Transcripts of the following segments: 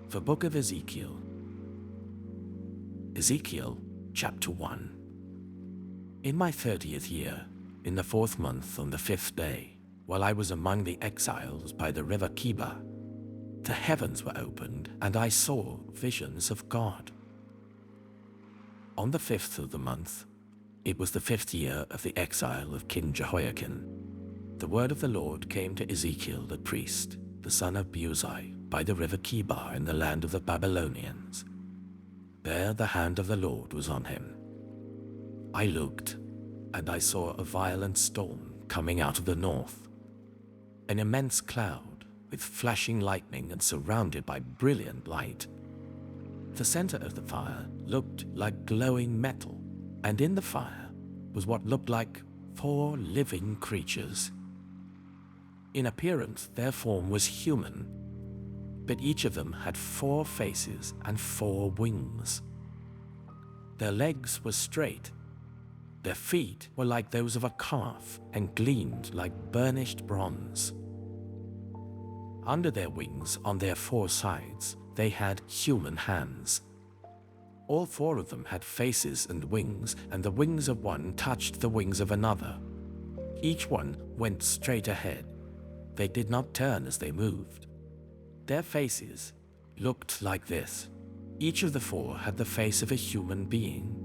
The Book of Ezekiel. Ezekiel, chapter 1. In my 30th year, in the 4th month on the 5th day, while I was among the exiles by the river Kiba, the heavens were opened, and I saw visions of God. On the 5th of the month, it was the 5th year of the exile of King Jehoiakim, the word of the Lord came to Ezekiel the priest, the son of Buzi, by the river Kiba in the land of the Babylonians. There the hand of the Lord was on him. I looked, and I saw a violent storm coming out of the north, an immense cloud with flashing lightning and surrounded by brilliant light. The center of the fire looked like glowing metal, and in the fire was what looked like 4 living creatures. In appearance, their form was human, but each of them had 4 faces and 4 wings. Their legs were straight. Their feet were like those of a calf and gleamed like burnished bronze. Under their wings, on their 4 sides, they had human hands. All 4 of them had faces and wings, and the wings of one touched the wings of another. Each one went straight ahead. They did not turn as they moved. Their faces looked like this. Each of the 4 had the face of a human being,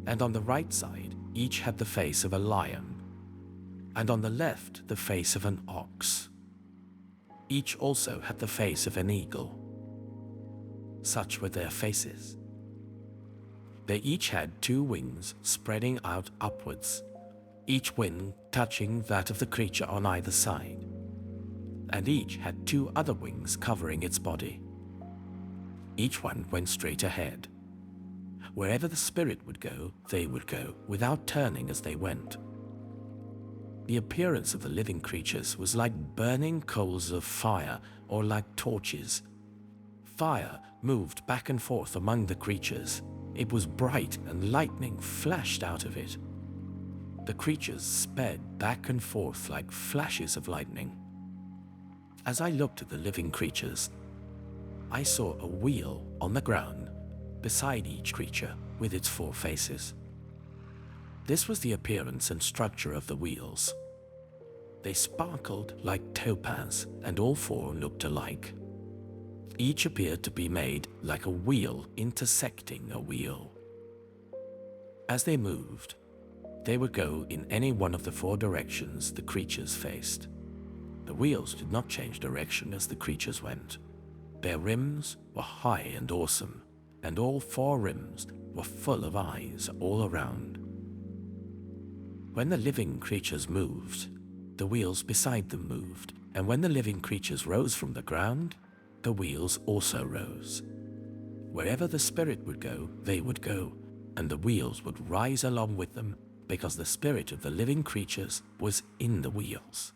and on the right side, each had the face of a lion, and on the left, the face of an ox. Each also had the face of an eagle. Such were their faces. They each had 2 wings spreading out upwards, each wing touching that of the creature on either side, and each had 2 other wings covering its body. Each one went straight ahead. Wherever the spirit would go, they would go, without turning as they went. The appearance of the living creatures was like burning coals of fire, or like torches. Fire moved back and forth among the creatures. It was bright, and lightning flashed out of it. The creatures sped back and forth like flashes of lightning. As I looked at the living creatures, I saw a wheel on the ground beside each creature with its 4 faces. This was the appearance and structure of the wheels. They sparkled like topaz, and all 4 looked alike. Each appeared to be made like a wheel intersecting a wheel. As they moved, they would go in any one of the 4 directions the creatures faced. The wheels did not change direction as the creatures went. Their rims were high and awesome, and all 4 rims were full of eyes all around. When the living creatures moved, the wheels beside them moved, and when the living creatures rose from the ground, the wheels also rose. Wherever the spirit would go, they would go, and the wheels would rise along with them, because the spirit of the living creatures was in the wheels.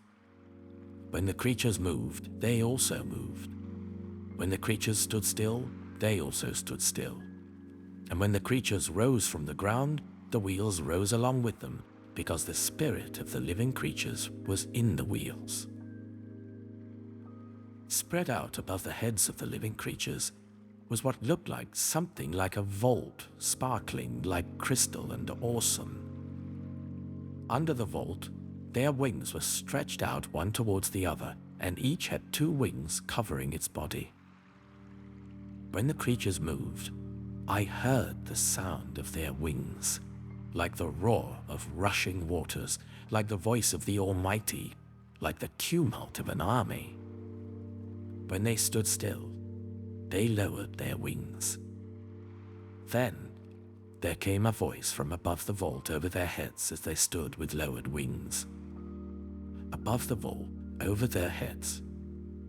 When the creatures moved, they also moved. When the creatures stood still, they also stood still. And when the creatures rose from the ground, the wheels rose along with them, because the spirit of the living creatures was in the wheels. Spread out above the heads of the living creatures was what looked like something like a vault, sparkling like crystal and awesome. Under the vault, their wings were stretched out one towards the other, and each had 2 wings covering its body. When the creatures moved, I heard the sound of their wings, like the roar of rushing waters, like the voice of the Almighty, like the tumult of an army. When they stood still, they lowered their wings. Then there came a voice from above the vault over their heads as they stood with lowered wings. Above the vault, over their heads,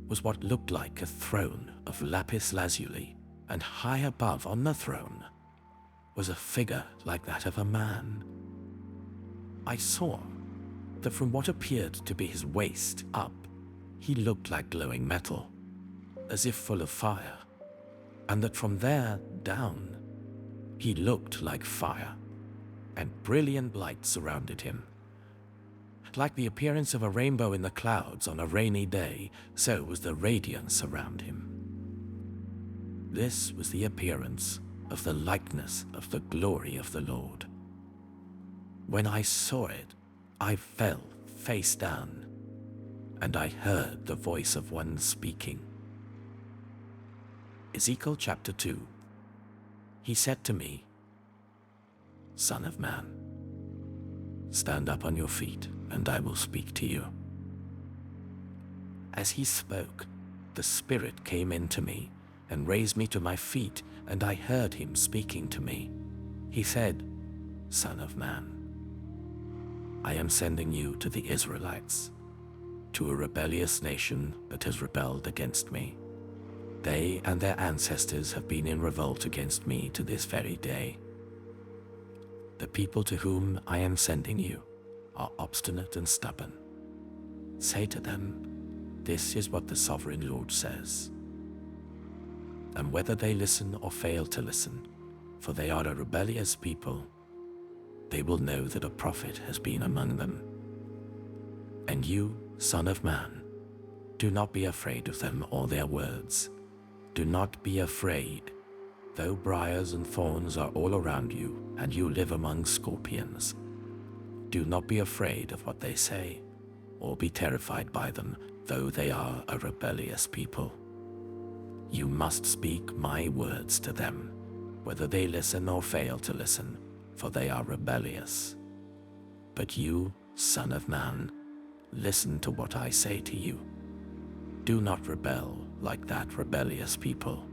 was what looked like a throne of lapis lazuli, and high above on the throne was a figure like that of a man. I saw that from what appeared to be his waist up, he looked like glowing metal, as if full of fire, and that from there down, he looked like fire, and brilliant light surrounded him. Like the appearance of a rainbow in the clouds on a rainy day, so was the radiance around him. This was the appearance of the likeness of the glory of the Lord. When I saw it, I fell face down, and I heard the voice of one speaking. Ezekiel chapter 2. He said to me, "Son of man, stand up on your feet, and I will speak to you." As he spoke, the Spirit came into me and raised me to my feet, and I heard him speaking to me. He said, "Son of man, I am sending you to the Israelites, to a rebellious nation that has rebelled against me. They and their ancestors have been in revolt against me to this very day. The people to whom I am sending you are obstinate and stubborn. Say to them, this is what the sovereign Lord says. And whether they listen or fail to listen, for they are a rebellious people, they will know that a prophet has been among them. And you, Son of Man, do not be afraid of them or their words. Do not be afraid, though briars and thorns are all around you, and you live among scorpions. Do not be afraid of what they say, or be terrified by them, though they are a rebellious people. You must speak my words to them, whether they listen or fail to listen, for they are rebellious. But you, Son of Man, listen to what I say to you. Do not rebel like that rebellious people.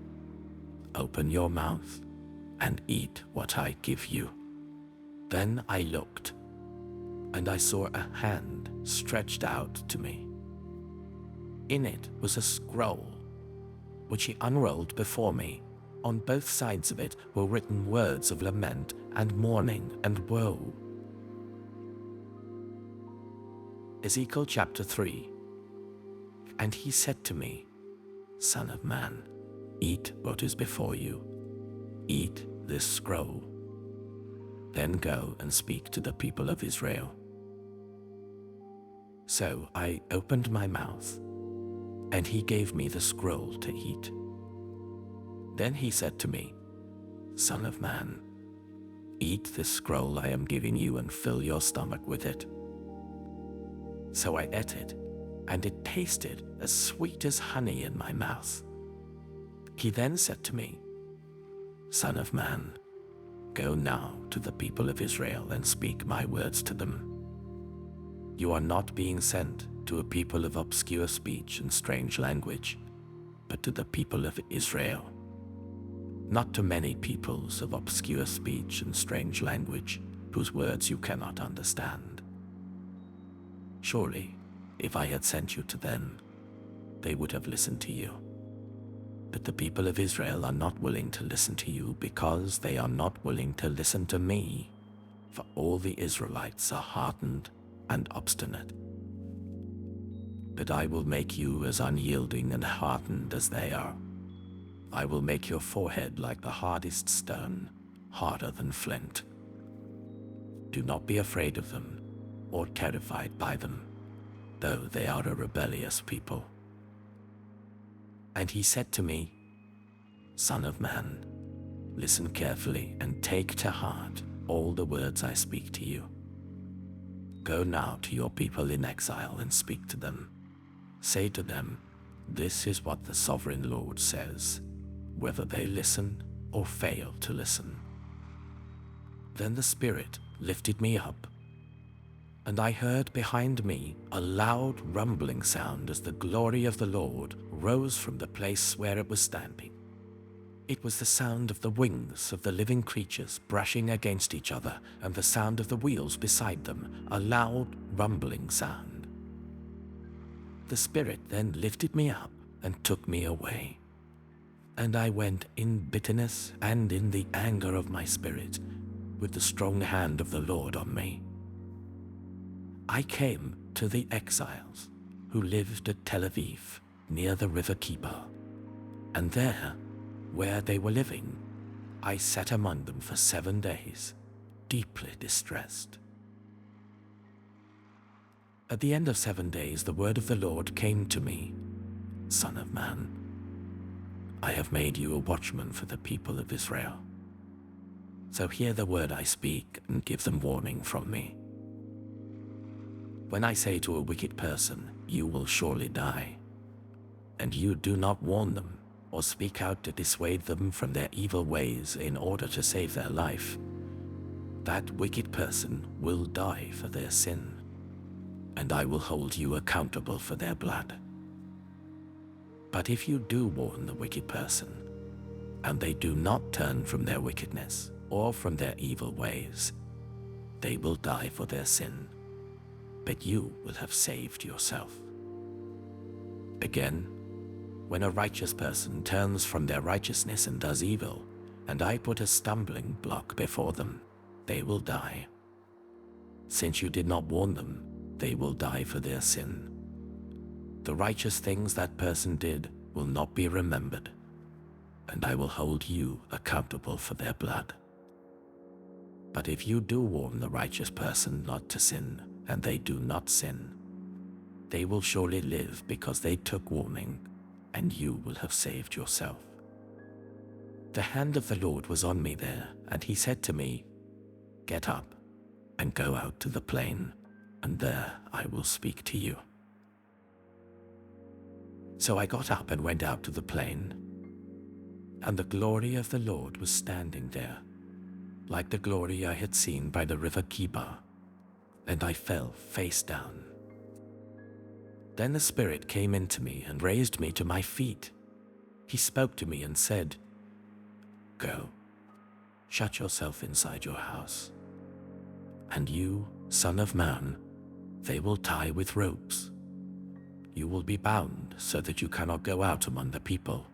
Open your mouth and eat what I give you." Then I looked, and I saw a hand stretched out to me. In it was a scroll, which he unrolled before me. On both sides of it were written words of lament and mourning and woe. Ezekiel chapter 3. And he said to me, "Son of man, eat what is before you. Eat this scroll. Then go and speak to the people of Israel." So I opened my mouth, and he gave me the scroll to eat. Then he said to me, "Son of man, eat this scroll I am giving you and fill your stomach with it." So I ate it, and it tasted as sweet as honey in my mouth. He then said to me, "Son of man, go now to the people of Israel and speak my words to them. You are not being sent to a people of obscure speech and strange language, but to the people of Israel. Not to many peoples of obscure speech and strange language, whose words you cannot understand. Surely, if I had sent you to them, they would have listened to you. But the people of Israel are not willing to listen to you because they are not willing to listen to me, for all the Israelites are hardened and obstinate. But I will make you as unyielding and hardened as they are. I will make your forehead like the hardest stone, harder than flint. Do not be afraid of them or terrified by them, though they are a rebellious people." And he said to me, "Son of man, listen carefully and take to heart all the words I speak to you. Go now to your people in exile and speak to them. Say to them, this is what the sovereign Lord says, whether they listen or fail to listen." Then the Spirit lifted me up, and I heard behind me a loud rumbling sound as the glory of the Lord rose from the place where it was standing. It was the sound of the wings of the living creatures brushing against each other, and the sound of the wheels beside them, a loud rumbling sound. The Spirit then lifted me up and took me away, and I went in bitterness and in the anger of my spirit, with the strong hand of the Lord on me. I came to the exiles who lived at Tel Aviv, near the river Kibar, and there, where they were living, I sat among them for 7 days, deeply distressed. At the end of 7 days, the word of the Lord came to me, "Son of man, I have made you a watchman for the people of Israel. So hear the word I speak and give them warning from me. When I say to a wicked person, you will surely die, and you do not warn them or speak out to dissuade them from their evil ways in order to save their life, that wicked person will die for their sin, and I will hold you accountable for their blood. But if you do warn the wicked person, and they do not turn from their wickedness or from their evil ways, they will die for their sin, but you will have saved yourself. Again, when a righteous person turns from their righteousness and does evil, and I put a stumbling block before them, they will die. Since you did not warn them, they will die for their sin. The righteous things that person did will not be remembered, and I will hold you accountable for their blood. But if you do warn the righteous person not to sin, and they do not sin, they will surely live because they took warning, and you will have saved yourself. The hand of the Lord was on me there, and he said to me, Get up and go out to the plain, and there I will speak to you. So I got up and went out to the plain, and the glory of the Lord was standing there, like the glory I had seen by the river Kibar, and I fell face down. Then the Spirit came into me and raised me to my feet. He spoke to me and said, Go, shut yourself inside your house. And you, son of man, they will tie with ropes. You will be bound so that you cannot go out among the people.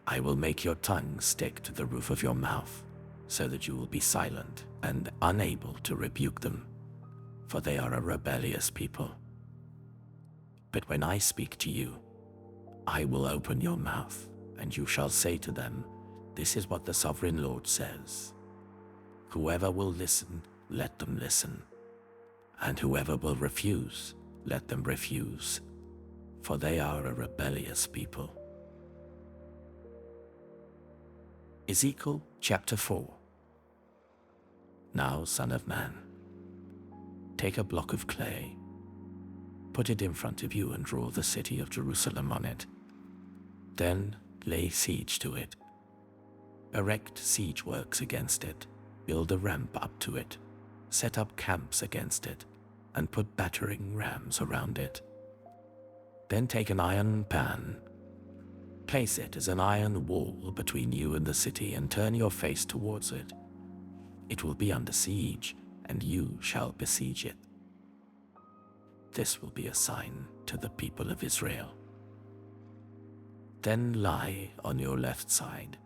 I will make your tongue stick to the roof of your mouth, so that you will be silent and unable to rebuke them, for they are a rebellious people. But when I speak to you, I will open your mouth, and you shall say to them, This is what the Sovereign Lord says. Whoever will listen, let them listen, and whoever will refuse, let them refuse, for they are a rebellious people. Ezekiel chapter 4. Now, son of man, take a block of clay, put it in front of you and draw the city of Jerusalem on it. Then lay siege to it. Erect siege works against it, build a ramp up to it, set up camps against it, and put battering rams around it. Then take an iron pan, place it as an iron wall between you and the city, and turn your face towards it. It will be under siege, and you shall besiege it. This will be a sign to the people of Israel. Then lie on your left side,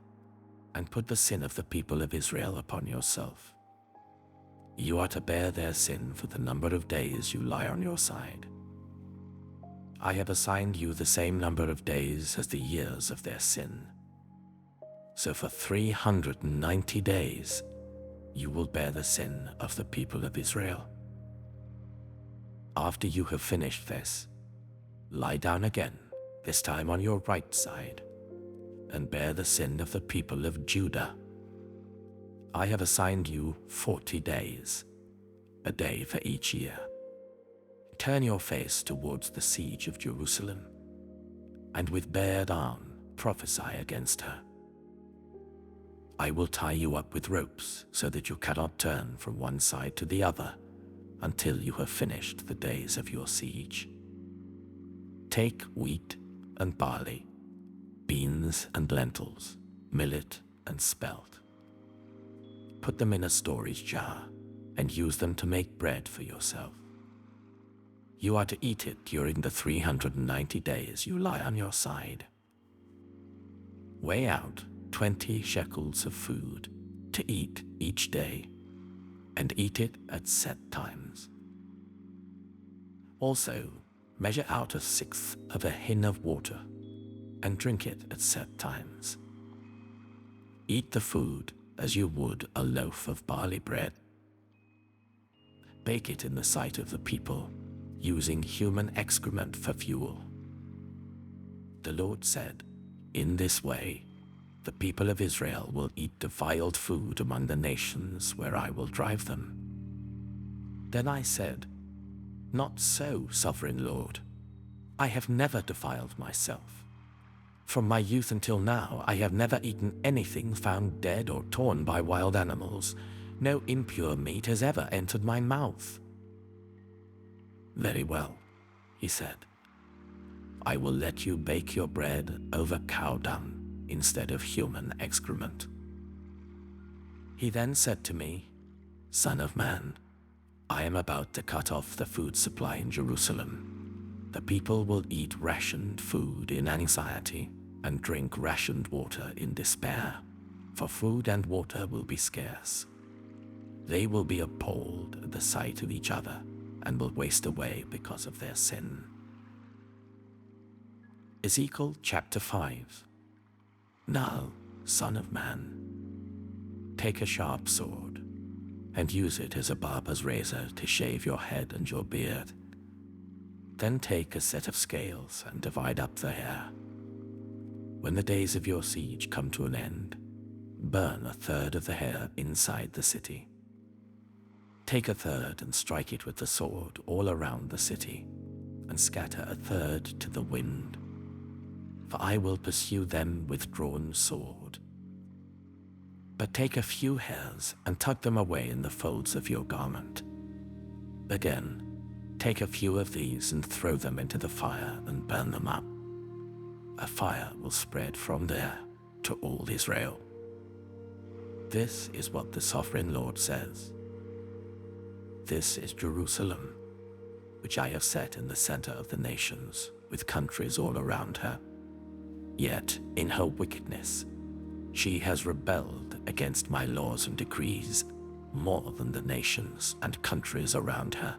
and put the sin of the people of Israel upon yourself. You are to bear their sin for the number of days you lie on your side. I have assigned you the same number of days as the years of their sin. So for 390 days, you will bear the sin of the people of Israel. After you have finished this, lie down again, this time on your right side, and bear the sin of the people of Judah. I have assigned you 40 days, a day for each year. Turn your face towards the siege of Jerusalem, and with bared arm prophesy against her. I will tie you up with ropes so that you cannot turn from one side to the other until you have finished the days of your siege. Take wheat and barley, beans and lentils, millet and spelt. Put them in a storage jar and use them to make bread for yourself. You are to eat it during the 390 days you lie on your side. Weigh out 20 shekels of food to eat each day, and eat it at set times. Also, measure out 1/6 of a hin of water, and drink it at set times. Eat the food as you would a loaf of barley bread. Bake it in the sight of the people, using human excrement for fuel. The Lord said, In this way, the people of Israel will eat defiled food among the nations where I will drive them. Then I said, "Not so, sovereign Lord. I have never defiled myself. From my youth until now, I have never eaten anything found dead or torn by wild animals. No impure meat has ever entered my mouth." "Very well," he said. "I will let you bake your bread over cow dung instead of human excrement." He then said to me, "Son of man, I am about to cut off the food supply in Jerusalem. The people will eat rationed food in anxiety and drink rationed water in despair, for food and water will be scarce. They will be appalled at the sight of each other and will waste away because of their sin." Ezekiel chapter 5. Now, son of man, take a sharp sword and use it as a barber's razor to shave your head and your beard. Then take a set of scales and divide up the hair. When the days of your siege come to an end, burn a third of the hair inside the city. Take a third and strike it with the sword all around the city, and scatter a third to the wind. For I will pursue them with drawn sword. But take a few hairs and tuck them away in the folds of your garment. Again, take a few of these and throw them into the fire and burn them up. A fire will spread from there to all Israel. This is what the sovereign Lord says. This is Jerusalem, which I have set in the center of the nations, with countries all around her. Yet, in her wickedness, she has rebelled against my laws and decrees more than the nations and countries around her.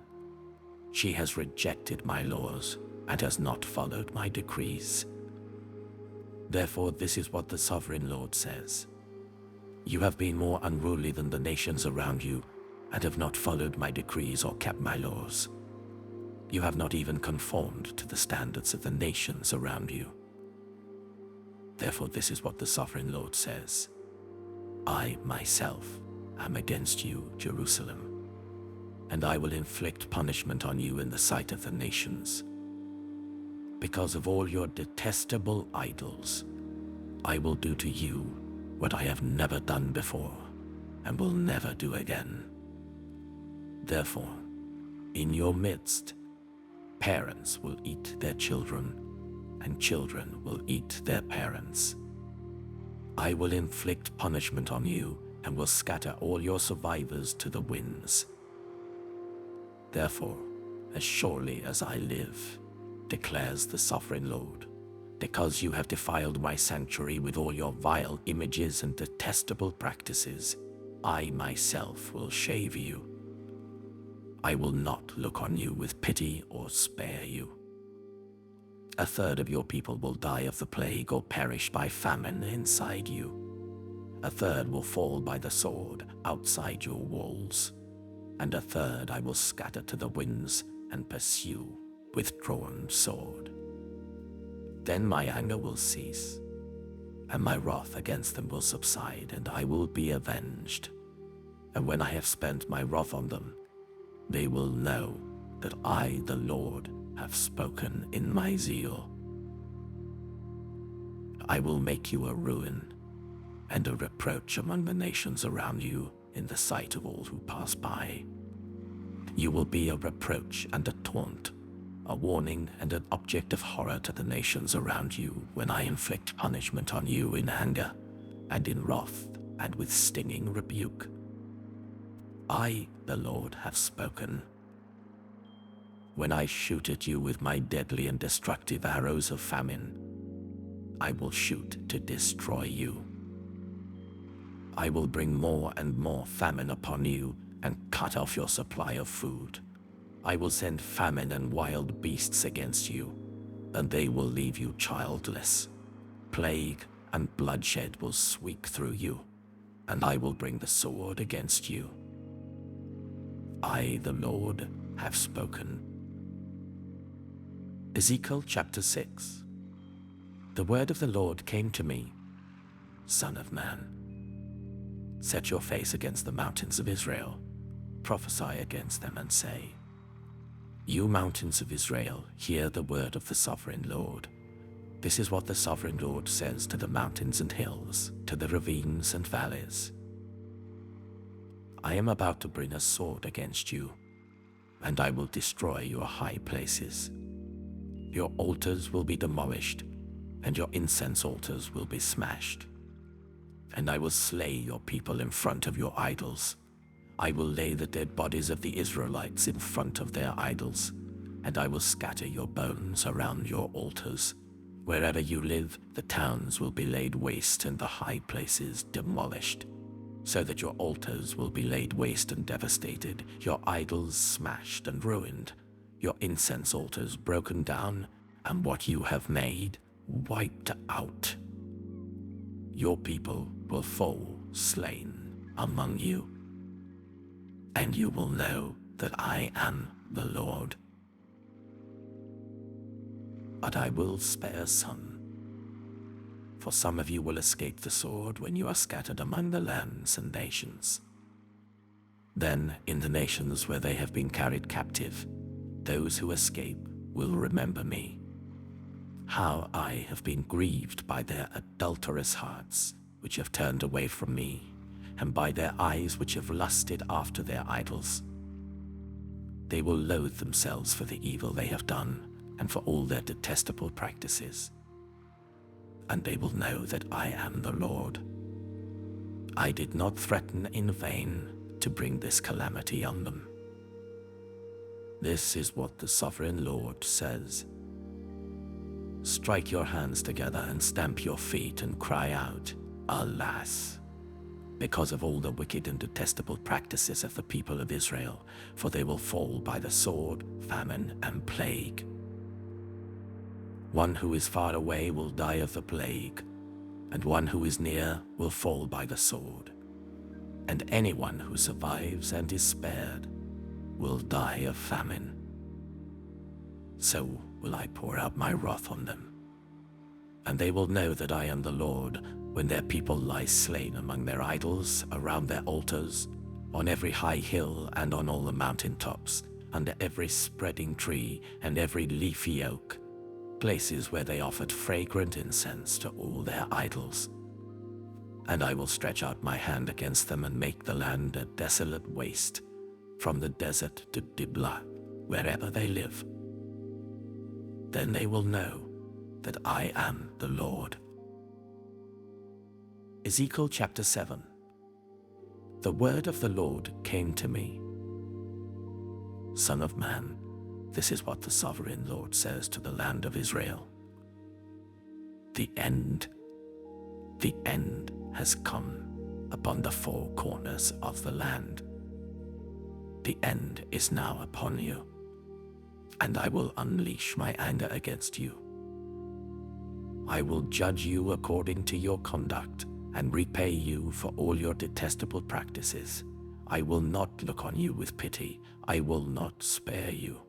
She has rejected my laws and has not followed my decrees. Therefore, this is what the sovereign Lord says. You have been more unruly than the nations around you and have not followed my decrees or kept my laws. You have not even conformed to the standards of the nations around you. Therefore, this is what the sovereign Lord says. I myself am against you, Jerusalem, and I will inflict punishment on you in the sight of the nations. Because of all your detestable idols, I will do to you what I have never done before and will never do again. Therefore, in your midst, parents will eat their children, and children will eat their parents. I will inflict punishment on you and will scatter all your survivors to the winds. Therefore, as surely as I live, declares the sovereign Lord, because you have defiled my sanctuary with all your vile images and detestable practices, I myself will shave you. I will not look on you with pity or spare you. A third of your people will die of the plague or perish by famine inside you. A third will fall by the sword outside your walls, and a third I will scatter to the winds and pursue with drawn sword. Then my anger will cease, and my wrath against them will subside, and I will be avenged. And when I have spent my wrath on them, they will know that I, the Lord, have spoken in my zeal. I will make you a ruin and a reproach among the nations around you in the sight of all who pass by. You will be a reproach and a taunt, a warning and an object of horror to the nations around you when I inflict punishment on you in anger and in wrath and with stinging rebuke. I, the Lord, have spoken. When I shoot at you with my deadly and destructive arrows of famine, I will shoot to destroy you. I will bring more and more famine upon you and cut off your supply of food. I will send famine and wild beasts against you, and they will leave you childless. Plague and bloodshed will sweep through you, and I will bring the sword against you. I, the Lord, have spoken. Ezekiel chapter 6. The word of the Lord came to me, Son of man, set your face against the mountains of Israel, prophesy against them and say, You mountains of Israel, hear the word of the sovereign Lord. This is what the sovereign Lord says to the mountains and hills, to the ravines and valleys. I am about to bring a sword against you, and I will destroy your high places. Your altars will be demolished, and your incense altars will be smashed. And I will slay your people in front of your idols. I will lay the dead bodies of the Israelites in front of their idols, and I will scatter your bones around your altars. Wherever you live, the towns will be laid waste and the high places demolished, so that your altars will be laid waste and devastated, your idols smashed and ruined, your incense altars broken down, and what you have made wiped out. Your people will fall slain among you, and you will know that I am the Lord. But I will spare some, for some of you will escape the sword when you are scattered among the lands and nations. Then, in the nations where they have been carried captive, those who escape will remember me, how I have been grieved by their adulterous hearts, which have turned away from me, and by their eyes which have lusted after their idols. They will loathe themselves for the evil they have done, and for all their detestable practices. And they will know that I am the Lord. I did not threaten in vain to bring this calamity on them. This is what the sovereign Lord says. Strike your hands together and stamp your feet and cry out, Alas! Because of all the wicked and detestable practices of the people of Israel, for they will fall by the sword, famine, and plague. One who is far away will die of the plague, and one who is near will fall by the sword. And anyone who survives and is spared will die of famine. So will I pour out my wrath on them. And they will know that I am the Lord when their people lie slain among their idols, around their altars, on every high hill and on all the mountain tops, under every spreading tree and every leafy oak, places where they offered fragrant incense to all their idols. And I will stretch out my hand against them and make the land a desolate waste, from the desert to Diblah, wherever they live. Then they will know that I am the Lord. Ezekiel chapter 7. The word of the Lord came to me. Son of man, this is what the sovereign Lord says to the land of Israel. The end has come upon the four corners of the land. The end is now upon you, and I will unleash my anger against you. I will judge you according to your conduct and repay you for all your detestable practices. I will not look on you with pity. I will not spare you.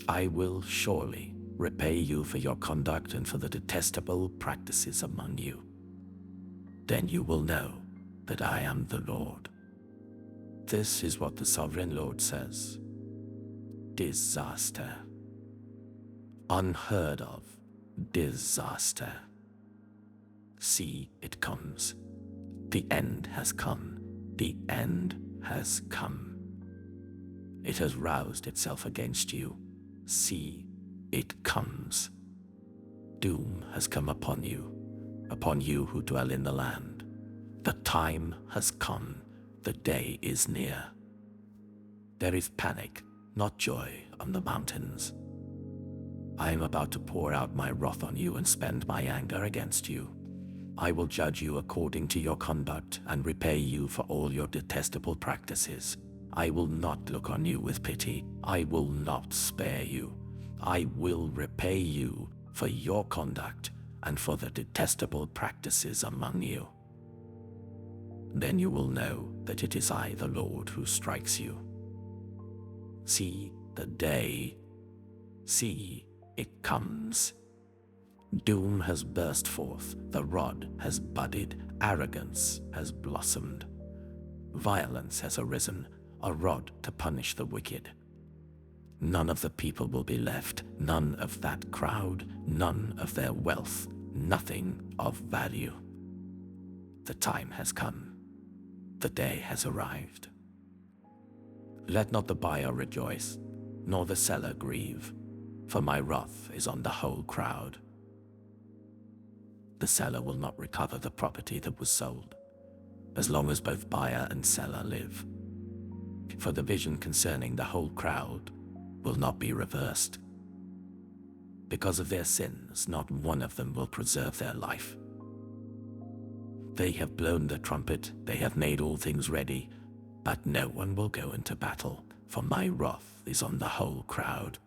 I will surely repay you for your conduct and for the detestable practices among you. Then you will know that I am the Lord. This is what the sovereign Lord says. Disaster. Unheard of disaster. See, it comes. The end has come. The end has come. It has roused itself against you. See, it comes. Doom has come upon you who dwell in the land. The time has come. The day is near. There is panic, not joy, on the mountains. I am about to pour out my wrath on you and spend my anger against you. I will judge you according to your conduct and repay you for all your detestable practices. I will not look on you with pity. I will not spare you. I will repay you for your conduct and for the detestable practices among you. Then you will know that it is I, the Lord, who strikes you. See, the day. See, it comes. Doom has burst forth, the rod has budded, arrogance has blossomed. Violence has arisen, a rod to punish the wicked. None of the people will be left, none of that crowd, none of their wealth, nothing of value. The time has come, the day has arrived. Let not the buyer rejoice, nor the seller grieve, for my wrath is on the whole crowd. The seller will not recover the property that was sold, as long as both buyer and seller live. For the vision concerning the whole crowd will not be reversed. Because of their sins, not one of them will preserve their life. They have blown the trumpet, they have made all things ready, but no one will go into battle, for my wrath is on the whole crowd.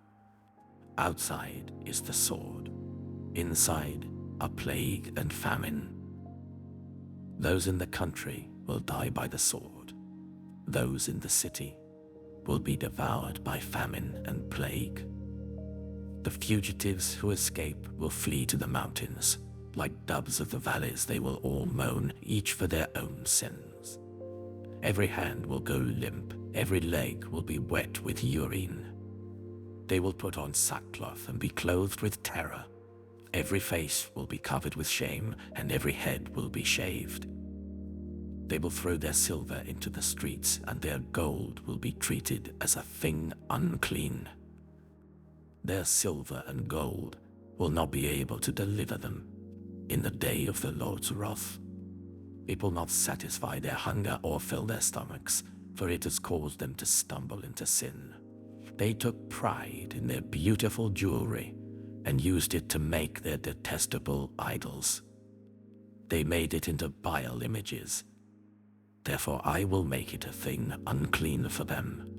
Outside is the sword, inside a plague and famine. Those in the country will die by the sword. Those in the city will be devoured by famine and plague. The fugitives who escape will flee to the mountains. Like doves of the valleys, they will all moan, each for their own sins. Every hand will go limp, every leg will be wet with urine. They will put on sackcloth and be clothed with terror. Every face will be covered with shame, and every head will be shaved. They will throw their silver into the streets, and their gold will be treated as a thing unclean. Their silver and gold will not be able to deliver them in the day of the Lord's wrath. It will not satisfy their hunger or fill their stomachs, for it has caused them to stumble into sin. They took pride in their beautiful jewelry and used it to make their detestable idols. They made it into vile images. Therefore I will make it a thing unclean for them.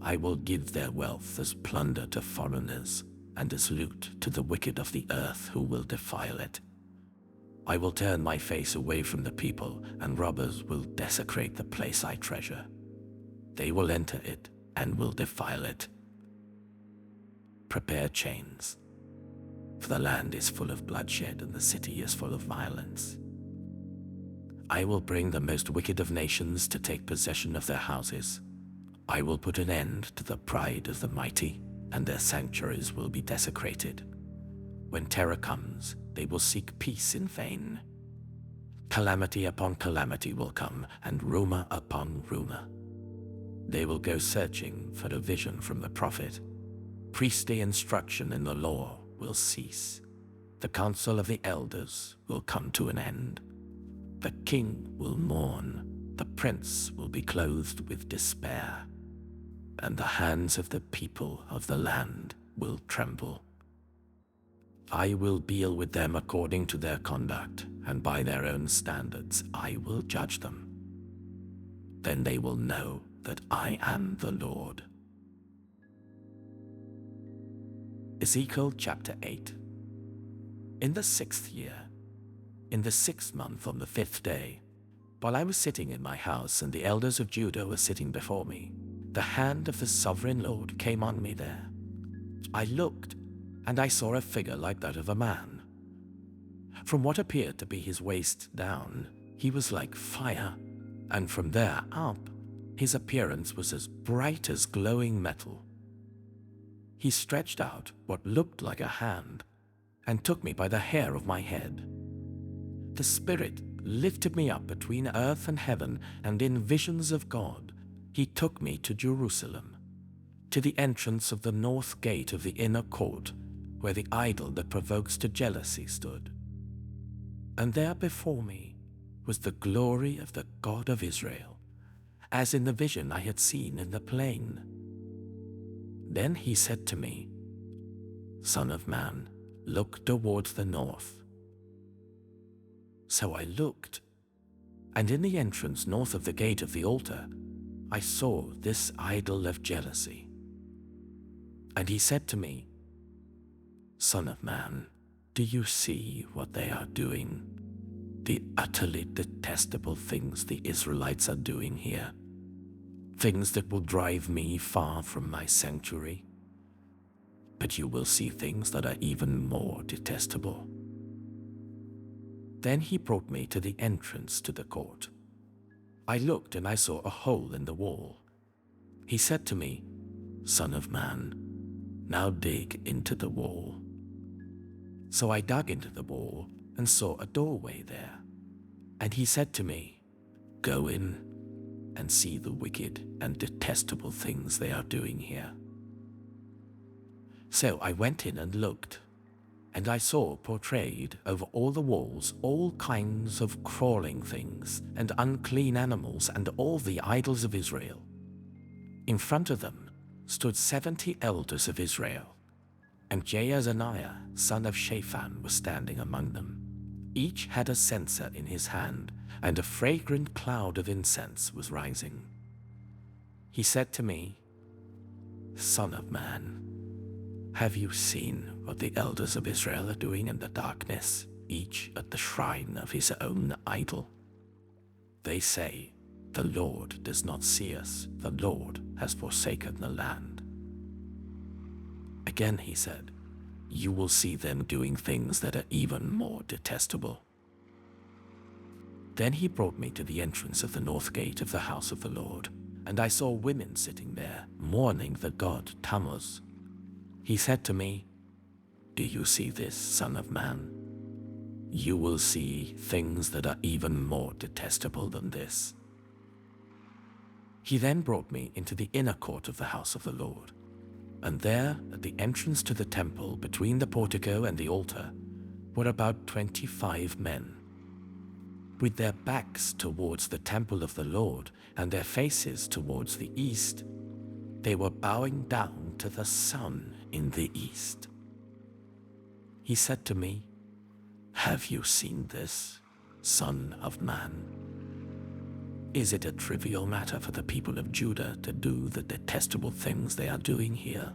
I will give their wealth as plunder to foreigners, and as loot to the wicked of the earth who will defile it. I will turn my face away from the people, and robbers will desecrate the place I treasure. They will enter it and will defile it. Prepare chains, for the land is full of bloodshed and the city is full of violence. I will bring the most wicked of nations to take possession of their houses. I will put an end to the pride of the mighty, and their sanctuaries will be desecrated. When terror comes, they will seek peace in vain. Calamity upon calamity will come, and rumor upon rumor. They will go searching for a vision from the prophet. Priestly instruction in the law will cease. The council of the elders will come to an end. The king will mourn. The prince will be clothed with despair. And the hands of the people of the land will tremble. I will deal with them according to their conduct, and by their own standards I will judge them. Then they will know that I am the Lord. Ezekiel chapter 8. In the 6th year, in the 6th month on the 5th day, while I was sitting in my house and the elders of Judah were sitting before me, the hand of the sovereign Lord came on me there. I looked, and I saw a figure like that of a man. From what appeared to be his waist down, he was like fire, and from there up, his appearance was as bright as glowing metal. He stretched out what looked like a hand, and took me by the hair of my head. The Spirit lifted me up between earth and heaven, and in visions of God, he took me to Jerusalem, to the entrance of the north gate of the inner court, where the idol that provokes to jealousy stood. And there before me was the glory of the God of Israel, as in the vision I had seen in the plain. Then he said to me, Son of man, look towards the north. So I looked, and in the entrance north of the gate of the altar, I saw this idol of jealousy. And he said to me, Son of man, do you see what they are doing? The utterly detestable things the Israelites are doing here. Things that will drive me far from my sanctuary. but you will see things that are even more detestable. Then he brought me to the entrance to the court. I looked and I saw a hole in the wall. He said to me, "Son of man, now dig into the wall." So I dug into the wall and saw a doorway there. And he said to me, "Go in and see the wicked and detestable things they are doing here." So I went in and looked, and I saw portrayed over all the walls all kinds of crawling things and unclean animals and all the idols of Israel. In front of them stood 70 elders of Israel, and Jaazaniah, son of Shaphan, was standing among them. Each had a censer in his hand, and a fragrant cloud of incense was rising. He said to me, "Son of man, have you seen what the elders of Israel are doing in the darkness, each at the shrine of his own idol? They say, 'The Lord does not see us. The Lord has forsaken the land.'" Again he said, "You will see them doing things that are even more detestable." Then he brought me to the entrance of the north gate of the house of the Lord, and I saw women sitting there, mourning the god Tammuz. He said to me, "Do you see this, son of man? You will see things that are even more detestable than this." He then brought me into the inner court of the house of the Lord, and there, at the entrance to the temple, between the portico and the altar, were about 25 men. With their backs towards the temple of the Lord and their faces towards the east, they were bowing down to the sun in the east. He said to me, "Have you seen this, son of man? Is it a trivial matter for the people of Judah to do the detestable things they are doing here?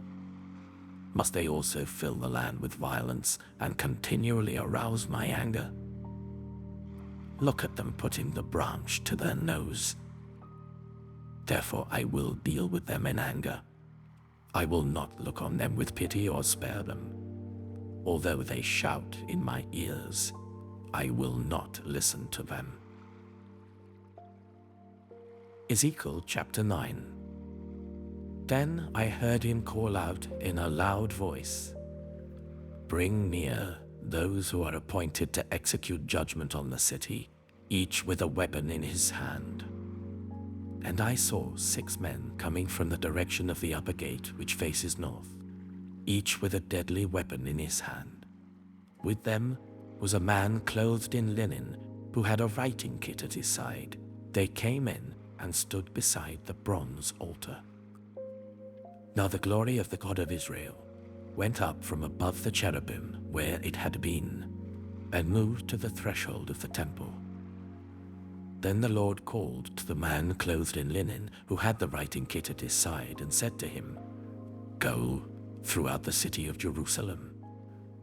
Must they also fill the land with violence and continually arouse my anger? Look at them putting the branch to their nose. Therefore I will deal with them in anger. I will not look on them with pity or spare them. Although they shout in my ears, I will not listen to them." Ezekiel chapter 9. Then I heard him call out in a loud voice, "Bring near those who are appointed to execute judgment on the city, each with a weapon in his hand." And I saw 6 men coming from the direction of the upper gate, which faces north, each with a deadly weapon in his hand. With them was a man clothed in linen, who had a writing kit at his side. They came in and stood beside the bronze altar. Now the glory of the God of Israel went up from above the cherubim where it had been, and moved to the threshold of the temple. Then the Lord called to the man clothed in linen, who had the writing kit at his side, and said to him, "Go throughout the city of Jerusalem,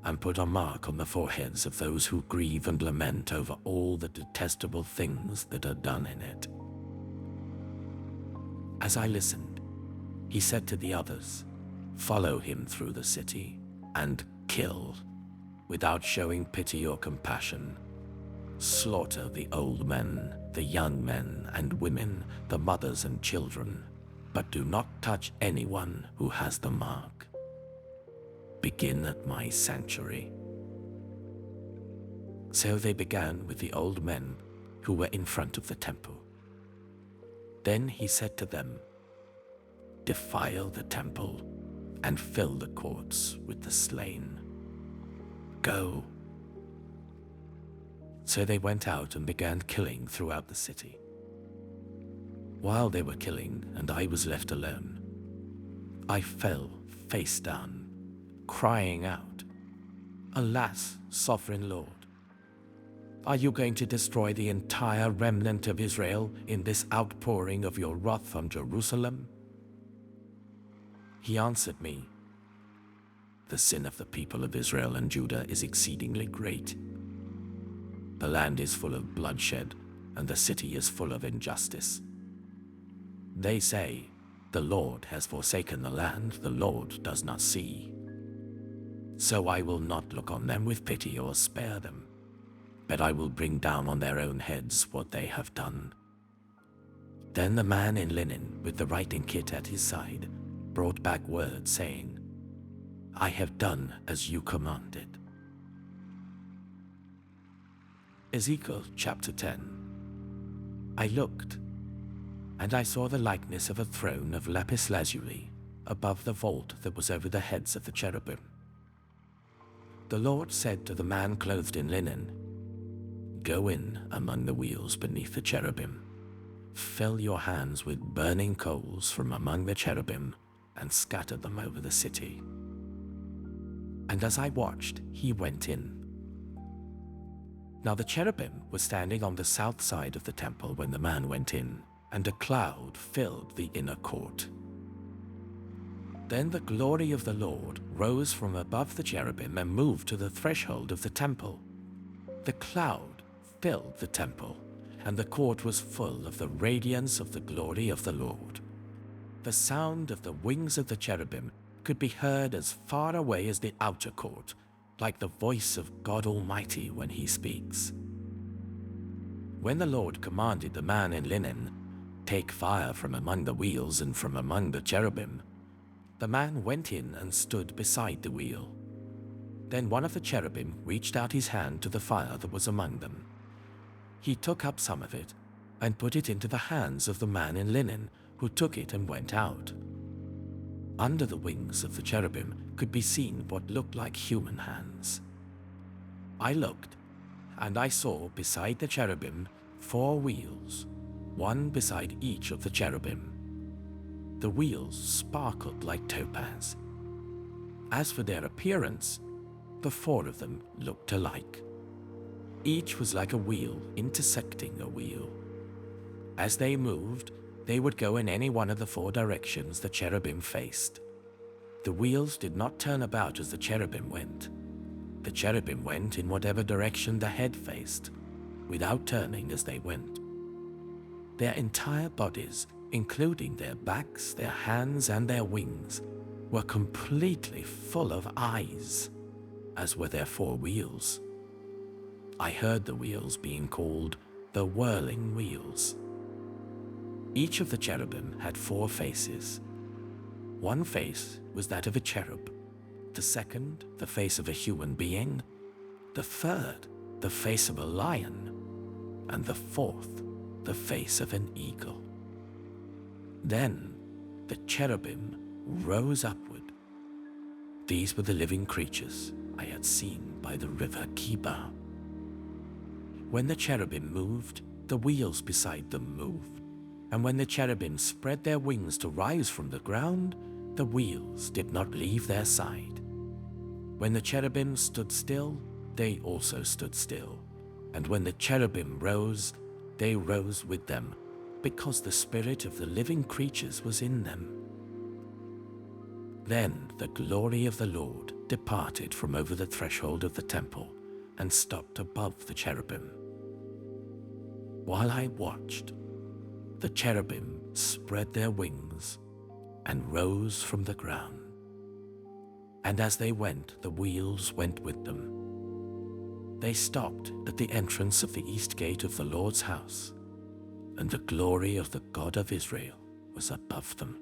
and put a mark on the foreheads of those who grieve and lament over all the detestable things that are done in it." As I listened, he said to the others, "Follow him through the city, and kill, without showing pity or compassion. Slaughter the old men, the young men and women, the mothers and children, but do not touch anyone who has the mark. Begin at my sanctuary." So they began with the old men who were in front of the temple. Then he said to them, "Defile the temple and fill the courts with the slain. Go." So they went out and began killing throughout the city. While they were killing and I was left alone, I fell face down, crying out, "Alas, sovereign Lord, are you going to destroy the entire remnant of Israel in this outpouring of your wrath on Jerusalem?" He answered me, "The sin of the people of Israel and Judah is exceedingly great. The land is full of bloodshed, and the city is full of injustice. They say, 'The Lord has forsaken the land, the Lord does not see.' So I will not look on them with pity or spare them, but I will bring down on their own heads what they have done. Then the man in linen with the writing kit at his side brought back word saying, I have done as you commanded. Ezekiel chapter 10. I looked, and I saw the likeness of a throne of lapis lazuli above the vault that was over the heads of the cherubim. The Lord said to the man clothed in linen, Go in among the wheels beneath the cherubim. Fill your hands with burning coals from among the cherubim and scatter them over the city. And as I watched, he went in. Now the cherubim were standing on the south side of the temple when the man went in, and a cloud filled the inner court. Then the glory of the Lord rose from above the cherubim and moved to the threshold of the temple. The cloud filled the temple, and the court was full of the radiance of the glory of the Lord. The sound of the wings of the cherubim could be heard as far away as the outer court, like the voice of God Almighty when he speaks. When the Lord commanded the man in linen, Take fire from among the wheels and from among the cherubim, the man went in and stood beside the wheel. Then one of the cherubim reached out his hand to the fire that was among them. He took up some of it and put it into the hands of the man in linen, who took it and went out. Under the wings of the cherubim could be seen what looked like human hands. I looked, and I saw beside the cherubim 4 wheels, one beside each of the cherubim. The wheels sparkled like topaz. As for their appearance, the 4 of them looked alike. Each was like a wheel intersecting a wheel. As they moved, they would go in any one of the 4 directions the cherubim faced. The wheels did not turn about as the cherubim went. The cherubim went in whatever direction the head faced, without turning as they went. Their entire bodies, including their backs, their hands, and their wings, were completely full of eyes, as were their 4 wheels. I heard the wheels being called the whirling wheels. Each of the cherubim had 4 faces. One face was that of a cherub, the second the face of a human being, the third the face of a lion, and the 4th the face of an eagle. Then the cherubim rose upward. These were the living creatures I had seen by the river Kiba. When the cherubim moved, the wheels beside them moved, and when the cherubim spread their wings to rise from the ground, the wheels did not leave their side. When the cherubim stood still, they also stood still, and when the cherubim rose, they rose with them, because the spirit of the living creatures was in them. Then the glory of the Lord departed from over the threshold of the temple and stopped above the cherubim. While I watched, the cherubim spread their wings and rose from the ground. And as they went, the wheels went with them. They stopped at the entrance of the east gate of the Lord's house, and the glory of the God of Israel was above them.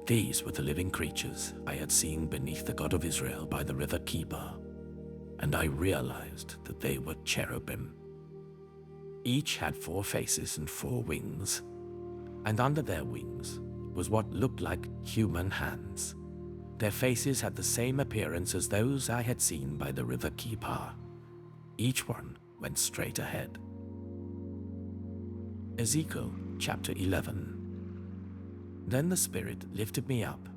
These were the living creatures I had seen beneath the God of Israel by the river Kiba, and I realized that they were cherubim. Each had 4 faces and 4 wings, and under their wings was what looked like human hands. Their faces had the same appearance as those I had seen by the river Kiba. Each one went straight ahead. Ezekiel chapter 11. Then the Spirit lifted me up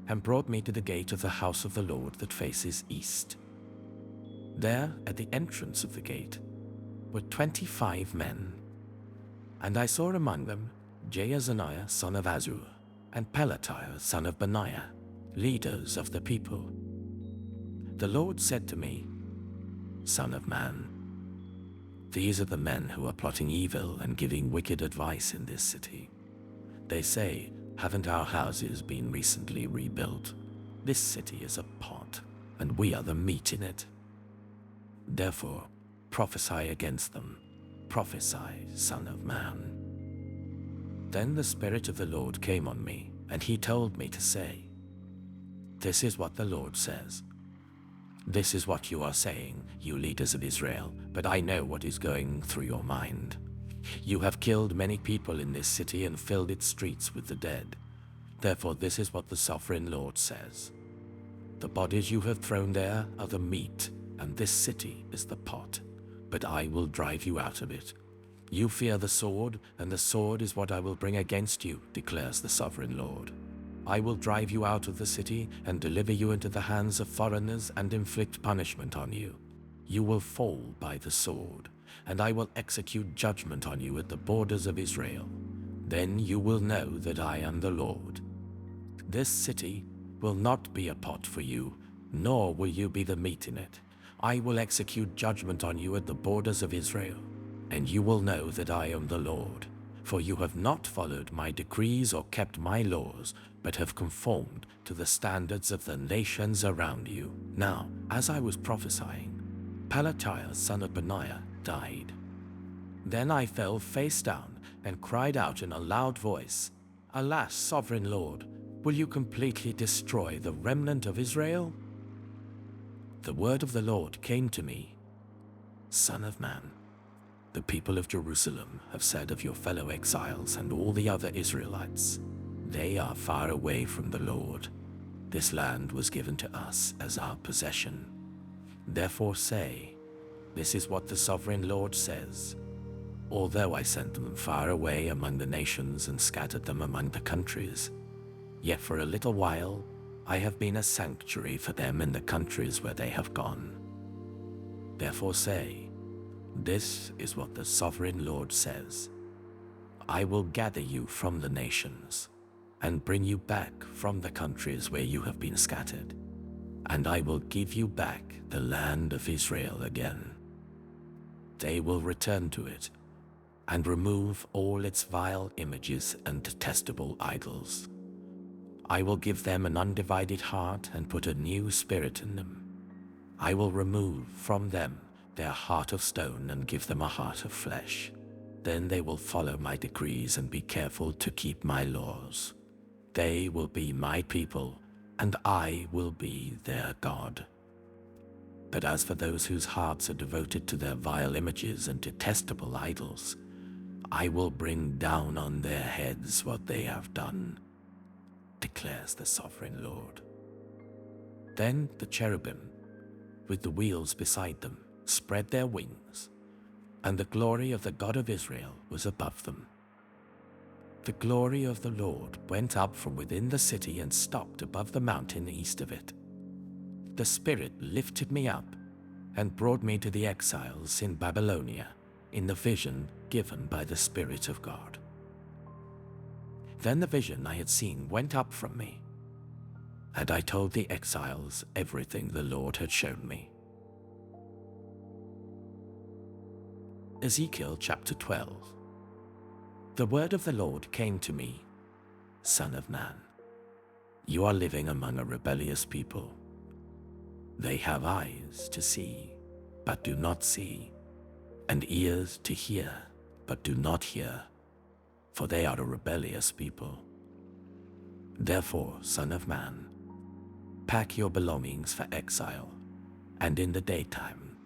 and brought me to the gate of the house of the Lord that faces east. There, at the entrance of the gate, were 25 men, and I saw among them Jaazaniah son of Azur and Pelatiah son of Benaiah, leaders of the people. The Lord said to me, Son of man, these are the men who are plotting evil and giving wicked advice in this city. They say, haven't our houses been recently rebuilt? This city is a pot. and we are the meat in it. Therefore, prophesy against them. Prophesy, Son of Man. Then the Spirit of the Lord came on me, and he told me to say, "This is what the Lord says. This is what you are saying, you leaders of Israel, but I know what is going through your mind. You have killed many people in this city and filled its streets with the dead. Therefore this is what the sovereign Lord says. The bodies you have thrown there are the meat, and this city is the pot, but I will drive you out of it. You fear the sword, and the sword is what I will bring against you, declares the sovereign Lord. I will drive you out of the city and deliver you into the hands of foreigners and inflict punishment on you. You will fall by the sword, and I will execute judgment on you at the borders of Israel. Then you will know that I am the Lord. This city will not be a pot for you, nor will you be the meat in it. I will execute judgment on you at the borders of Israel, and you will know that I am the Lord. For you have not followed my decrees or kept my laws, but have conformed to the standards of the nations around you." Now, as I was prophesying, Pelatiah, son of Benaiah, died. Then I fell face down and cried out in a loud voice, "Alas, sovereign Lord, will you completely destroy the remnant of Israel?" The word of the Lord came to me, "Son of man, the people of Jerusalem have said of your fellow exiles and all the other Israelites, 'They are far away from the Lord. This land was given to us as our possession.' Therefore say, 'This is what the sovereign Lord says. Although I sent them far away among the nations and scattered them among the countries, yet for a little while I have been a sanctuary for them in the countries where they have gone. Therefore say, this is what the sovereign Lord says. I will gather you from the nations and bring you back from the countries where you have been scattered, and I will give you back the land of Israel again. They will return to it and remove all its vile images and detestable idols. I will give them an undivided heart and put a new spirit in them. I will remove from them their heart of stone and give them a heart of flesh. Then they will follow my decrees and be careful to keep my laws. They will be my people, and I will be their God. But as for those whose hearts are devoted to their vile images and detestable idols, I will bring down on their heads what they have done, declares the sovereign Lord." Then the cherubim, with the wheels beside them, spread their wings, and the glory of the God of Israel was above them. The glory of the Lord went up from within the city and stopped above the mountain east of it. The Spirit lifted me up and brought me to the exiles in Babylonia in the vision given by the Spirit of God. Then the vision I had seen went up from me, and I told the exiles everything the Lord had shown me. Ezekiel chapter 12. The word of the Lord came to me, "Son of man, you are living among a rebellious people. They have eyes to see, but do not see, and ears to hear, but do not hear, for they are a rebellious people. Therefore, son of man, pack your belongings for exile, and in the daytime,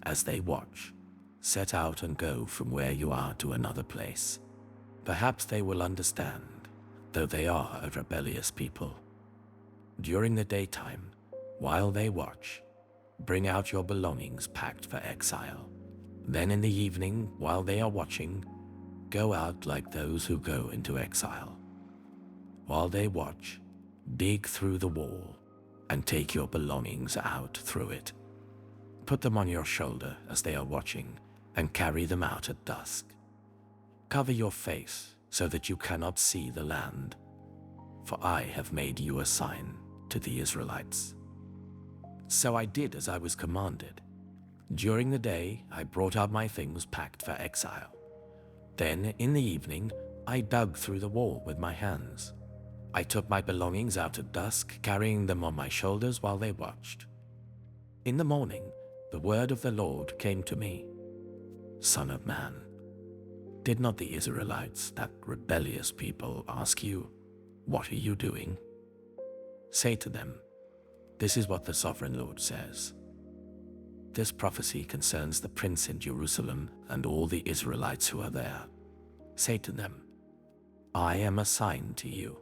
as they watch, set out and go from where you are to another place. Perhaps they will understand, though they are a rebellious people. During the daytime, while they watch, bring out your belongings packed for exile. Then in the evening, while they are watching, go out like those who go into exile. While they watch, dig through the wall and take your belongings out through it. Put them on your shoulder as they are watching and carry them out at dusk. Cover your face so that you cannot see the land, for I have made you a sign to the Israelites." So I did as I was commanded. During the day, I brought out my things packed for exile. Then, in the evening, I dug through the wall with my hands. I took my belongings out at dusk, carrying them on my shoulders while they watched. In the morning, the word of the Lord came to me. Son of man, did not the Israelites, that rebellious people, ask you, "What are you doing?" Say to them, "This is what the sovereign Lord says. This prophecy concerns the prince in Jerusalem and all the Israelites who are there. Say to them, I am a sign to you.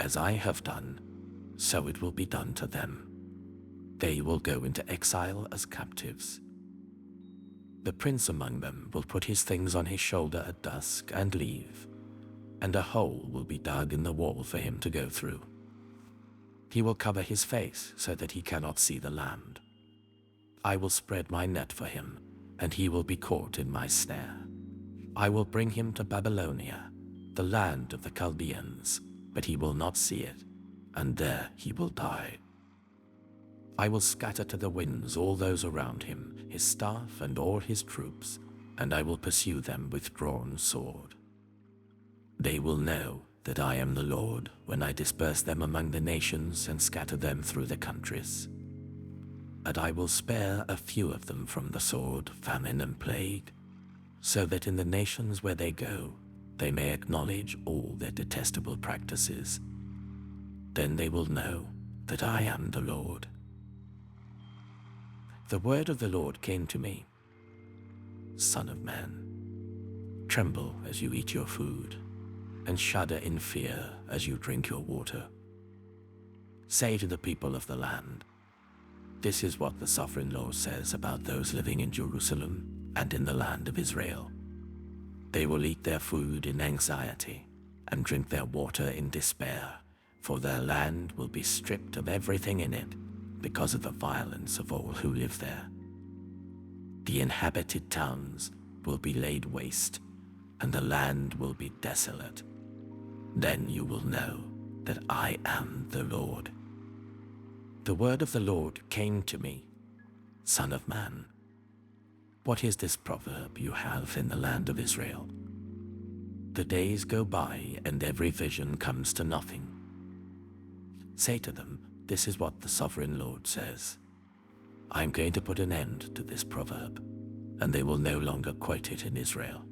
As I have done, so it will be done to them. They will go into exile as captives. The prince among them will put his things on his shoulder at dusk and leave, and a hole will be dug in the wall for him to go through. He will cover his face so that he cannot see the land. I will spread my net for him, and he will be caught in my snare. I will bring him to Babylonia, the land of the Chaldeans, but he will not see it, and there he will die. I will scatter to the winds all those around him, his staff and all his troops, and I will pursue them with drawn sword. They will know that I am the Lord when I disperse them among the nations and scatter them through the countries. And I will spare a few of them from the sword, famine, and plague, so that in the nations where they go, they may acknowledge all their detestable practices. Then they will know that I am the Lord. The word of the Lord came to me. Son of man, tremble as you eat your food, and shudder in fear as you drink your water. Say to the people of the land, this is what the sovereign Lord says about those living in Jerusalem and in the land of Israel. They will eat their food in anxiety and drink their water in despair, for their land will be stripped of everything in it because of the violence of all who live there. The inhabited towns will be laid waste, and the land will be desolate. Then you will know that I am the Lord. The word of the Lord came to me. Son of man, what is this proverb you have in the land of Israel? The days go by and every vision comes to nothing. Say to them, this is what the sovereign Lord says. I am going to put an end to this proverb, and they will no longer quote it in Israel.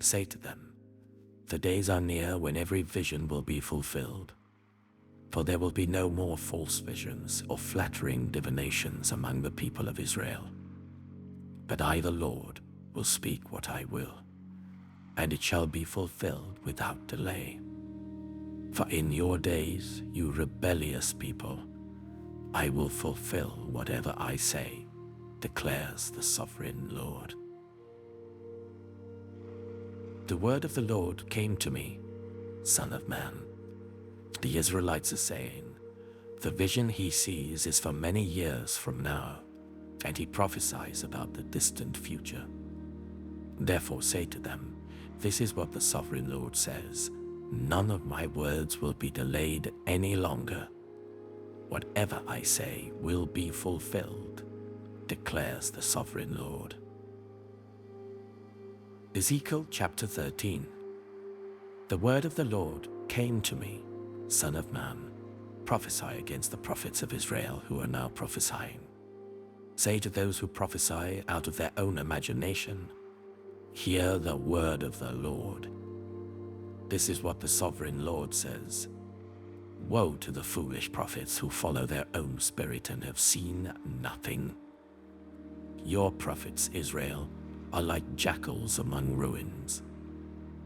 Say to them, the days are near when every vision will be fulfilled, for there will be no more false visions or flattering divinations among the people of Israel. But I, the Lord, will speak what I will, and it shall be fulfilled without delay. For in your days, you rebellious people, I will fulfill whatever I say, declares the sovereign Lord. The word of the Lord came to me, Son of man. The Israelites are saying, the vision he sees is for many years from now, and he prophesies about the distant future. Therefore say to them, this is what the sovereign Lord says, none of my words will be delayed any longer. Whatever I say will be fulfilled, declares the sovereign Lord. Ezekiel chapter 13. The word of the Lord came to me, Son of man, prophesy against the prophets of Israel who are now prophesying. Say to those who prophesy out of their own imagination, hear the word of the Lord. This is what the sovereign Lord says. Woe to the foolish prophets who follow their own spirit and have seen nothing. Your prophets, Israel, are like jackals among ruins.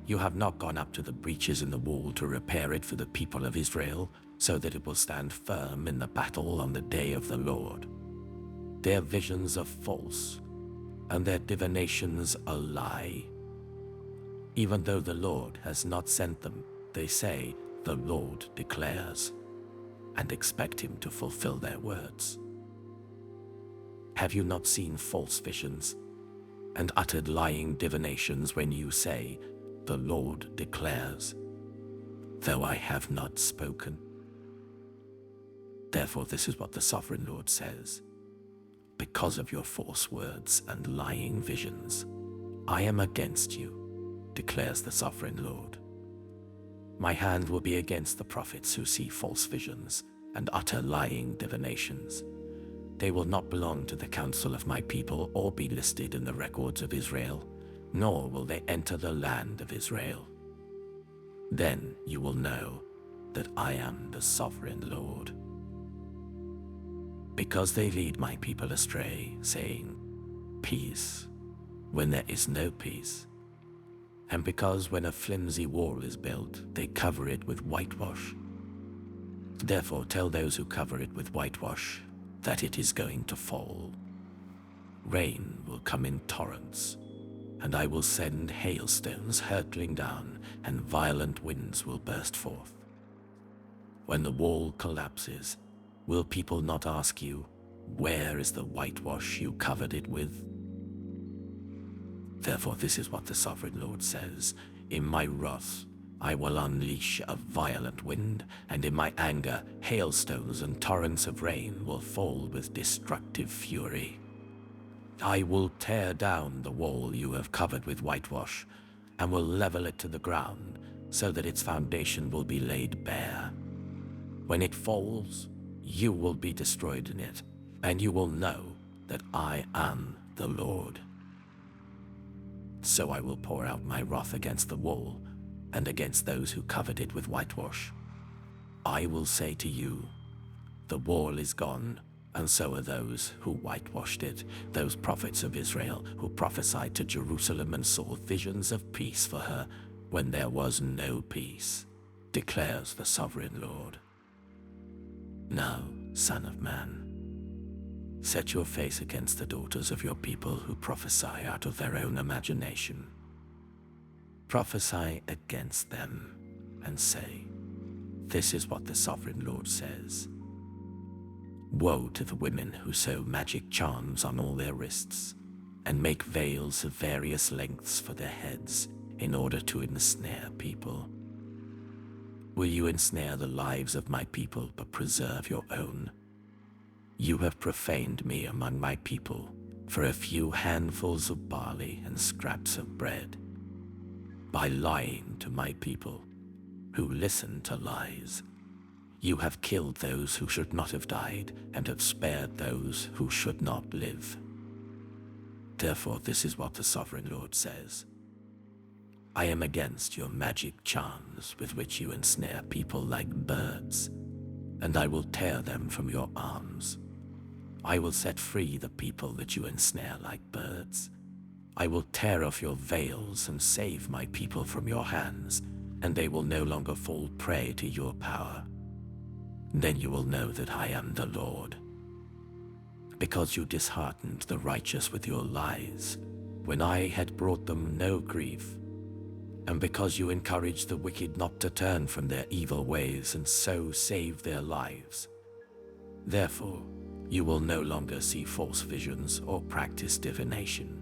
You have not gone up to the breaches in the wall to repair it for the people of Israel, so that it will stand firm in the battle on the day of the Lord. Their visions are false, and their divinations a lie. Even though the Lord has not sent them, they say, the Lord declares, and expect him to fulfill their words. Have you not seen false visions and uttered lying divinations when you say, the Lord declares, though I have not spoken? Therefore this is what the sovereign Lord says. Because of your false words and lying visions, I am against you, declares the sovereign Lord. My hand will be against the prophets who see false visions and utter lying divinations, They will not belong to the council of my people or be listed in the records of Israel, nor will they enter the land of Israel. Then you will know that I am the sovereign Lord. Because they lead my people astray, saying, peace, when there is no peace, and because when a flimsy wall is built, they cover it with whitewash. Therefore tell those who cover it with whitewash that it is going to fall. Rain will come in torrents, and I will send hailstones hurtling down, and violent winds will burst forth. When the wall collapses, will people not ask you, where is the whitewash you covered it with? Therefore this is what the sovereign Lord says, in my wrath I will unleash a violent wind, and in my anger hailstones and torrents of rain will fall with destructive fury. I will tear down the wall you have covered with whitewash, and will level it to the ground, so that its foundation will be laid bare. When it falls, you will be destroyed in it, and you will know that I am the Lord. So I will pour out my wrath against the wall, and against those who covered it with whitewash. I will say to you, the wall is gone, and so are those who whitewashed it, those prophets of Israel who prophesied to Jerusalem and saw visions of peace for her when there was no peace, declares the sovereign Lord. Now, Son of Man, set your face against the daughters of your people who prophesy out of their own imagination. Prophesy against them and say, this is what the sovereign Lord says. Woe to the women who sew magic charms on all their wrists and make veils of various lengths for their heads in order to ensnare people. Will you ensnare the lives of my people but preserve your own? You have profaned me among my people for a few handfuls of barley and scraps of bread. By lying to my people, who listen to lies, you have killed those who should not have died, and have spared those who should not live. Therefore, this is what the sovereign Lord says. I am against your magic charms with which you ensnare people like birds, and I will tear them from your arms. I will set free the people that you ensnare like birds. I will tear off your veils and save my people from your hands, and they will no longer fall prey to your power. Then you will know that I am the Lord. Because you disheartened the righteous with your lies, when I had brought them no grief, and because you encouraged the wicked not to turn from their evil ways and so save their lives. Therefore, you will no longer see false visions or practice divination.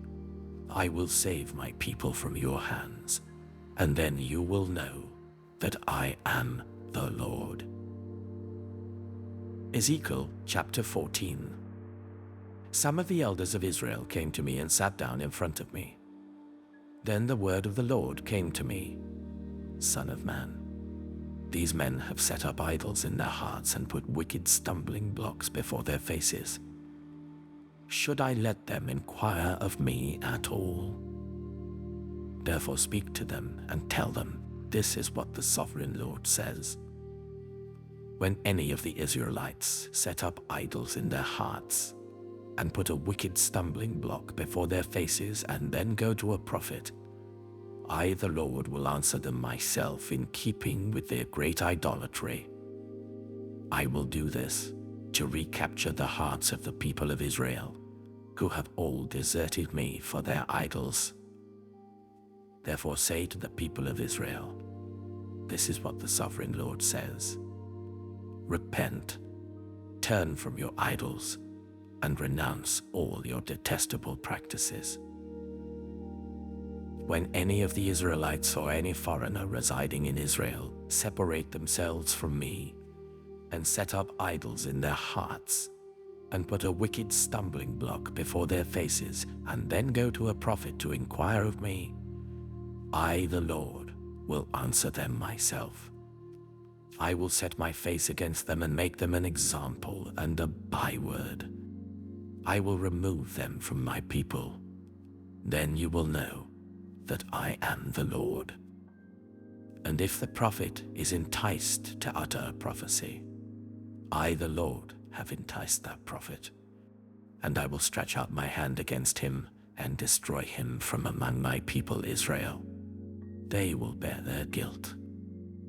I will save my people from your hands, and then you will know that I am the Lord. Ezekiel chapter 14. Some of the elders of Israel came to me and sat down in front of me. Then the word of the Lord came to me, Son of man, these men have set up idols in their hearts and put wicked stumbling blocks before their faces. Should I let them inquire of me at all? Therefore speak to them and tell them, this is what the sovereign Lord says. When any of the Israelites set up idols in their hearts and put a wicked stumbling block before their faces and then go to a prophet, I, the Lord, will answer them myself in keeping with their great idolatry. I will do this to recapture the hearts of the people of Israel, who have all deserted me for their idols. Therefore say to the people of Israel, this is what the sovereign Lord says. Repent, turn from your idols, and renounce all your detestable practices. When any of the Israelites or any foreigner residing in Israel separate themselves from me and set up idols in their hearts and put a wicked stumbling block before their faces and then go to a prophet to inquire of me, I, the Lord, will answer them myself. I will set my face against them and make them an example and a byword. I will remove them from my people. Then you will know that I am the Lord. And if the prophet is enticed to utter a prophecy, I, the Lord, have enticed that prophet, and I will stretch out my hand against him and destroy him from among my people Israel. They will bear their guilt.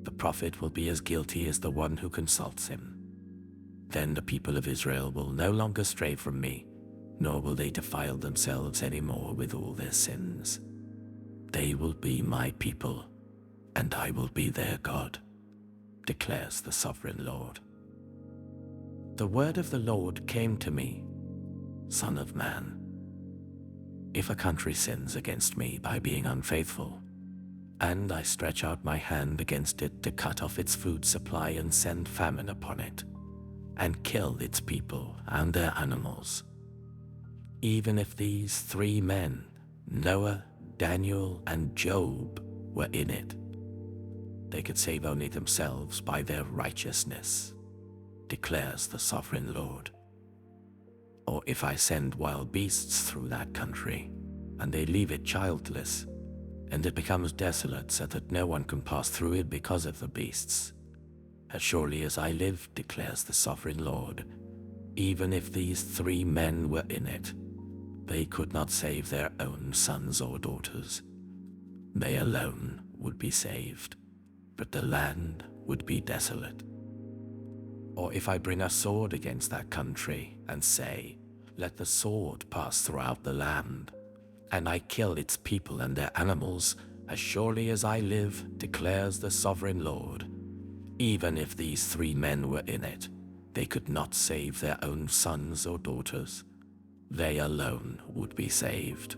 The prophet will be as guilty as the one who consults him. Then the people of Israel will no longer stray from me, nor will they defile themselves any more with all their sins. They will be my people, and I will be their God, declares the sovereign Lord. The word of the Lord came to me, Son of man. If a country sins against me by being unfaithful, and I stretch out my hand against it to cut off its food supply and send famine upon it, and kill its people and their animals, even if these 3 men, Noah, Daniel, and Job, were in it, they could save only themselves by their righteousness, declares the sovereign Lord. Or if I send wild beasts through that country, and they leave it childless, and it becomes desolate so that no one can pass through it because of the beasts, as surely as I live, declares the sovereign Lord, even if these 3 men were in it, they could not save their own sons or daughters. They alone would be saved, but the land would be desolate. Or if I bring a sword against that country and say, let the sword pass throughout the land, and I kill its people and their animals, as surely as I live, declares the sovereign Lord, even if these 3 men were in it, they could not save their own sons or daughters. They alone would be saved.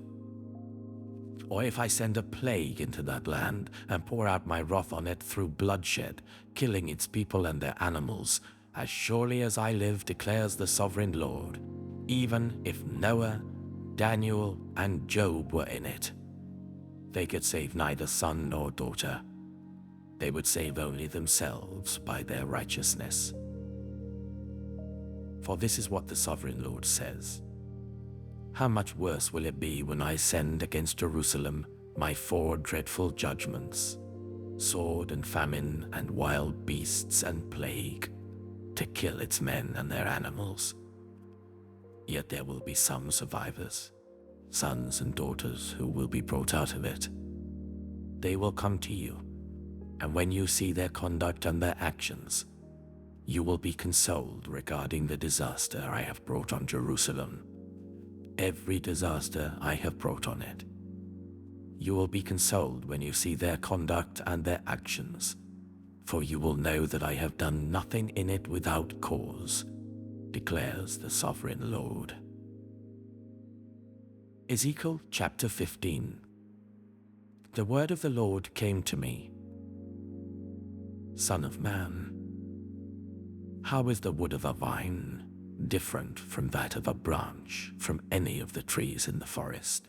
Or if I send a plague into that land and pour out my wrath on it through bloodshed, killing its people and their animals, as surely as I live, declares the sovereign Lord, even if Noah, Daniel, and Job were in it, they could save neither son nor daughter. They would save only themselves by their righteousness. For this is what the sovereign Lord says. How much worse will it be when I send against Jerusalem my 4 dreadful judgments, sword and famine and wild beasts and plague, to kill its men and their animals. Yet there will be some survivors, sons and daughters who will be brought out of it. They will come to you, and when you see their conduct and their actions, you will be consoled regarding the disaster I have brought on Jerusalem. Every disaster I have brought on it. You will be consoled when you see their conduct and their actions, for you will know that I have done nothing in it without cause, declares the sovereign Lord. Ezekiel chapter 15. The word of the Lord came to me. Son of man, how is the wood of a vine different from that of a branch from any of the trees in the forest?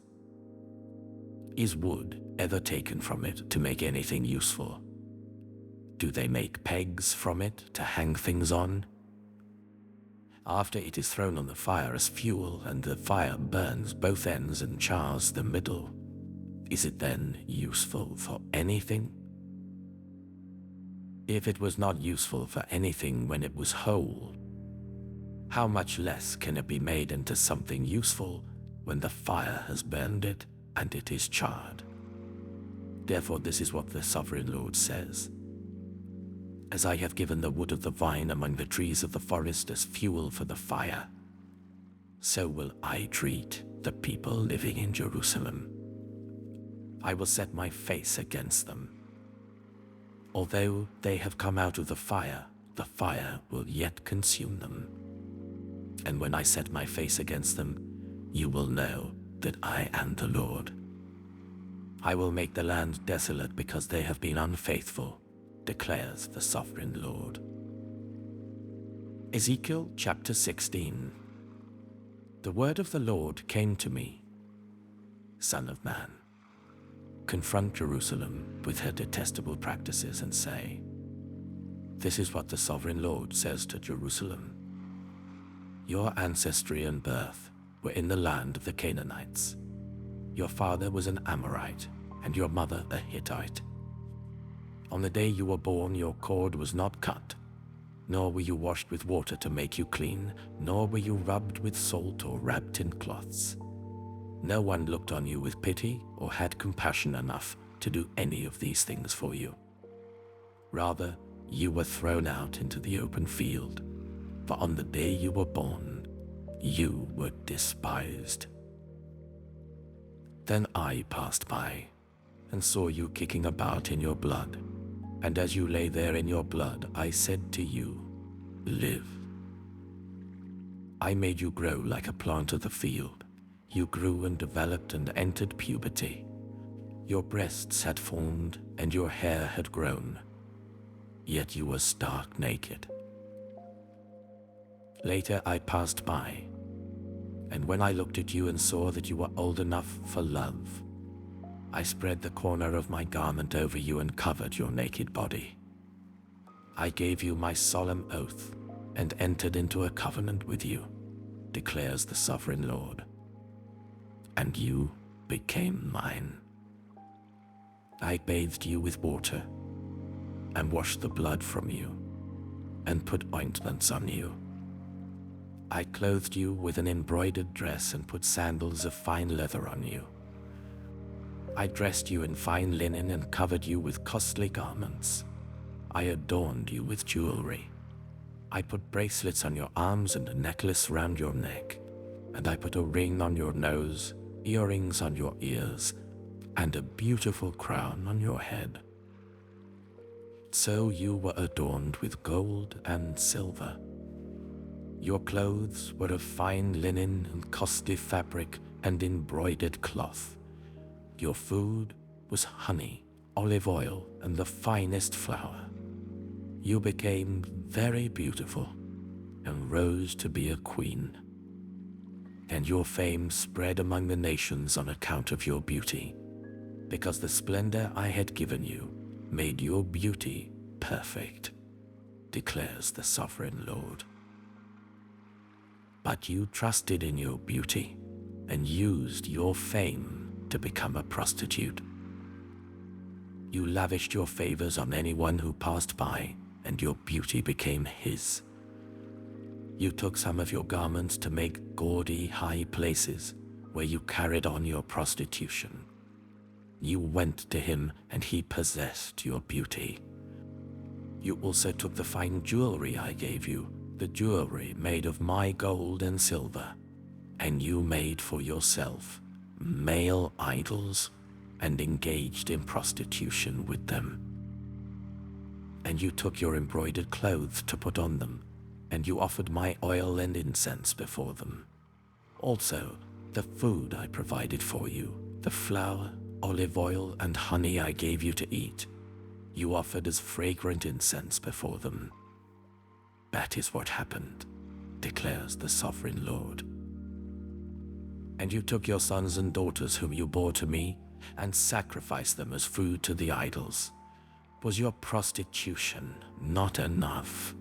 Is wood ever taken from it to make anything useful? Do they make pegs from it to hang things on? After it is thrown on the fire as fuel and the fire burns both ends and chars the middle, is it then useful for anything? If it was not useful for anything when it was whole, how much less can it be made into something useful when the fire has burned it and it is charred? Therefore this is what the sovereign Lord says. As I have given the wood of the vine among the trees of the forest as fuel for the fire, so will I treat the people living in Jerusalem. I will set my face against them. Although they have come out of the fire will yet consume them. And when I set my face against them, you will know that I am the Lord. I will make the land desolate because they have been unfaithful, declares the sovereign Lord. Ezekiel chapter 16. The word of the Lord came to me. Son of man, confront Jerusalem with her detestable practices and say, this is what the sovereign Lord says to Jerusalem. Your ancestry and birth were in the land of the Canaanites. Your father was an Amorite, and your mother a Hittite. On the day you were born, your cord was not cut, nor were you washed with water to make you clean, nor were you rubbed with salt or wrapped in cloths. No one looked on you with pity or had compassion enough to do any of these things for you. Rather, you were thrown out into the open field, for on the day you were born, you were despised. Then I passed by and saw you kicking about in your blood, and as you lay there in your blood, I said to you, live. I made you grow like a plant of the field. You grew and developed and entered puberty. Your breasts had formed and your hair had grown, yet you were stark naked. Later I passed by, and when I looked at you and saw that you were old enough for love, I spread the corner of my garment over you and covered your naked body. I gave you my solemn oath and entered into a covenant with you, declares the sovereign Lord. And you became mine. I bathed you with water and washed the blood from you and put ointments on you. I clothed you with an embroidered dress and put sandals of fine leather on you. I dressed you in fine linen and covered you with costly garments. I adorned you with jewelry. I put bracelets on your arms and a necklace round your neck, and I put a ring on your nose, earrings on your ears, and a beautiful crown on your head. So you were adorned with gold and silver. Your clothes were of fine linen and costly fabric and embroidered cloth. Your food was honey, olive oil, and the finest flour. You became very beautiful and rose to be a queen. And your fame spread among the nations on account of your beauty, because the splendor I had given you made your beauty perfect, declares the sovereign Lord. But you trusted in your beauty and used your fame to become a prostitute. You lavished your favors on anyone who passed by, and your beauty became his. You took some of your garments to make gaudy high places where you carried on your prostitution. You went to him and he possessed your beauty. You also took the fine jewelry I gave you, the jewelry made of my gold and silver, and you made for yourself male idols and engaged in prostitution with them. And you took your embroidered clothes to put on them, and you offered my oil and incense before them. Also, the food I provided for you, the flour, olive oil, and honey I gave you to eat, you offered as fragrant incense before them. That is what happened, declares the sovereign Lord. And you took your sons and daughters whom you bore to me and sacrificed them as food to the idols. Was your prostitution not enough?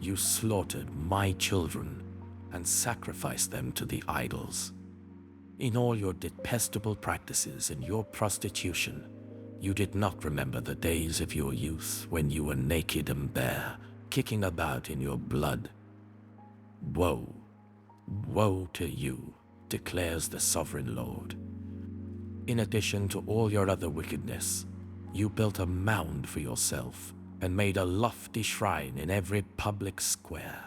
You slaughtered my children and sacrificed them to the idols. In all your detestable practices and your prostitution, you did not remember the days of your youth when you were naked and bare, kicking about in your blood. Woe, woe to you, declares the sovereign Lord. In addition to all your other wickedness, you built a mound for yourself and made a lofty shrine in every public square.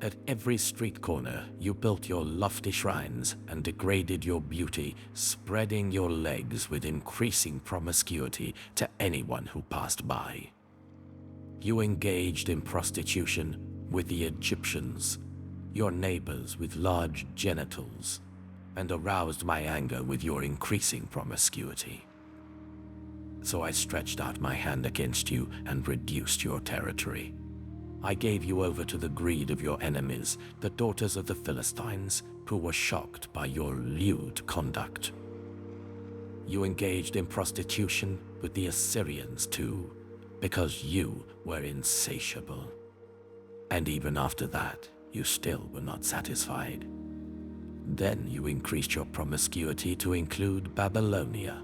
At every street corner, you built your lofty shrines and degraded your beauty, spreading your legs with increasing promiscuity to anyone who passed by. You engaged in prostitution with the Egyptians, your neighbors with large genitals, and aroused my anger with your increasing promiscuity. So I stretched out my hand against you and reduced your territory. I gave you over to the greed of your enemies, the daughters of the Philistines, who were shocked by your lewd conduct. You engaged in prostitution with the Assyrians too, because you were insatiable. And even after that, you still were not satisfied. Then you increased your promiscuity to include Babylonia,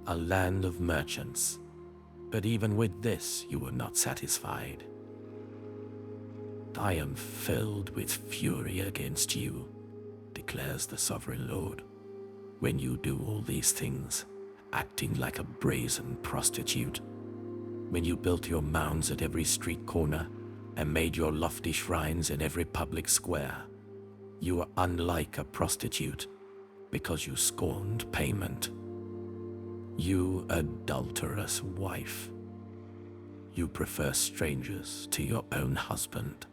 a land of merchants. But even with this, you were not satisfied. I am filled with fury against you, declares the Sovereign Lord, when you do all these things, acting like a brazen prostitute. When you built your mounds at every street corner and made your lofty shrines in every public square, you were unlike a prostitute because you scorned payment. You adulterous wife, you prefer strangers to your own husband.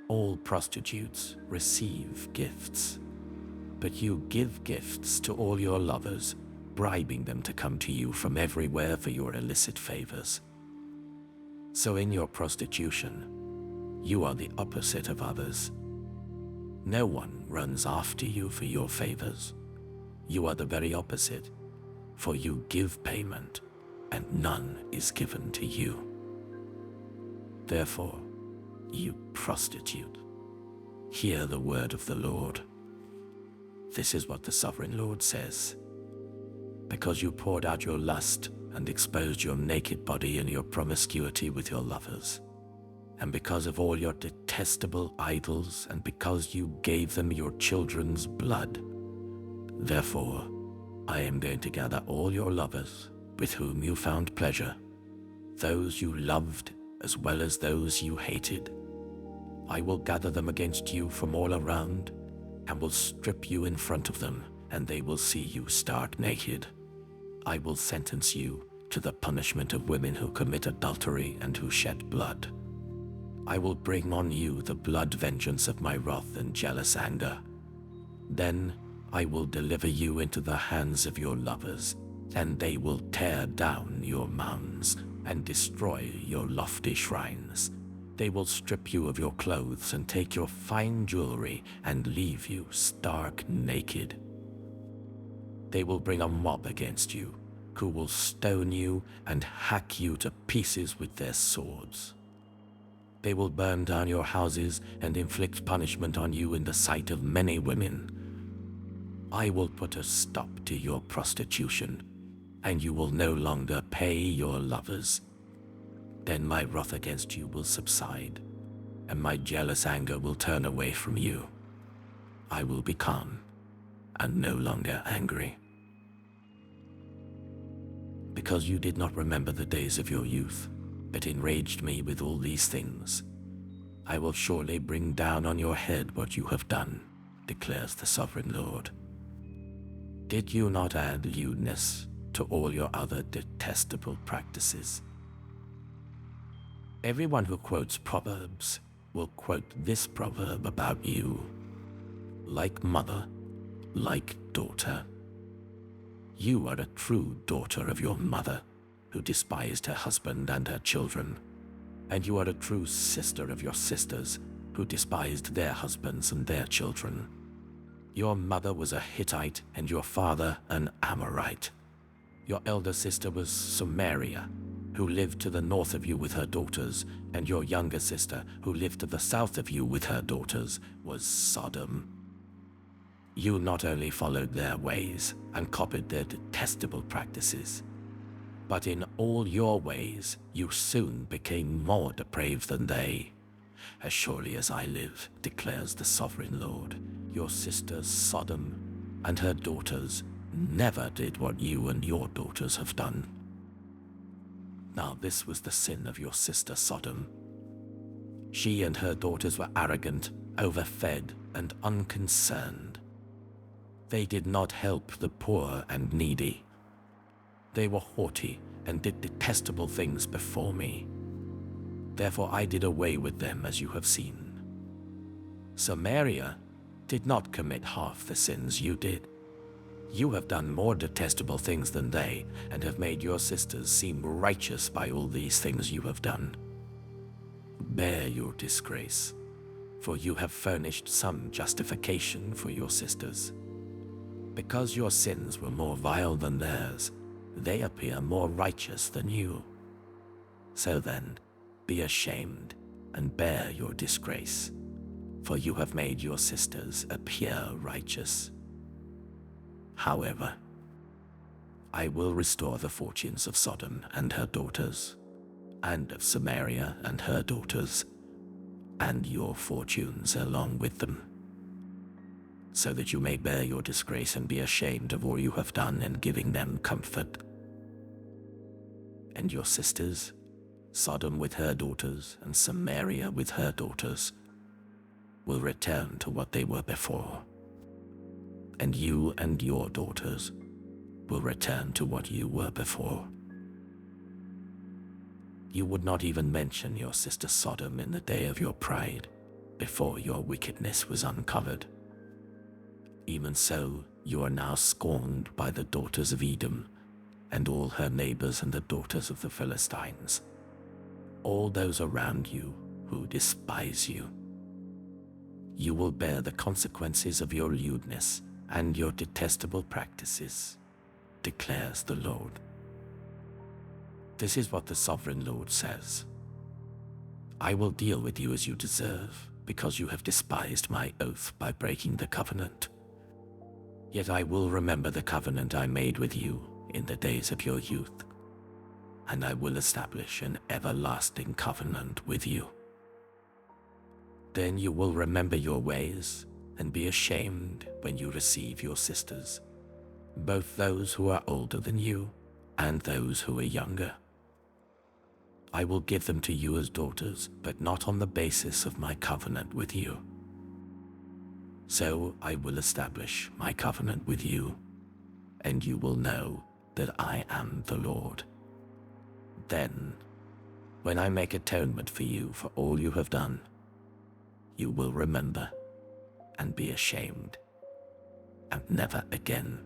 All prostitutes receive gifts, but you give gifts to all your lovers, bribing them to come to you from everywhere for your illicit favors. So in your prostitution, you are the opposite of others. No one runs after you for your favors. You are the very opposite, for you give payment, and none is given to you. Therefore, you prostitute, hear the word of the Lord. This is what the Sovereign Lord says. Because you poured out your lust and exposed your naked body in your promiscuity with your lovers, and because of all your detestable idols, and because you gave them your children's blood, therefore I am going to gather all your lovers with whom you found pleasure, those you loved as well as those you hated. I will gather them against you from all around, and will strip you in front of them, and they will see you stark naked. I will sentence you to the punishment of women who commit adultery and who shed blood. I will bring on you the blood vengeance of my wrath and jealous anger. Then I will deliver you into the hands of your lovers, and they will tear down your mounds and destroy your lofty shrines. They will strip you of your clothes and take your fine jewelry and leave you stark naked. They will bring a mob against you, who will stone you and hack you to pieces with their swords. They will burn down your houses and inflict punishment on you in the sight of many women. I will put a stop to your prostitution, and you will no longer pay your lovers. Then my wrath against you will subside, and my jealous anger will turn away from you. I will be calm and no longer angry. Because you did not remember the days of your youth, but enraged me with all these things, I will surely bring down on your head what you have done, declares the Sovereign Lord. Did you not add lewdness to all your other detestable practices? Everyone who quotes Proverbs will quote this proverb about you. Like mother, like daughter. You are a true daughter of your mother, who despised her husband and her children, and you are a true sister of your sisters, who despised their husbands and their children. Your mother was a Hittite, and your father an Amorite. Your elder sister was Samaria, who lived to the north of you with her daughters, and your younger sister, who lived to the south of you with her daughters, was Sodom. You not only followed their ways and copied their detestable practices, but in all your ways you soon became more depraved than they. As surely as I live, declares the Sovereign Lord, your sister Sodom and her daughters never did what you and your daughters have done. Now this was the sin of your sister Sodom. She and her daughters were arrogant, overfed, and unconcerned. They did not help the poor and needy. They were haughty and did detestable things before me. Therefore I did away with them, as you have seen. Samaria did not commit half the sins you did. You have done more detestable things than they, and have made your sisters seem righteous by all these things you have done. Bear your disgrace, for you have furnished some justification for your sisters. Because your sins were more vile than theirs, they appear more righteous than you. So then, be ashamed and bear your disgrace, for you have made your sisters appear righteous. However, I will restore the fortunes of Sodom and her daughters, and of Samaria and her daughters, and your fortunes along with them, so that you may bear your disgrace and be ashamed of all you have done in giving them comfort. And your sisters, Sodom with her daughters and Samaria with her daughters, will return to what they were before, and you and your daughters will return to what you were before. You would not even mention your sister Sodom in the day of your pride, before your wickedness was uncovered. Even so, you are now scorned by the daughters of Edom, and all her neighbors and the daughters of the Philistines, all those around you who despise you. You will bear the consequences of your lewdness and your detestable practices, declares the Lord. This is what the sovereign Lord says. I will deal with you as you deserve, because you have despised my oath by breaking the covenant. Yet I will remember the covenant I made with you in the days of your youth, and I will establish an everlasting covenant with you. Then you will remember your ways and be ashamed when you receive your sisters, both those who are older than you and those who are younger. I will give them to you as daughters, but not on the basis of my covenant with you. So I will establish my covenant with you, and you will know that I am the Lord. Then, when I make atonement for you for all you have done, you will remember and be ashamed, and never again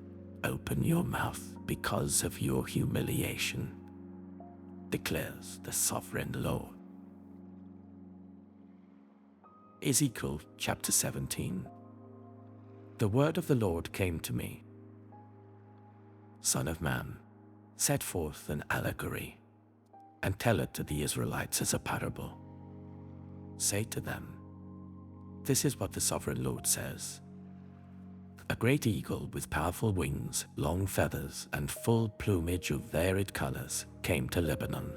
open your mouth because of your humiliation, declares the sovereign Lord. Ezekiel chapter 17. The word of the Lord came to me. Son of man, set forth an allegory, and tell it to the Israelites as a parable. Say to them, this is what the sovereign Lord says. A great eagle with powerful wings, long feathers, and full plumage of varied colors came to Lebanon.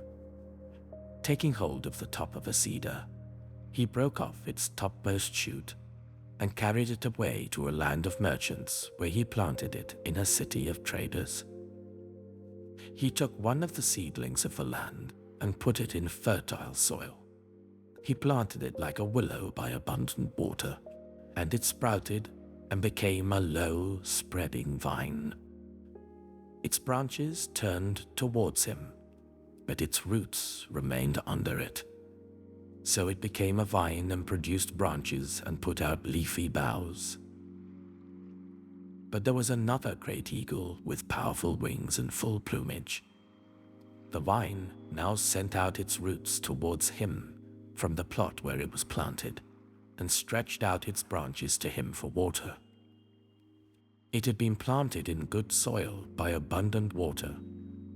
Taking hold of the top of a cedar, he broke off its topmost shoot and carried it away to a land of merchants, where he planted it in a city of traders. He took one of the seedlings of the land and put it in fertile soil. He planted it like a willow by abundant water, and it sprouted and became a low, spreading vine. Its branches turned towards him, but its roots remained under it. So it became a vine and produced branches and put out leafy boughs. But there was another great eagle with powerful wings and full plumage. The vine now sent out its roots towards him from the plot where it was planted, and stretched out its branches to him for water. It had been planted in good soil by abundant water,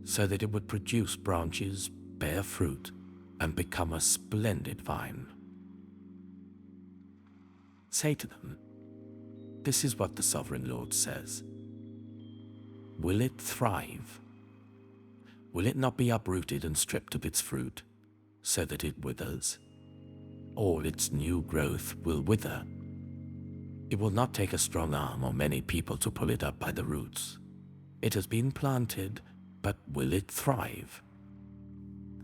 so that it would produce branches, bear fruit, and become a splendid vine. Say to them, this is what the sovereign Lord says. Will it thrive? Will it not be uprooted and stripped of its fruit, so that it withers? All its new growth will wither. It will not take a strong arm or many people to pull it up by the roots. It has been planted, but will it thrive?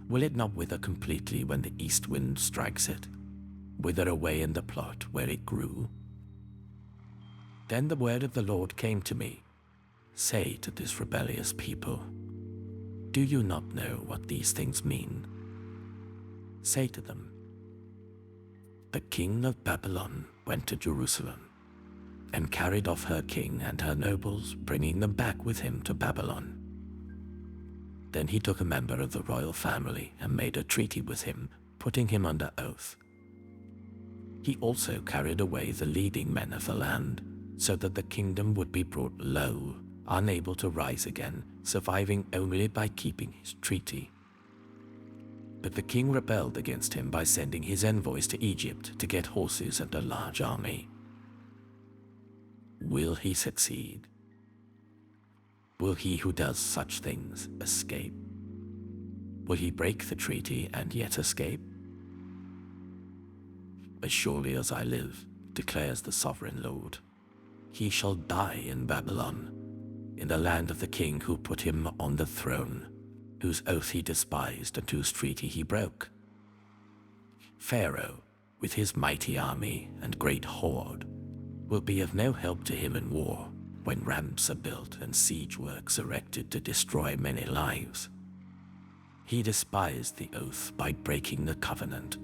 Will it not wither completely when the east wind strikes it, wither away in the plot where it grew? Then the word of the Lord came to me. Say to this rebellious people, do you not know what these things mean? Say to them, the king of Babylon went to Jerusalem and carried off her king and her nobles, bringing them back with him to Babylon. Then he took a member of the royal family and made a treaty with him, putting him under oath. He also carried away the leading men of the land, so that the kingdom would be brought low, unable to rise again, surviving only by keeping his treaty. But the king rebelled against him by sending his envoys to Egypt to get horses and a large army. Will he succeed? Will he who does such things escape? Will he break the treaty and yet escape? As surely as I live, declares the sovereign Lord, he shall die in Babylon, in the land of the king who put him on the throne, whose oath he despised and whose treaty he broke. Pharaoh, with his mighty army and great horde, will be of no help to him in war when ramps are built and siege works erected to destroy many lives. He despised the oath by breaking the covenant.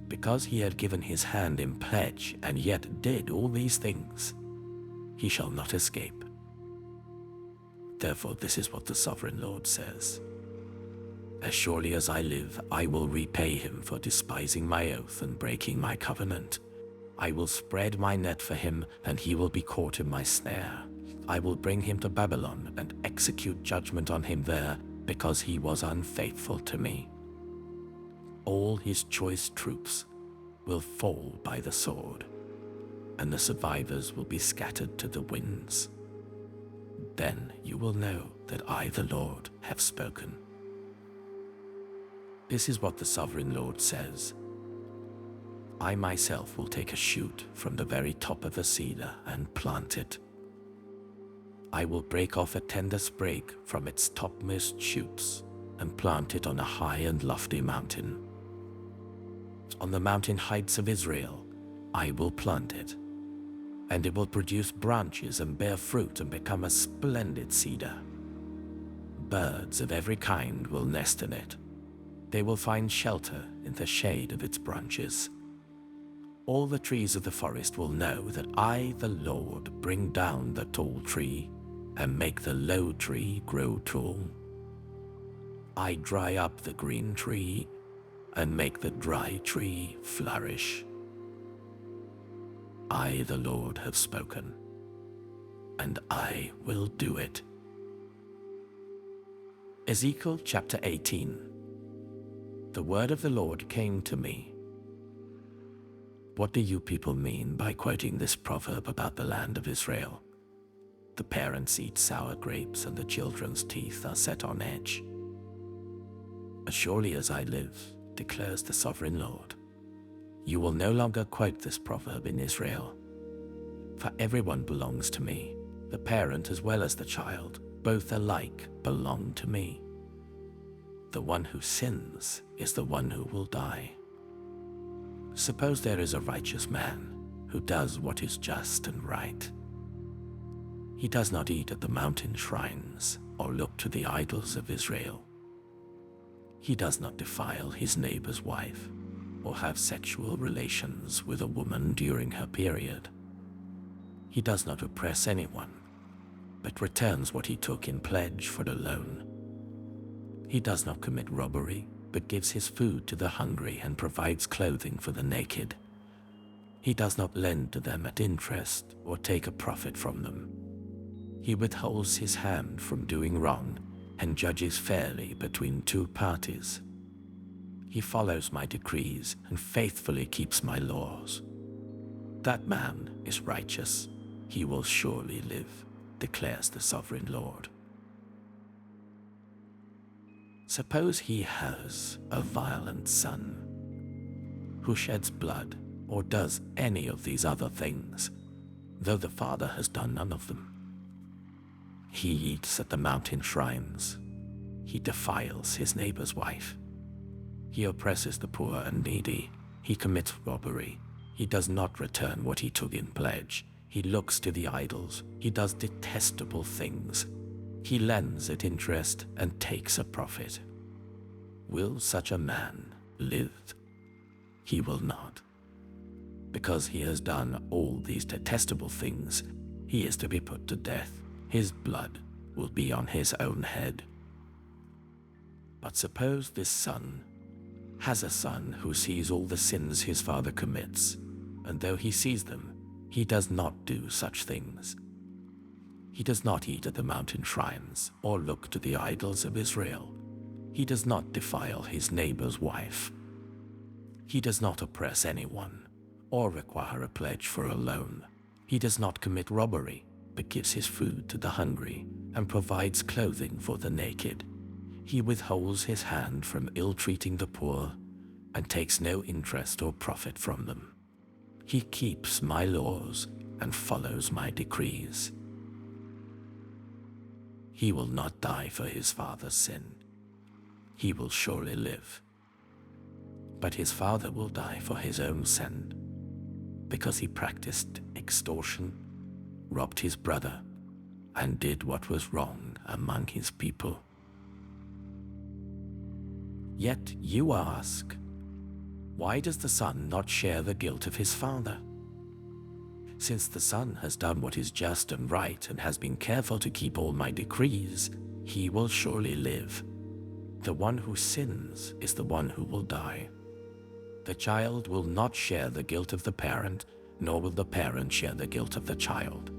Because he had given his hand in pledge and yet did all these things, he shall not escape. Therefore, this is what the sovereign Lord says. As surely as I live, I will repay him for despising my oath and breaking my covenant. I will spread my net for him, and he will be caught in my snare. I will bring him to Babylon and execute judgment on him there, because he was unfaithful to me. All his choice troops will fall by the sword, and the survivors will be scattered to the winds. Then you will know that I, the Lord, have spoken. This is what the sovereign Lord says. I myself will take a shoot from the very top of a cedar and plant it. I will break off a tender sprig from its topmost shoots and plant it on a high and lofty mountain. On the mountain heights of Israel, I will plant it, and it will produce branches and bear fruit and become a splendid cedar. Birds of every kind will nest in it. They will find shelter in the shade of its branches. All the trees of the forest will know that I, the Lord, bring down the tall tree and make the low tree grow tall. I dry up the green tree and make the dry tree flourish. I, the Lord, have spoken, and I will do it. Ezekiel chapter 18. The word of the Lord came to me. What do you people mean by quoting this proverb about the land of Israel? The parents eat sour grapes and the children's teeth are set on edge. As surely as I live, declares the sovereign Lord, you will no longer quote this proverb in Israel. For everyone belongs to me, the parent as well as the child, both alike belong to me. The one who sins is the one who will die. Suppose there is a righteous man who does what is just and right. He does not eat at the mountain shrines or look to the idols of Israel. He does not defile his neighbor's wife or have sexual relations with a woman during her period. He does not oppress anyone, but returns what he took in pledge for a loan. He does not commit robbery, but gives his food to the hungry and provides clothing for the naked. He does not lend to them at interest or take a profit from them. He withholds his hand from doing wrong and judges fairly between two parties. He follows my decrees and faithfully keeps my laws. That man is righteous. He will surely live, declares the sovereign Lord. Suppose he has a violent son who sheds blood or does any of these other things, though the father has done none of them. He eats at the mountain shrines. He defiles his neighbor's wife. He oppresses the poor and needy. He commits robbery. He does not return what he took in pledge. He looks to the idols. He does detestable things. He lends at interest and takes a profit. Will such a man live? He will not. Because he has done all these detestable things, he is to be put to death. His blood will be on his own head. But suppose this son has a son who sees all the sins his father commits, and though he sees them, he does not do such things. He does not eat at the mountain shrines or look to the idols of Israel. He does not defile his neighbor's wife. He does not oppress anyone or require a pledge for a loan. He does not commit robbery, but gives his food to the hungry and provides clothing for the naked. He withholds his hand from ill-treating the poor and takes no interest or profit from them. He keeps my laws and follows my decrees. He will not die for his father's sin. He will surely live. But his father will die for his own sin, because he practiced extortion, robbed his brother, and did what was wrong among his people. Yet you ask, why does the son not share the guilt of his father? Since the son has done what is just and right and has been careful to keep all my decrees, he will surely live. The one who sins is the one who will die. The child will not share the guilt of the parent, nor will the parent share the guilt of the child.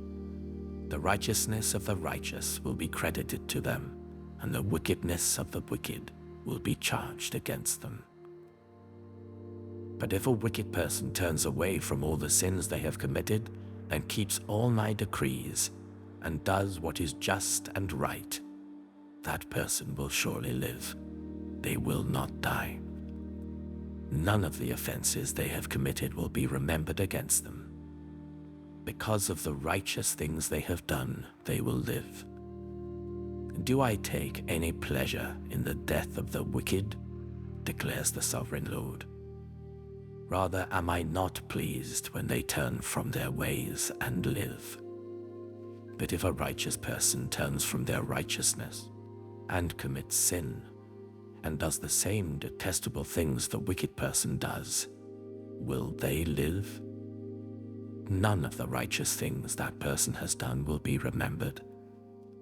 The righteousness of the righteous will be credited to them, and the wickedness of the wicked will be charged against them. But if a wicked person turns away from all the sins they have committed and keeps all my decrees and does what is just and right, that person will surely live. They will not die. None of the offenses they have committed will be remembered against them. Because of the righteous things they have done, they will live. Do I take any pleasure in the death of the wicked? Declares the sovereign Lord. Rather am I not pleased when they turn from their ways and live. But if a righteous person turns from their righteousness and commits sin, and does the same detestable things the wicked person does, will they live? None of the righteous things that person has done will be remembered.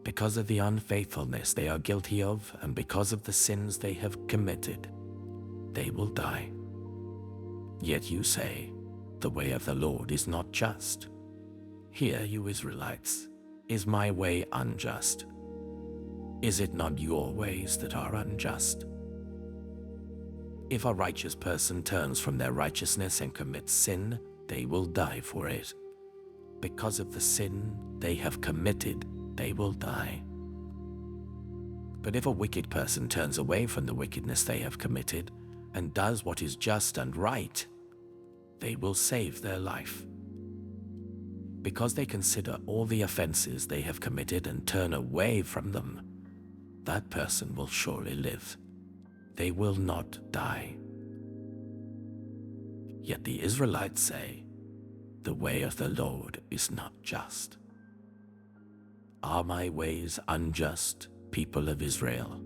Because of the unfaithfulness they are guilty of, and because of the sins they have committed, they will die. Yet you say, the way of the Lord is not just. Hear, you Israelites, is my way unjust? Is it not your ways that are unjust? If a righteous person turns from their righteousness and commits sin, they will die for it. Because of the sin they have committed, they will die. But if a wicked person turns away from the wickedness they have committed and does what is just and right, they will save their life. Because they consider all the offenses they have committed and turn away from them, that person will surely live. They will not die. Yet the Israelites say, the way of the Lord is not just. Are my ways unjust, people of Israel?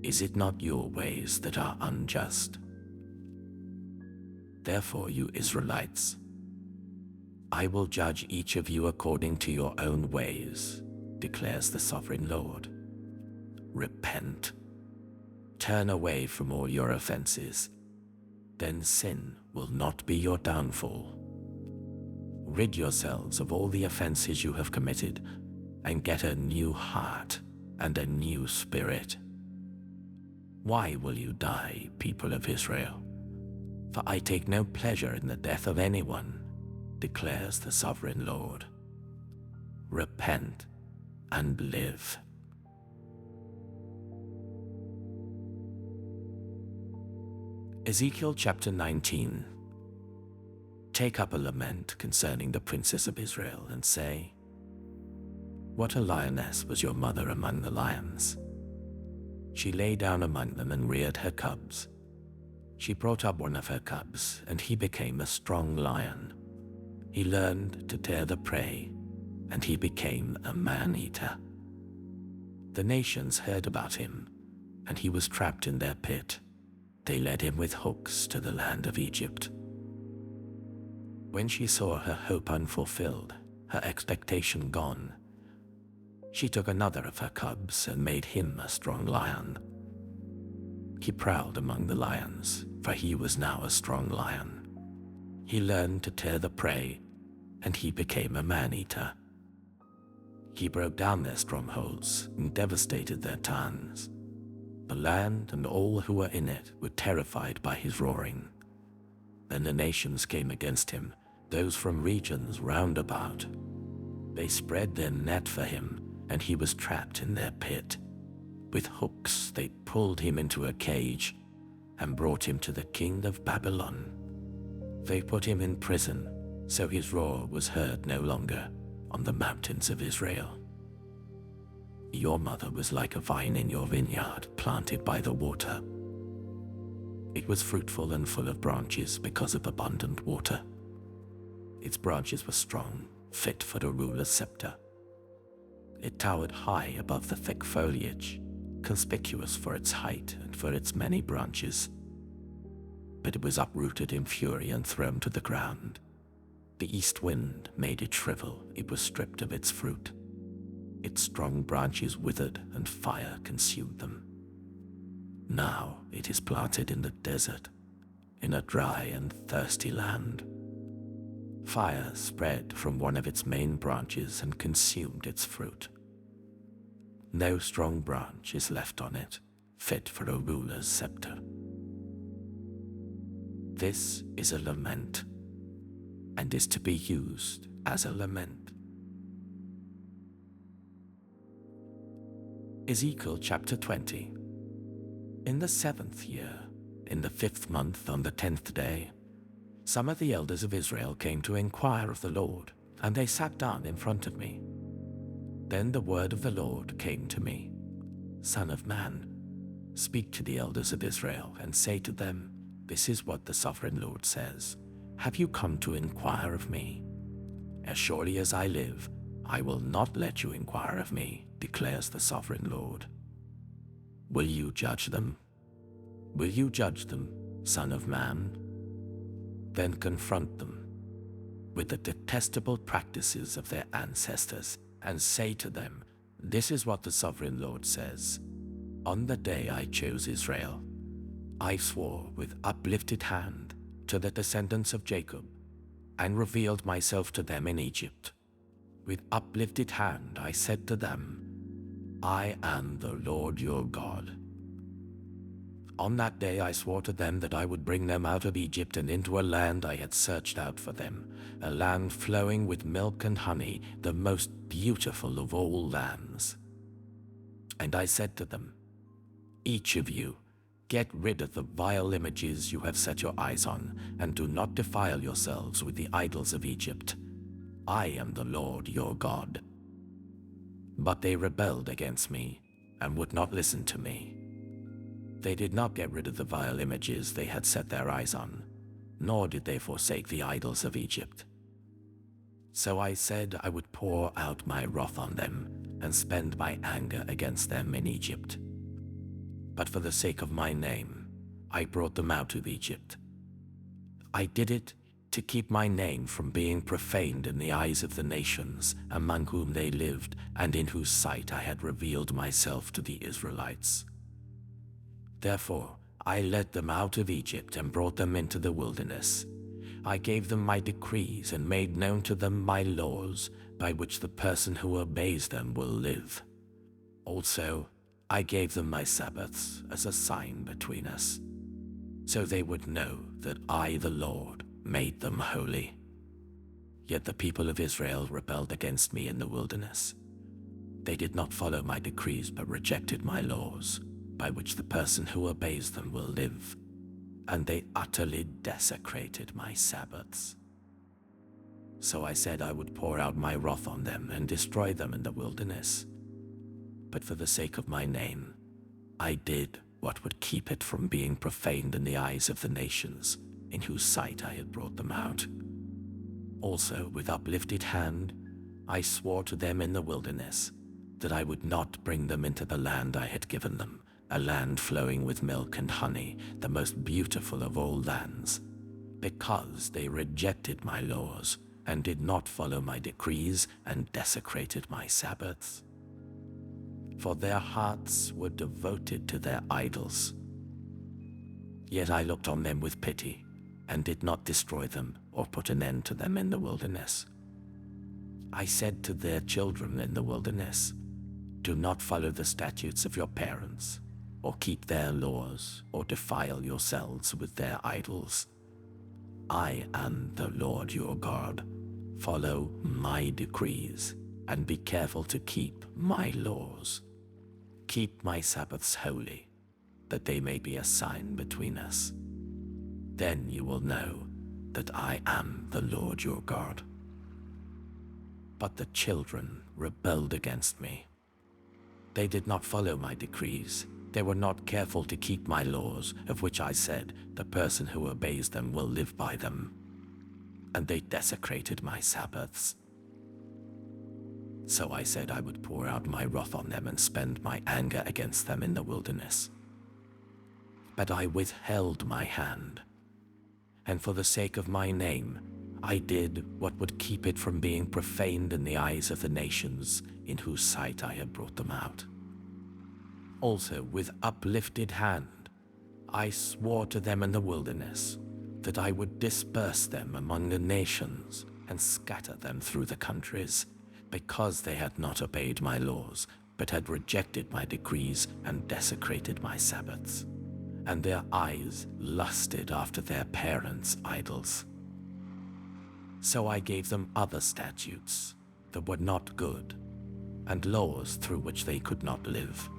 Is it not your ways that are unjust? Therefore, you Israelites, I will judge each of you according to your own ways, declares the sovereign Lord. Repent. Turn away from all your offenses. Then sin will not be your downfall. Rid yourselves of all the offenses you have committed, and get a new heart and a new spirit. Why will you die, people of Israel? For I take no pleasure in the death of anyone, declares the sovereign Lord. Repent and live. Ezekiel chapter 19. Take up a lament concerning the princes of Israel and say, what a lioness was your mother among the lions. She lay down among them and reared her cubs. She brought up one of her cubs, and he became a strong lion. He learned to tear the prey, and he became a man-eater. The nations heard about him, and he was trapped in their pit. They led him with hooks to the land of Egypt. When she saw her hope unfulfilled, her expectation gone, she took another of her cubs and made him a strong lion. He prowled among the lions, for he was now a strong lion. He learned to tear the prey, and he became a man-eater. He broke down their strongholds and devastated their towns. The land and all who were in it were terrified by his roaring. Then the nations came against him, those from regions round about. They spread their net for him, and he was trapped in their pit. With hooks they pulled him into a cage and brought him to the king of Babylon. They put him in prison, so his roar was heard no longer on the mountains of Israel. Your mother was like a vine in your vineyard, planted by the water. It was fruitful and full of branches because of abundant water. Its branches were strong, fit for a ruler's scepter. It towered high above the thick foliage, conspicuous for its height and for its many branches. But it was uprooted in fury and thrown to the ground. The east wind made it shrivel. It was stripped of its fruit. Its strong branches withered, and fire consumed them. Now it is planted in the desert, in a dry and thirsty land. Fire spread from one of its main branches and consumed its fruit. No strong branch is left on it, fit for a ruler's scepter. This is a lament, and is to be used as a lament. Ezekiel chapter 20. In the 7th year, in the 5th month, on the 10th day, some of the elders of Israel came to inquire of the Lord, and they sat down in front of me. Then the word of the Lord came to me. Son of man, speak to the elders of Israel, and say to them, this is what the sovereign Lord says. Have you come to inquire of me? As surely as I live, I will not let you inquire of me, declares the sovereign Lord. Will you judge them? Will you judge them, son of man? Then confront them with the detestable practices of their ancestors, and say to them, this is what the sovereign Lord says. On the day I chose Israel, I swore with uplifted hand to the descendants of Jacob, and revealed myself to them in Egypt. With uplifted hand I said to them, I am the Lord your God. On that day I swore to them that I would bring them out of Egypt and into a land I had searched out for them, a land flowing with milk and honey, the most beautiful of all lands. And I said to them, each of you, get rid of the vile images you have set your eyes on, and do not defile yourselves with the idols of Egypt. I am the Lord your God. But they rebelled against me and would not listen to me. They did not get rid of the vile images they had set their eyes on, nor did they forsake the idols of Egypt. So I said I would pour out my wrath on them and spend my anger against them in Egypt. But for the sake of my name, I brought them out of Egypt. I did it to keep my name from being profaned in the eyes of the nations among whom they lived, and in whose sight I had revealed myself to the Israelites. Therefore, I led them out of Egypt and brought them into the wilderness. I gave them my decrees and made known to them my laws, by which the person who obeys them will live. Also, I gave them my Sabbaths as a sign between us, so they would know that I, the Lord, made them holy. Yet the people of Israel rebelled against me in the wilderness. They did not follow my decrees, but rejected my laws, by which the person who obeys them will live, and they utterly desecrated my Sabbaths. So I said I would pour out my wrath on them and destroy them in the wilderness. But for the sake of my name, I did what would keep it from being profaned in the eyes of the nations, in whose sight I had brought them out. Also, with uplifted hand, I swore to them in the wilderness that I would not bring them into the land I had given them, a land flowing with milk and honey, the most beautiful of all lands, because they rejected my laws and did not follow my decrees and desecrated my Sabbaths. For their hearts were devoted to their idols. Yet I looked on them with pity and did not destroy them or put an end to them in the wilderness. I said to their children in the wilderness, do not follow the statutes of your parents or keep their laws, or defile yourselves with their idols. I am the Lord your God. Follow my decrees, and be careful to keep my laws. Keep my Sabbaths holy, that they may be a sign between us. Then you will know that I am the Lord your God. But the children rebelled against me. They did not follow my decrees. They were not careful to keep my laws, of which I said, the person who obeys them will live by them. And they desecrated my Sabbaths. So I said I would pour out my wrath on them and spend my anger against them in the wilderness. But I withheld my hand, and for the sake of my name, I did what would keep it from being profaned in the eyes of the nations in whose sight I had brought them out. Also, with uplifted hand, I swore to them in the wilderness that I would disperse them among the nations and scatter them through the countries, because they had not obeyed my laws, but had rejected my decrees and desecrated my Sabbaths, and their eyes lusted after their parents' idols. So I gave them other statutes that were not good, and laws through which they could not live.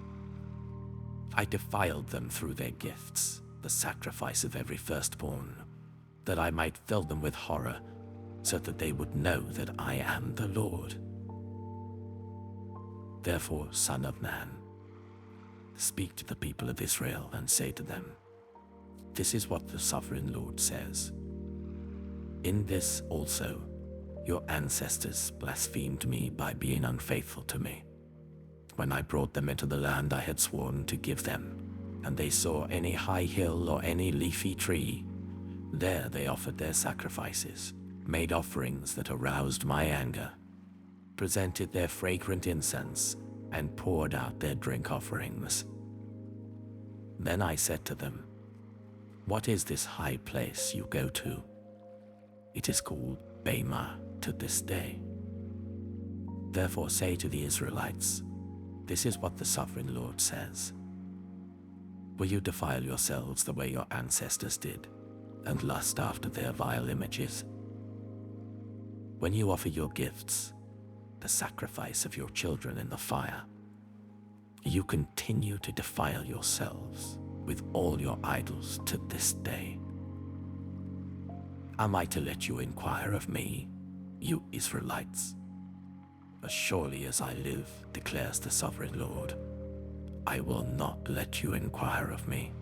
I defiled them through their gifts, the sacrifice of every firstborn, that I might fill them with horror, so that they would know that I am the Lord. Therefore, Son of Man, speak to the people of Israel and say to them, this is what the sovereign Lord says. In this also, your ancestors blasphemed me by being unfaithful to me. When I brought them into the land I had sworn to give them, and they saw any high hill or any leafy tree, there they offered their sacrifices, made offerings that aroused my anger, presented their fragrant incense, and poured out their drink offerings. Then I said to them, what is this high place you go to? It is called Bema to this day. Therefore say to the Israelites, this is what the sovereign Lord says. Will you defile yourselves the way your ancestors did, and lust after their vile images? When you offer your gifts, the sacrifice of your children in the fire, you continue to defile yourselves with all your idols to this day. Am I to let you inquire of me, you Israelites? As surely as I live, declares the sovereign Lord, I will not let you inquire of me.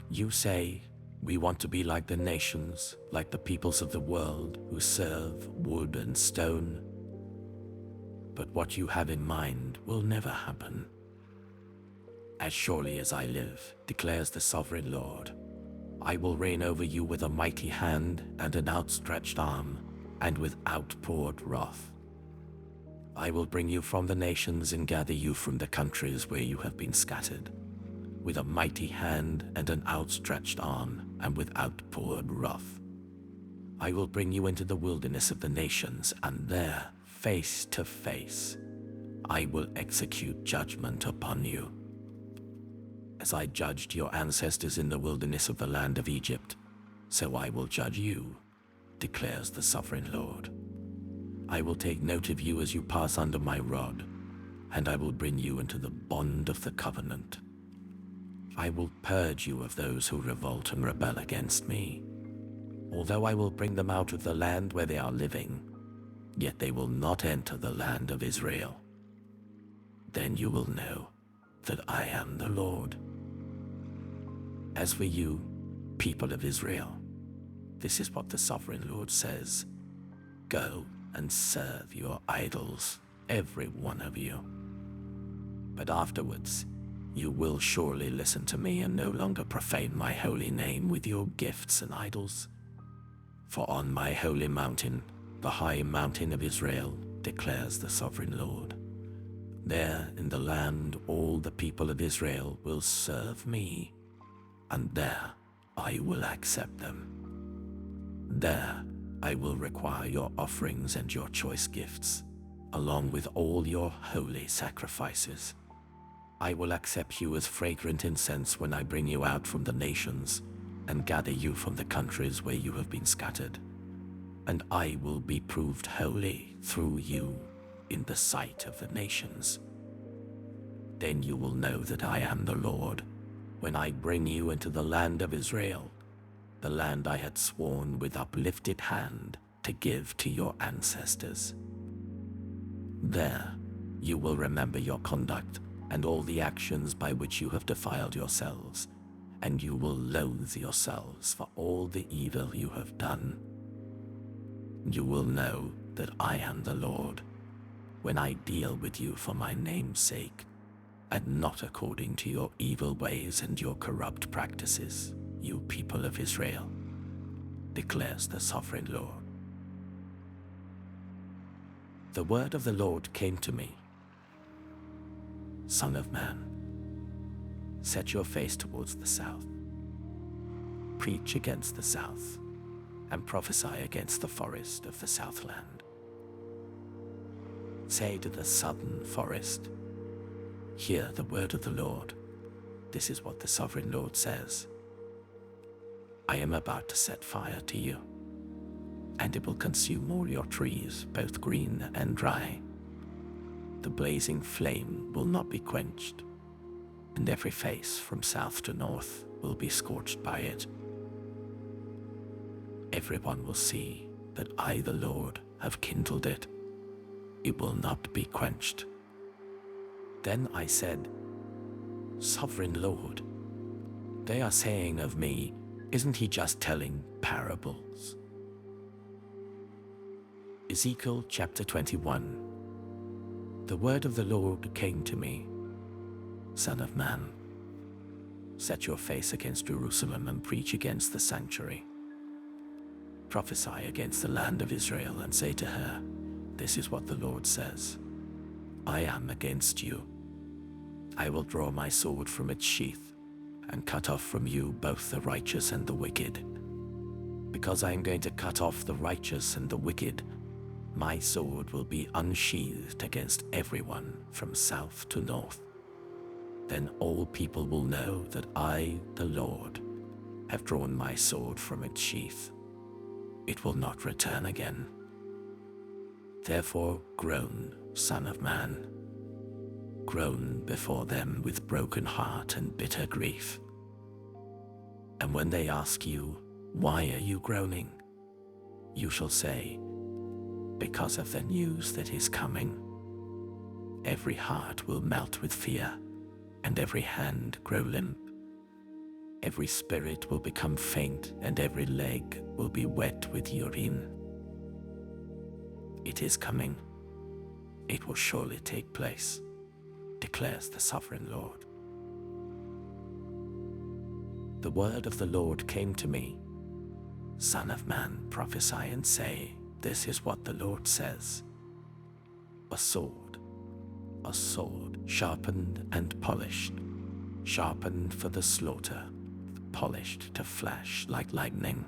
You say, we want to be like the nations, like the peoples of the world who serve wood and stone. But what you have in mind will never happen. As surely as I live, declares the sovereign Lord, I will reign over you with a mighty hand and an outstretched arm, and with outpoured wrath. I will bring you from the nations and gather you from the countries where you have been scattered, with a mighty hand and an outstretched arm, and with outpoured wrath. I will bring you into the wilderness of the nations, and there, face to face, I will execute judgment upon you. As I judged your ancestors in the wilderness of the land of Egypt, so I will judge you, declares the sovereign Lord. I will take note of you as you pass under my rod, and I will bring you into the bond of the covenant. I will purge you of those who revolt and rebel against me. Although I will bring them out of the land where they are living, yet they will not enter the land of Israel. Then you will know that I am the Lord. As for you, people of Israel, this is what the sovereign Lord says. Go and serve your idols, every one of you. But afterwards, you will surely listen to me and no longer profane my holy name with your gifts and idols. For on my holy mountain, the high mountain of Israel, declares the sovereign Lord, there in the land all the people of Israel will serve me, and there I will accept them. There I will require your offerings and your choice gifts, along with all your holy sacrifices. I will accept you as fragrant incense when I bring you out from the nations and gather you from the countries where you have been scattered. And I will be proved holy through you in the sight of the nations. Then you will know that I am the Lord, when I bring you into the land of Israel, the land I had sworn with uplifted hand to give to your ancestors. There you will remember your conduct and all the actions by which you have defiled yourselves, and you will loathe yourselves for all the evil you have done. You will know that I am the Lord, when I deal with you for my name's sake, and not according to your evil ways and your corrupt practices, you people of Israel, declares the sovereign Lord. The word of the Lord came to me. Son of man, set your face towards the south. Preach against the south, and prophesy against the forest of the southland. Say to the southern forest, hear the word of the Lord. This is what the sovereign Lord says. I am about to set fire to you, and it will consume all your trees, both green and dry. The blazing flame will not be quenched, and every face from south to north will be scorched by it. Everyone will see that I, the Lord, have kindled it. It will not be quenched. Then I said, Sovereign Lord, they are saying of me, isn't he just telling parables? Ezekiel chapter 21. The word of the Lord came to me. Son of man, set your face against Jerusalem and preach against the sanctuary. Prophesy against the land of Israel and say to her, this is what the Lord says. I am against you. I will draw my sword from its sheath and cut off from you both the righteous and the wicked. Because I am going to cut off the righteous and the wicked, my sword will be unsheathed against everyone from south to north. Then all people will know that I, the Lord, have drawn my sword from its sheath. It will not return again. Therefore groan, Son of man. Groan before them with broken heart and bitter grief. And when they ask you, why are you groaning? You shall say, because of the news that is coming. Every heart will melt with fear, and every hand grow limp. Every spirit will become faint, and every leg will be wet with urine. It is coming. It will surely take place, declares the sovereign Lord. The word of the Lord came to me. Son of man, prophesy and say, this is what the Lord says. A sword, sharpened and polished, sharpened for the slaughter, polished to flash like lightning.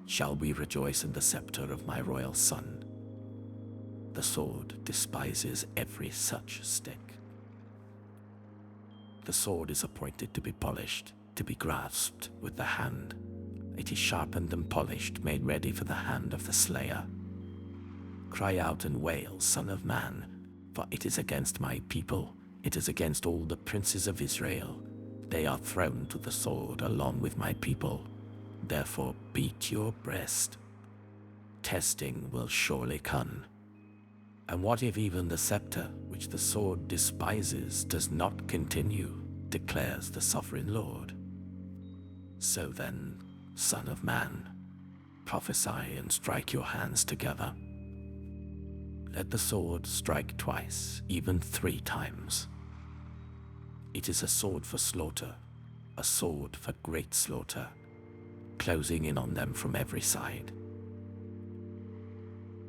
Shall we rejoice in the scepter of my royal son? The sword despises every such stick. The sword is appointed to be polished, to be grasped with the hand. It is sharpened and polished, made ready for the hand of the slayer. Cry out and wail, Son of man, for it is against my people, it is against all the princes of Israel. They are thrown to the sword along with my people. Therefore beat your breast. Testing will surely come. And what if even the scepter, which the sword despises, does not continue, declares the sovereign Lord? So then, Son of man, prophesy and strike your hands together. Let the sword strike twice, even 3 times. It is a sword for slaughter, a sword for great slaughter, closing in on them from every side,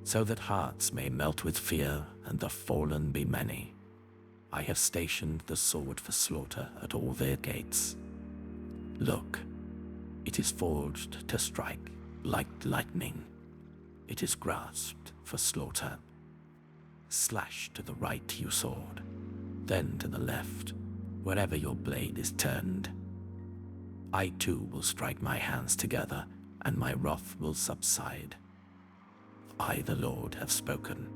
so that hearts may melt with fear and the fallen be many. I have stationed the sword for slaughter at all their gates. Look, it is forged to strike like lightning. It is grasped for slaughter. Slash to the right, you sword. then to the left, wherever your blade is turned. I too will strike my hands together, and my wrath will subside. I, the Lord, have spoken.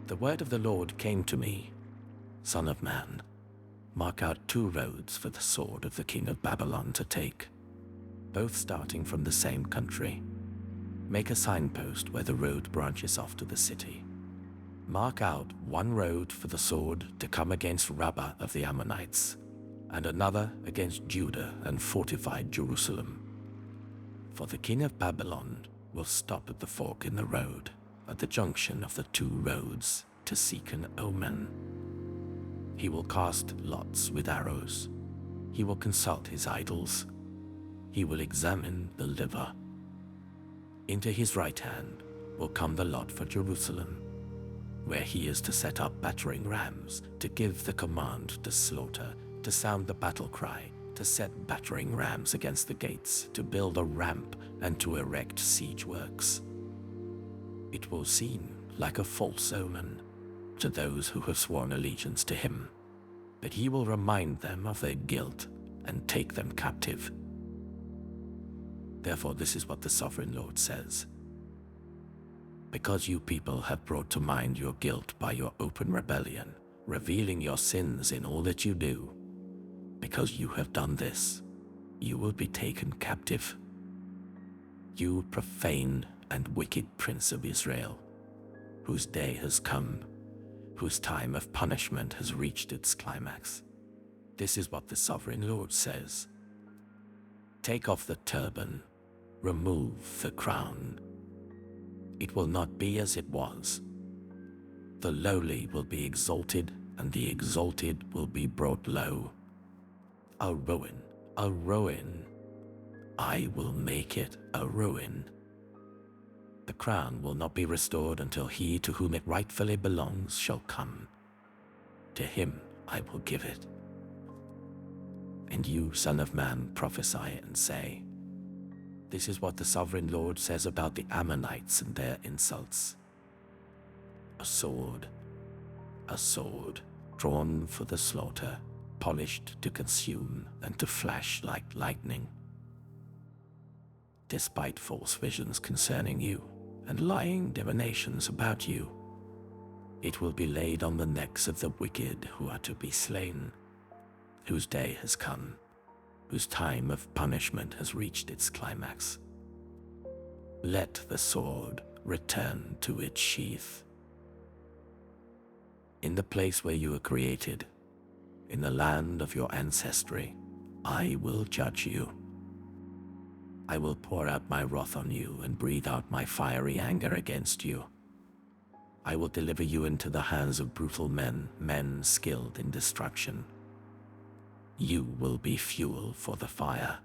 The word of the Lord came to me, Son of man, mark out 2 roads for the sword of the king of Babylon to take, both starting from the same country. Make a signpost where the road branches off to the city. Mark out 1 road for the sword to come against Rabbah of the Ammonites, and another against Judah and fortified Jerusalem. For the king of Babylon will stop at the fork in the road, at the junction of the 2 roads, to seek an omen. He will cast lots with arrows. He will consult his idols. He will examine the liver. Into his right hand will come the lot for Jerusalem, where he is to set up battering rams, to give the command to slaughter, to sound the battle cry, to set battering rams against the gates, to build a ramp, and to erect siege works. It will seem like a false omen to those who have sworn allegiance to him, but he will remind them of their guilt and take them captive. Therefore, this is what the Sovereign Lord says. Because you people have brought to mind your guilt by your open rebellion, revealing your sins in all that you do, because you have done this, you will be taken captive. You profane and wicked Prince of Israel, whose day has come, whose time of punishment has reached its climax. This is what the Sovereign Lord says. Take off the turban, remove the crown. It will not be as it was. The lowly will be exalted, and the exalted will be brought low. A ruin, a ruin. I will make it a ruin. The crown will not be restored until he to whom it rightfully belongs shall come. To him I will give it. And you, Son of Man, prophesy and say, this is what the Sovereign Lord says about the Ammonites and their insults. A sword, drawn for the slaughter, polished to consume and to flash like lightning. Despite false visions concerning you and lying divinations about you, it will be laid on the necks of the wicked who are to be slain, whose day has come, whose time of punishment has reached its climax. Let the sword return to its sheath. In the place where you were created, in the land of your ancestry, I will judge you. I will pour out my wrath on you and breathe out my fiery anger against you. I will deliver you into the hands of brutal men, men skilled in destruction. You will be fuel for the fire.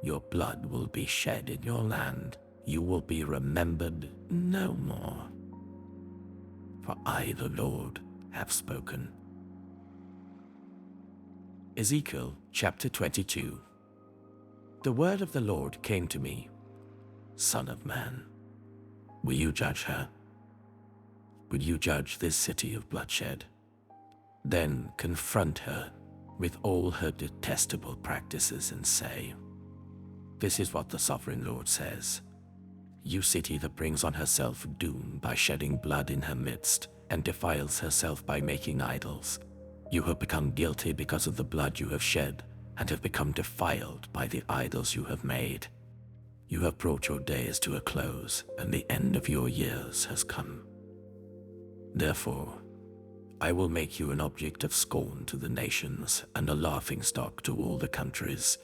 Your blood will be shed in your land. You will be remembered no more. For I, the Lord, have spoken. Ezekiel chapter 22. The word of the Lord came to me, Son of man, will you judge her? Will you judge this city of bloodshed? Then confront her with all her detestable practices and say, this is what the Sovereign Lord says. You city that brings on herself doom by shedding blood in her midst and defiles herself by making idols. You have become guilty because of the blood you have shed and have become defiled by the idols you have made. You have brought your days to a close, and the end of your years has come. Therefore, I will make you an object of scorn to the nations and a laughingstock to all the countries.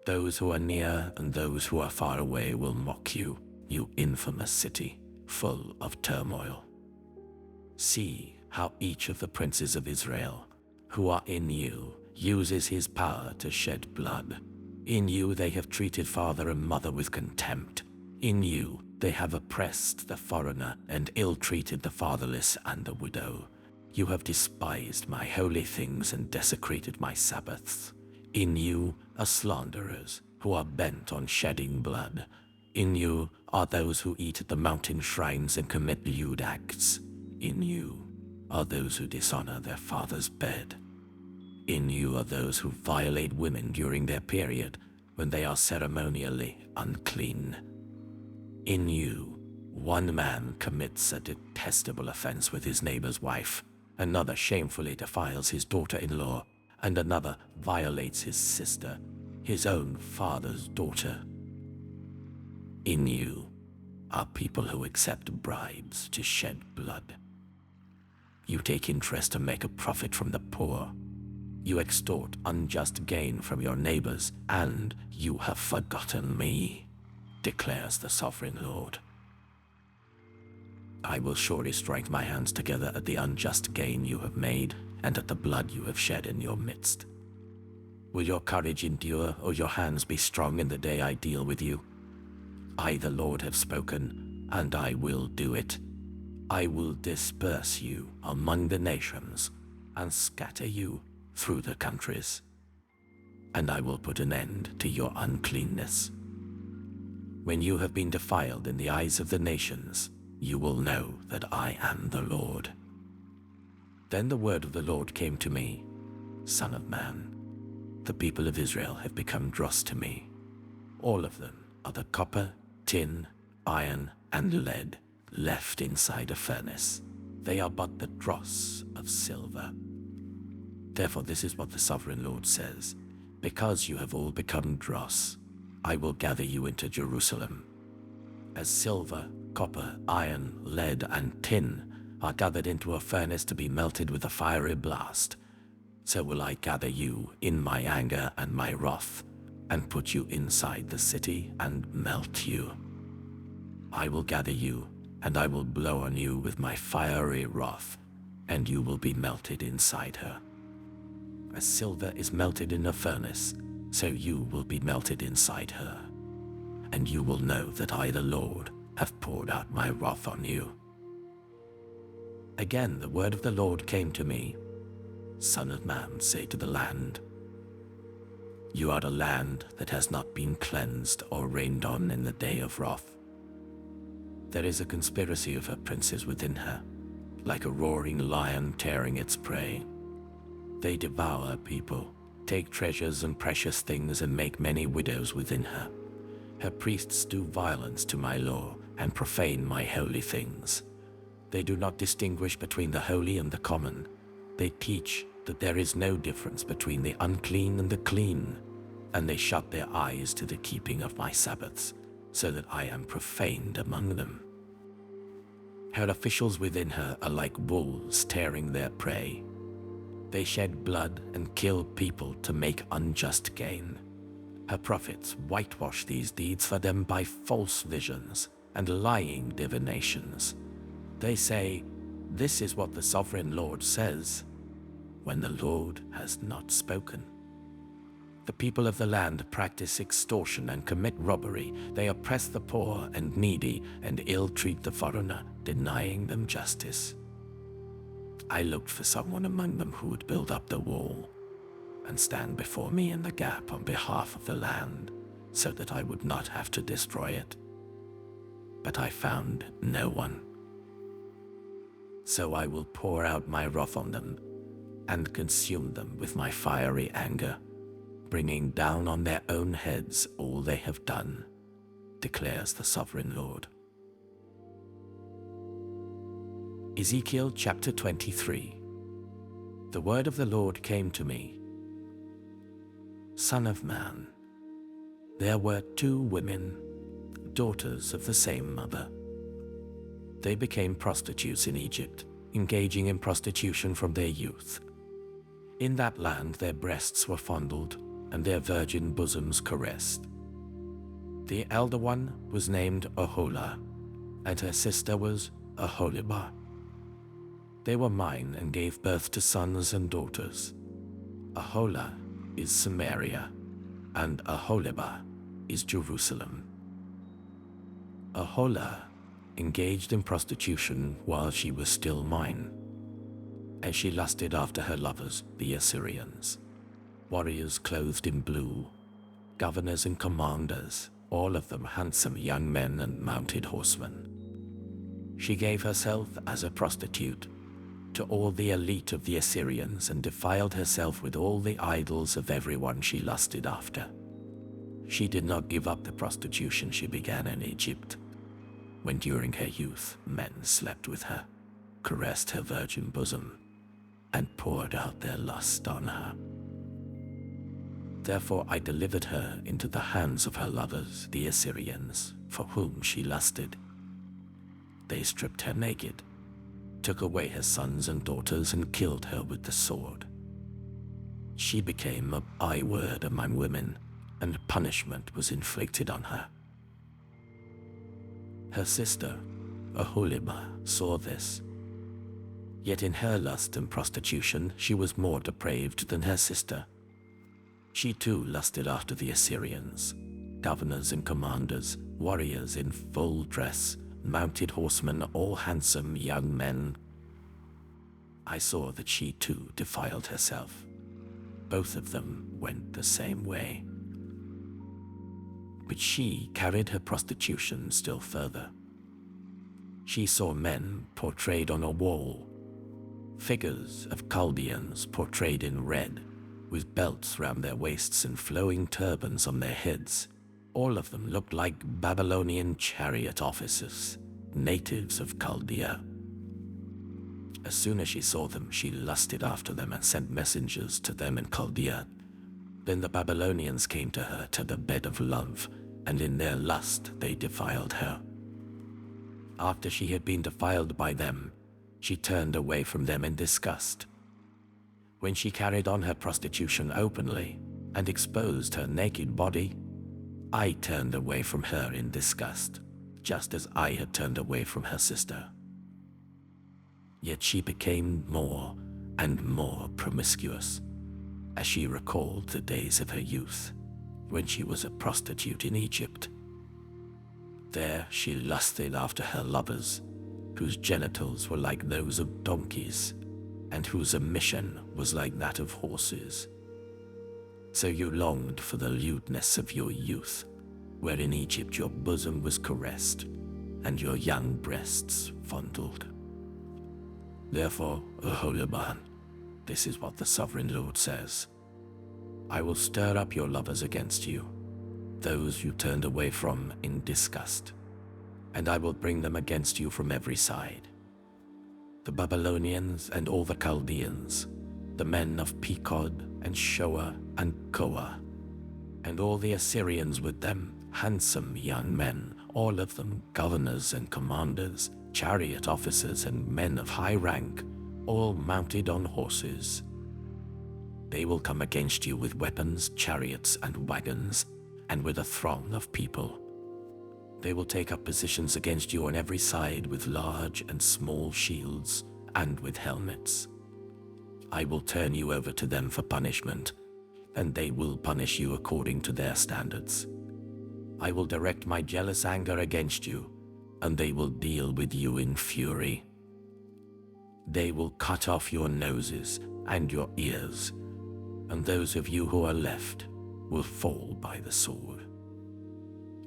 Those who are near and those who are far away will mock you, you infamous city, full of turmoil. See how each of the princes of Israel, who are in you, uses his power to shed blood. In you they have treated father and mother with contempt. In you they have oppressed the foreigner and ill-treated the fatherless and the widow. You have despised my holy things and desecrated my Sabbaths. In you are slanderers who are bent on shedding blood. In you are those who eat at the mountain shrines and commit lewd acts. In you are those who dishonor their father's bed. In you are those who violate women during their period when they are ceremonially unclean. In you, one man commits a detestable offense with his neighbor's wife, another shamefully defiles his daughter-in-law, and another violates his sister, his own father's daughter. In you are people who accept bribes to shed blood. You take interest to make a profit from the poor. You extort unjust gain from your neighbors, and you have forgotten me, declares the Sovereign Lord. I will surely strike my hands together at the unjust gain you have made, and at the blood you have shed in your midst. Will your courage endure, or your hands be strong in the day I deal with you? I, the Lord, have spoken, and I will do it. I will disperse you among the nations, and scatter you through the countries. And I will put an end to your uncleanness. When you have been defiled in the eyes of the nations, you will know that I am the Lord. Then the word of the Lord came to me, Son of man, the people of Israel have become dross to me. All of them are the copper, tin, iron, and lead left inside a furnace. They are but the dross of silver. Therefore this is what the Sovereign Lord says, because you have all become dross, I will gather you into Jerusalem. As silver, copper, iron, lead, and tin are gathered into a furnace to be melted with a fiery blast, so will I gather you in my anger and my wrath, and put you inside the city and melt you. I will gather you, and I will blow on you with my fiery wrath, and you will be melted inside her. As silver is melted in a furnace, so you will be melted inside her. And you will know that I, the Lord, have poured out my wrath on you. Again the word of the Lord came to me, Son of man, say to the land, you are a land that has not been cleansed or rained on in the day of wrath. There is a conspiracy of her princes within her, like a roaring lion tearing its prey. They devour people, take treasures and precious things, and make many widows within her. Her priests do violence to my law and profane my holy things. They do not distinguish between the holy and the common. They teach that there is no difference between the unclean and the clean, and they shut their eyes to the keeping of my Sabbaths, so that I am profaned among them. Her officials within her are like wolves tearing their prey. They shed blood and kill people to make unjust gain. Her prophets whitewash these deeds for them by false visions and lying divinations. They say, this is what the Sovereign Lord says, when the Lord has not spoken. The people of the land practice extortion and commit robbery. They oppress the poor and needy and ill-treat the foreigner, denying them justice. I looked for someone among them who would build up the wall and stand before me in the gap on behalf of the land, so that I would not have to destroy it. But I found no one. So I will pour out my wrath on them and consume them with my fiery anger, bringing down on their own heads all they have done, declares the Sovereign Lord. Ezekiel chapter 23. The word of the Lord came to me. Son of man, there were 2 women, daughters of the same mother. They became prostitutes in Egypt, engaging in prostitution from their youth. In that land their breasts were fondled, and their virgin bosoms caressed. The elder one was named Aholah, and her sister was Aholibah. They were mine and gave birth to sons and daughters. Aholah is Samaria, and Aholibah is Jerusalem. Aholah engaged in prostitution while she was still mine, and she lusted after her lovers, the Assyrians, warriors clothed in blue, governors and commanders, all of them handsome young men and mounted horsemen. She gave herself as a prostitute to all the elite of the Assyrians and defiled herself with all the idols of everyone she lusted after. She did not give up the prostitution she began in Egypt, when during her youth men slept with her, caressed her virgin bosom, and poured out their lust on her. Therefore I delivered her into the hands of her lovers, the Assyrians, for whom she lusted. They stripped her naked, took away her sons and daughters, and killed her with the sword. She became a byword among women, and punishment was inflicted on her. Her sister, Aholibah, saw this. Yet in her lust and prostitution she was more depraved than her sister. She too lusted after the Assyrians, governors and commanders, warriors in full dress, mounted horsemen, all handsome young men. I saw that she too defiled herself. Both of them went the same way. But she carried her prostitution still further. She saw men portrayed on a wall, figures of Chaldeans portrayed in red, with belts round their waists and flowing turbans on their heads. All of them looked like Babylonian chariot officers, natives of Chaldea. As soon as she saw them, she lusted after them and sent messengers to them in Chaldea. Then the Babylonians came to her to the bed of love, and in their lust they defiled her. After she had been defiled by them, she turned away from them in disgust. When she carried on her prostitution openly and exposed her naked body, I turned away from her in disgust, just as I had turned away from her sister. Yet she became more and more promiscuous, as she recalled the days of her youth, when she was a prostitute in Egypt. There she lusted after her lovers, whose genitals were like those of donkeys, and whose emission was like that of horses. So you longed for the lewdness of your youth, where in Egypt your bosom was caressed, and your young breasts fondled. Therefore, Aholibah, this is what the Sovereign Lord says. I will stir up your lovers against you, those you turned away from in disgust, and I will bring them against you from every side. The Babylonians and all the Chaldeans, the men of Pekod and Shoa and Koa, and all the Assyrians with them, handsome young men, all of them governors and commanders, chariot officers and men of high rank, all mounted on horses. They will come against you with weapons, chariots, and wagons, and with a throng of people. They will take up positions against you on every side with large and small shields and with helmets. I will turn you over to them for punishment, and they will punish you according to their standards. I will direct my jealous anger against you, and they will deal with you in fury. They will cut off your noses and your ears, and those of you who are left will fall by the sword.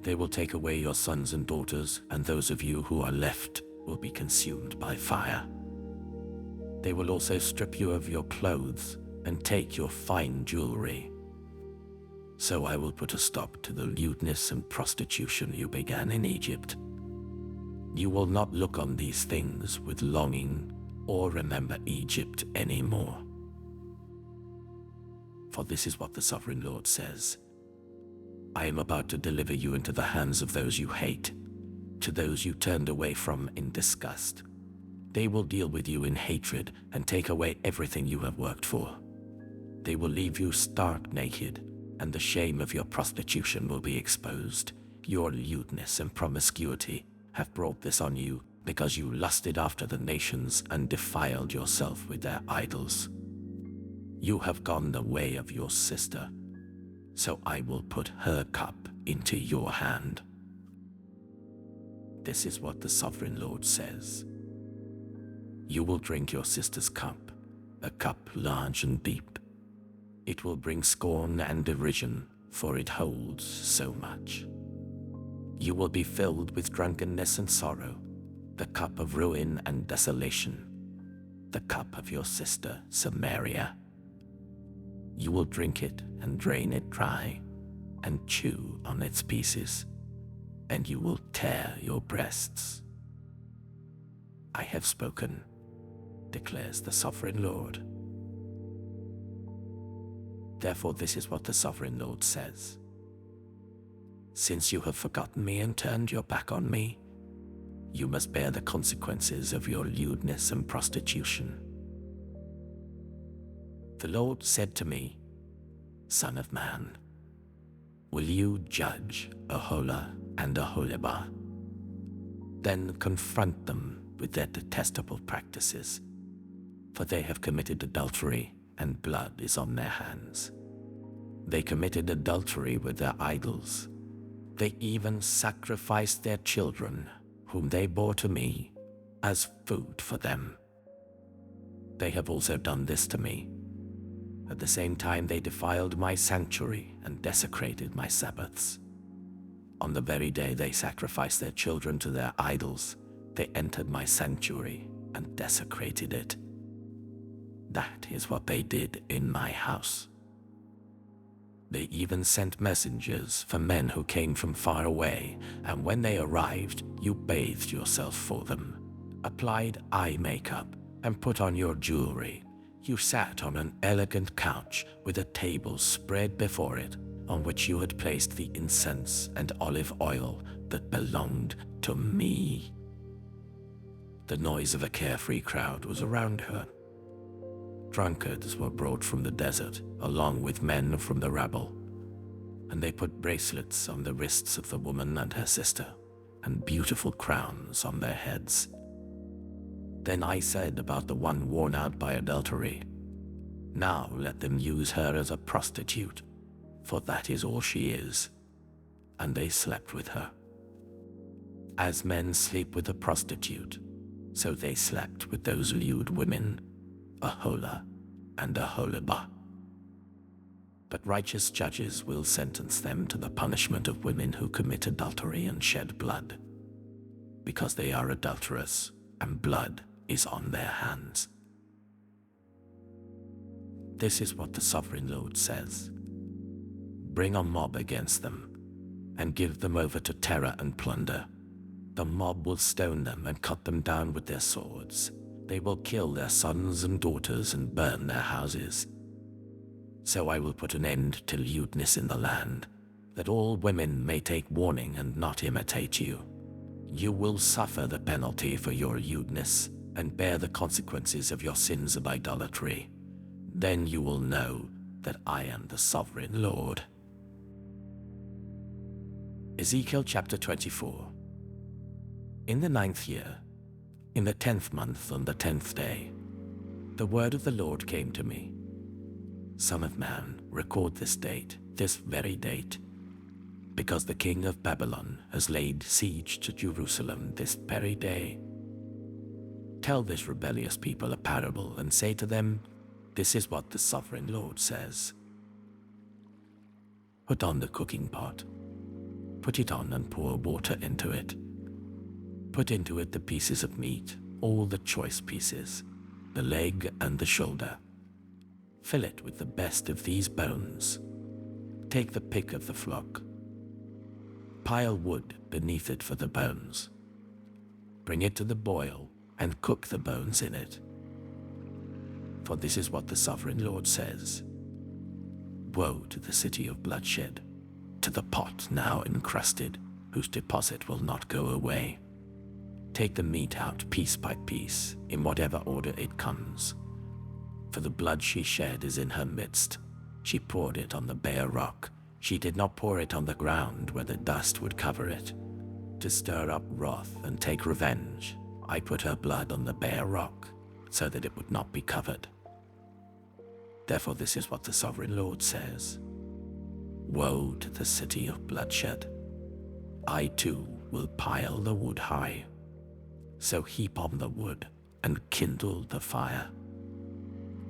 They will take away your sons and daughters, and those of you who are left will be consumed by fire. They will also strip you of your clothes and take your fine jewelry. So I will put a stop to the lewdness and prostitution you began in Egypt. You will not look on these things with longing or remember Egypt anymore. For this is what the Sovereign Lord says. I am about to deliver you into the hands of those you hate, to those you turned away from in disgust. They will deal with you in hatred and take away everything you have worked for. They will leave you stark naked, and the shame of your prostitution will be exposed. Your lewdness and promiscuity have brought this on you because you lusted after the nations and defiled yourself with their idols. You have gone the way of your sister, so I will put her cup into your hand. This is what the Sovereign Lord says. You will drink your sister's cup, a cup large and deep. It will bring scorn and derision, for it holds so much. You will be filled with drunkenness and sorrow, the cup of ruin and desolation. the cup of your sister Samaria. You will drink it and drain it dry, and chew on its pieces, and you will tear your breasts. I have spoken, declares the sovereign Lord. Therefore, this is what the sovereign Lord says. Since you have forgotten me and turned your back on me, you must bear the consequences of your lewdness and prostitution. The Lord said to me, Son of man, will you judge Aholah and Aholibah? Then confront them with their detestable practices, for they have committed adultery, and blood is on their hands. They committed adultery with their idols. They even sacrificed their children, whom they bore to me, as food for them. They have also done this to me. At the same time, they defiled my sanctuary and desecrated my Sabbaths. On the very day they sacrificed their children to their idols, they entered my sanctuary and desecrated it. That is what they did in my house. They even sent messengers for men who came from far away, and when they arrived, you bathed yourself for them, applied eye makeup, and put on your jewelry. You sat on an elegant couch with a table spread before it, on which you had placed the incense and olive oil that belonged to me. The noise of a carefree crowd was around her. Drunkards were brought from the desert, along with men from the rabble, and they put bracelets on the wrists of the woman and her sister, and beautiful crowns on their heads. Then I said about the one worn out by adultery, now let them use her as a prostitute, for that is all she is. And they slept with her. As men sleep with a prostitute, so they slept with those lewd women, Aholah and Aholibah. But righteous judges will sentence them to the punishment of women who commit adultery and shed blood, because they are adulterous and blood is on their hands. This is what the sovereign Lord says. Bring a mob against them and give them over to terror and plunder. The mob will stone them and cut them down with their swords. They will kill their sons and daughters and burn their houses. So I will put an end to lewdness in the land, that all women may take warning and not imitate you. You will suffer the penalty for your lewdness and bear the consequences of your sins of idolatry. Then you will know that I am the sovereign Lord. Ezekiel chapter 24. In the 9th year, in the 10th month on the 10th day, the word of the Lord came to me. Son of man, record this date, this very date, because the king of Babylon has laid siege to Jerusalem this very day. Tell this rebellious people a parable and say to them, this is what the sovereign Lord says. Put on the cooking pot. Put it on and pour water into it. Put into it the pieces of meat, all the choice pieces, the leg and the shoulder. Fill it with the best of these bones. Take the pick of the flock. Pile wood beneath it for the bones. Bring it to the boil and cook the bones in it. For this is what the sovereign Lord says. Woe to the city of bloodshed, to the pot now encrusted, whose deposit will not go away. Take the meat out piece by piece, in whatever order it comes. For the blood she shed is in her midst. She poured it on the bare rock. She did not pour it on the ground where the dust would cover it. To stir up wrath and take revenge, I put her blood on the bare rock, so that it would not be covered. Therefore this is what the sovereign Lord says. Woe to the city of bloodshed. I too will pile the wood high. So heap on the wood and kindle the fire.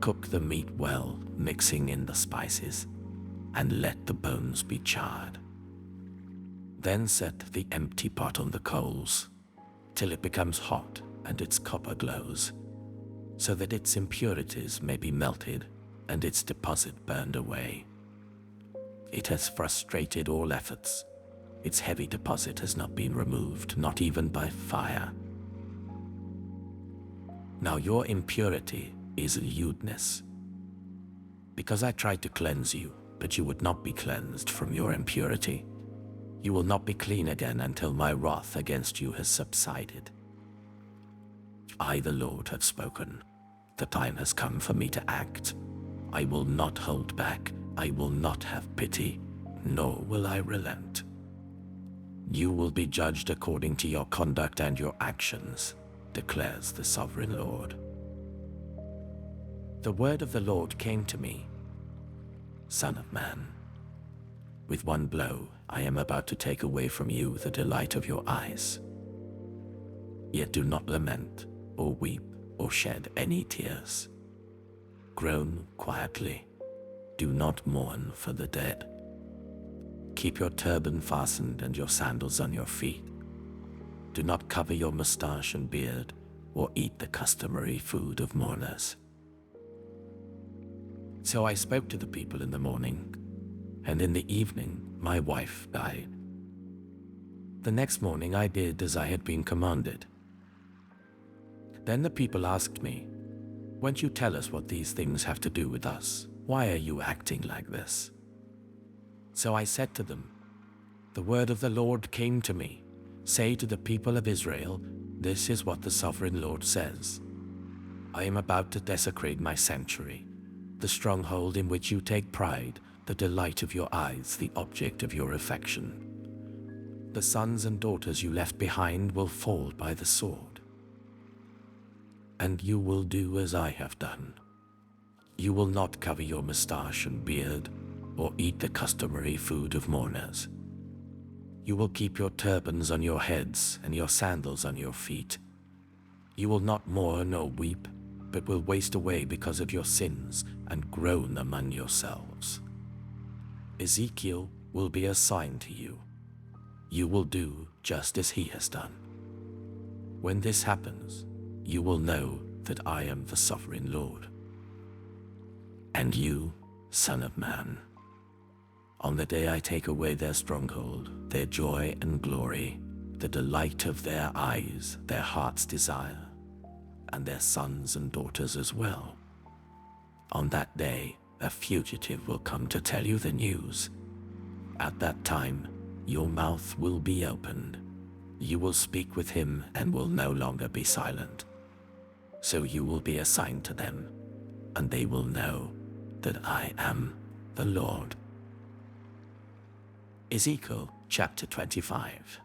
Cook the meat well, mixing in the spices, and let the bones be charred. Then set the empty pot on the coals, till it becomes hot and its copper glows. so that its impurities may be melted and its deposit burned away. It has frustrated all efforts. Its heavy deposit has not been removed, not even by fire. Now your impurity is lewdness. Because I tried to cleanse you, but you would not be cleansed from your impurity. You will not be clean again until my wrath against you has subsided. I, the Lord, have spoken. The time has come for me to act. I will not hold back. I will not have pity, nor will I relent. You will be judged according to your conduct and your actions, declares the sovereign Lord. The word of the Lord came to me, Son of man, with one blow I am about to take away from you the delight of your eyes. Yet do not lament, or weep, or shed any tears. Groan quietly. Do not mourn for the dead. Keep your turban fastened and your sandals on your feet. Do not cover your mustache and beard, or eat the customary food of mourners. So I spoke to the people in the morning, and in the evening my wife died. The next morning I did as I had been commanded. Then the people asked me, "Won't you tell us what these things have to do with us? Why are you acting like this?" So I said to them, "The word of the Lord came to me. Say to the people of Israel, this is what the sovereign Lord says. I am about to desecrate my sanctuary, the stronghold in which you take pride, the delight of your eyes, the object of your affection. The sons and daughters you left behind will fall by the sword. And you will do as I have done. You will not cover your mustache and beard, or eat the customary food of mourners. You will keep your turbans on your heads and your sandals on your feet. You will not mourn or weep, but will waste away because of your sins and groan among yourselves. Ezekiel will be a sign to you. You will do just as he has done. When this happens, you will know that I am the sovereign Lord. And you, Son of Man, on the day I take away their stronghold, their joy and glory, the delight of their eyes, their heart's desire, and their sons and daughters as well. On that day, a fugitive will come to tell you the news. At that time, your mouth will be opened. You will speak with him and will no longer be silent. So you will be a sign to them, and they will know that I am the Lord. Ezekiel chapter 25.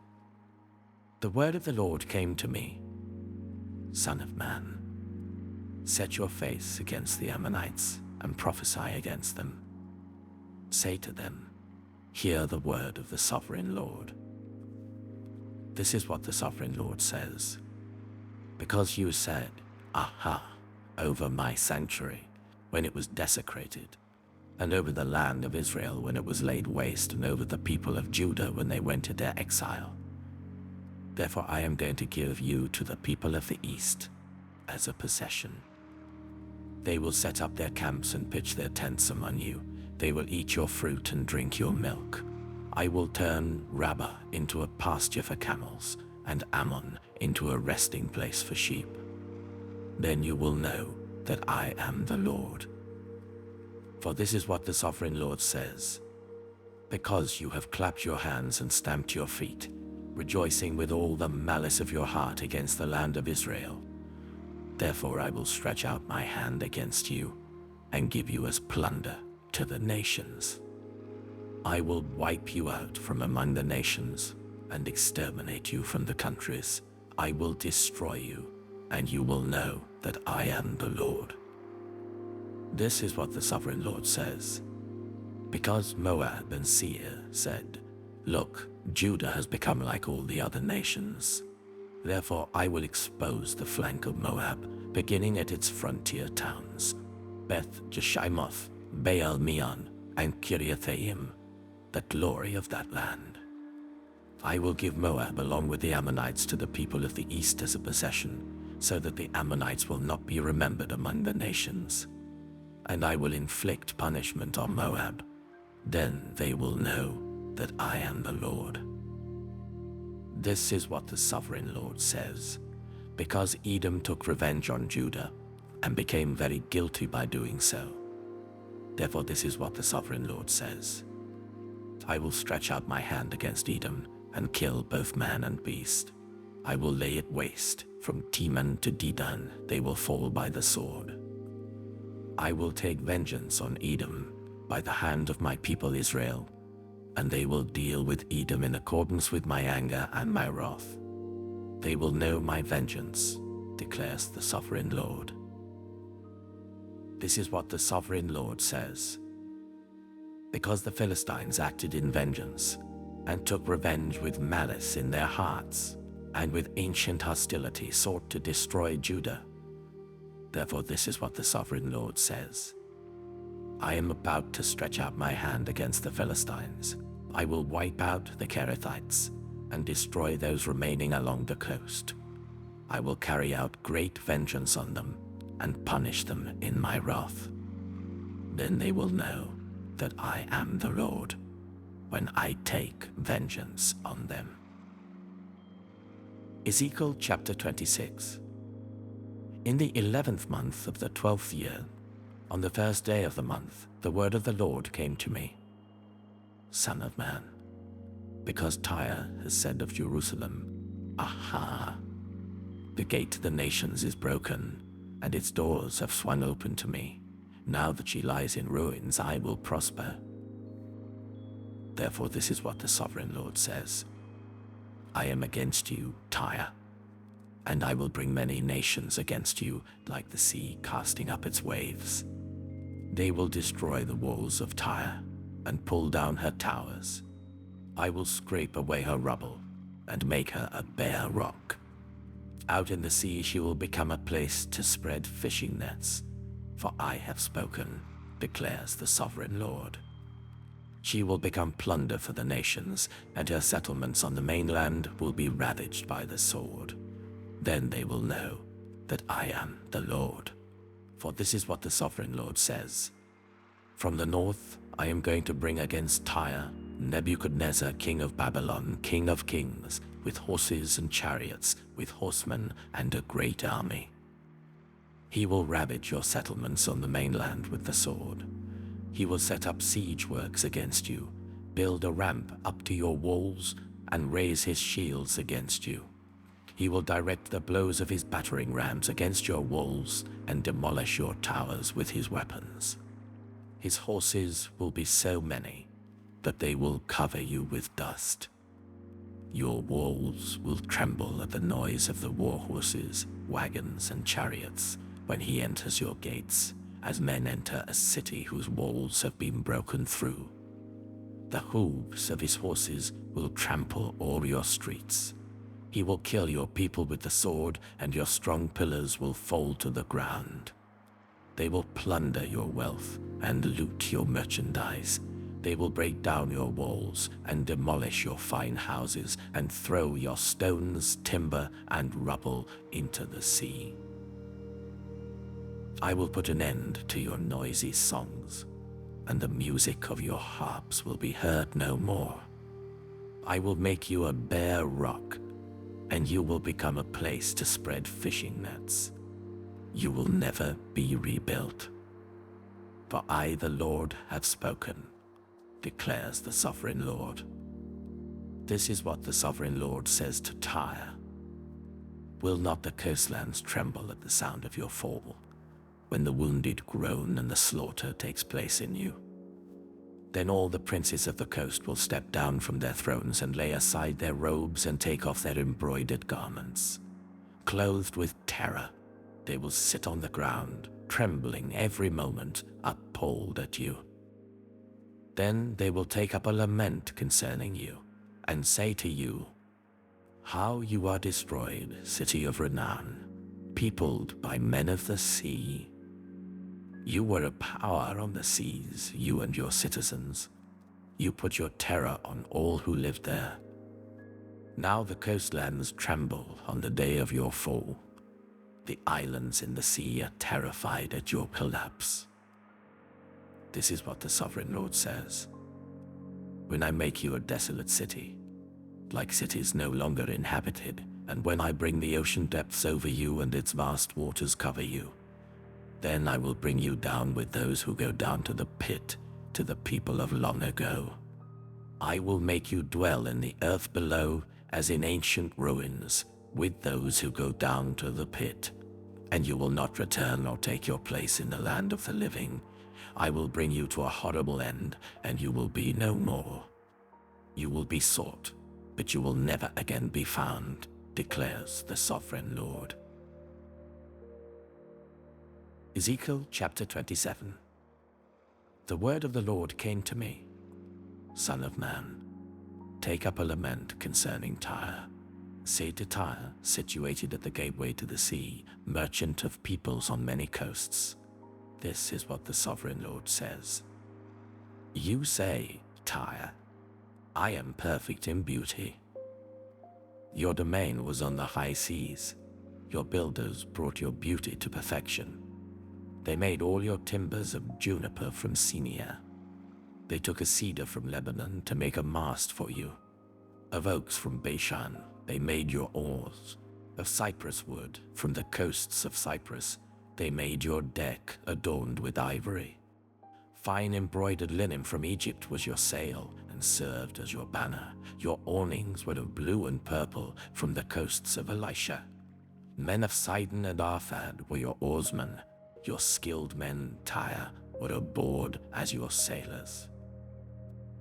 The word of the Lord came to me, Son of man, set your face against the Ammonites and prophesy against them. Say to them, hear the word of the sovereign Lord. This is what the sovereign Lord says. Because you said, aha, over my sanctuary when it was desecrated, and over the land of Israel when it was laid waste, and over the people of Judah when they went into exile. Therefore I am going to give you to the people of the east as a possession. They will set up their camps and pitch their tents among you. They will eat your fruit and drink your milk. I will turn Rabbah into a pasture for camels, and Ammon into a resting place for sheep. Then you will know that I am the Lord. For this is what the sovereign Lord says. Because you have clapped your hands and stamped your feet, rejoicing with all the malice of your heart against the land of Israel, therefore I will stretch out my hand against you and give you as plunder to the nations. I will wipe you out from among the nations and exterminate you from the countries. I will destroy you, and you will know that I am the Lord. This is what the sovereign Lord says. Because Moab and Seir said, look, Judah has become like all the other nations. Therefore I will expose the flank of Moab, beginning at its frontier towns, Beth Jeshimoth, Baal Meon, and Kiriathaim, the glory of that land. I will give Moab along with the Ammonites to the people of the east as a possession, so that the Ammonites will not be remembered among the nations. And I will inflict punishment on Moab. Then they will know that I am the Lord. This is what the sovereign Lord says. Because Edom took revenge on Judah and became very guilty by doing so. Therefore this is what the sovereign Lord says. I will stretch out my hand against Edom and kill both man and beast. I will lay it waste. From Teman to Dedan they will fall by the sword. I will take vengeance on Edom by the hand of my people Israel, and they will deal with Edom in accordance with my anger and my wrath. They will know my vengeance, declares the sovereign Lord. This is what the sovereign Lord says. Because the Philistines acted in vengeance and took revenge with malice in their hearts, and with ancient hostility sought to destroy Judah. Therefore this is what the sovereign Lord says. I am about to stretch out my hand against the Philistines. I will wipe out the Kerethites and destroy those remaining along the coast. I will carry out great vengeance on them and punish them in my wrath. Then they will know that I am the Lord when I take vengeance on them. Ezekiel chapter 26. In the 11th month of the 12th year, on the first day of the month, the word of the Lord came to me. Son of man, because Tyre has said of Jerusalem, Aha! The gate of the nations is broken, and its doors have swung open to me. Now that she lies in ruins, I will prosper. Therefore this is what the sovereign Lord says. I am against you, Tyre, and I will bring many nations against you, like the sea casting up its waves. They will destroy the walls of Tyre and pull down her towers. I will scrape away her rubble and make her a bare rock. Out in the sea she will become a place to spread fishing nets, for I have spoken, declares the sovereign Lord. She will become plunder for the nations, and her settlements on the mainland will be ravaged by the sword. Then they will know that I am the Lord. For this is what the sovereign Lord says. From the north I am going to bring against Tyre Nebuchadnezzar, king of Babylon, king of kings, with horses and chariots, with horsemen and a great army. He will ravage your settlements on the mainland with the sword. He will set up siege works against you, build a ramp up to your walls, and raise his shields against you. He will direct the blows of his battering rams against your walls and demolish your towers with his weapons. His horses will be so many that they will cover you with dust. Your walls will tremble at the noise of the war horses, wagons, and chariots when he enters your gates, as men enter a city whose walls have been broken through. The hooves of his horses will trample all your streets. He will kill your people with the sword, and your strong pillars will fall to the ground. They will plunder your wealth and loot your merchandise. They will break down your walls and demolish your fine houses and throw your stones, timber, and rubble into the sea. I will put an end to your noisy songs, and the music of your harps will be heard no more. I will make you a bare rock, and you will become a place to spread fishing nets. You will never be rebuilt. For I, the Lord, have spoken, declares the sovereign Lord. This is what the sovereign Lord says to Tyre. Will not the coastlands tremble at the sound of your fall, when the wounded groan and the slaughter takes place in you? Then all the princes of the coast will step down from their thrones and lay aside their robes and take off their embroidered garments. Clothed with terror, they will sit on the ground, trembling every moment, appalled at you. Then they will take up a lament concerning you, and say to you, How you are destroyed, city of renown, peopled by men of the sea. You were a power on the seas, you and your citizens. You put your terror on all who lived there. Now the coastlands tremble on the day of your fall. The islands in the sea are terrified at your collapse. This is what the Sovereign Lord says. When I make you a desolate city, like cities no longer inhabited, and when I bring the ocean depths over you and its vast waters cover you, then I will bring you down with those who go down to the pit, to the people of long ago. I will make you dwell in the earth below as in ancient ruins, with those who go down to the pit, and you will not return or take your place in the land of the living. I will bring you to a horrible end, and you will be no more. You will be sought, but you will never again be found, declares the Sovereign Lord. Ezekiel chapter 27. The word of the Lord came to me. Son of man, take up a lament concerning Tyre. Say to Tyre, situated at the gateway to the sea, merchant of peoples on many coasts. This is what the Sovereign Lord says. You say, Tyre, I am perfect in beauty. Your domain was on the high seas. Your builders brought your beauty to perfection. They made all your timbers of juniper from Senia. They took a cedar from Lebanon to make a mast for you. Of oaks from Bashan, they made your oars. Of cypress wood, from the coasts of Cyprus, they made your deck adorned with ivory. Fine embroidered linen from Egypt was your sail and served as your banner. Your awnings were of blue and purple from the coasts of Elisha. Men of Sidon and Arphad were your oarsmen. Your skilled men, Tyre, were aboard as your sailors.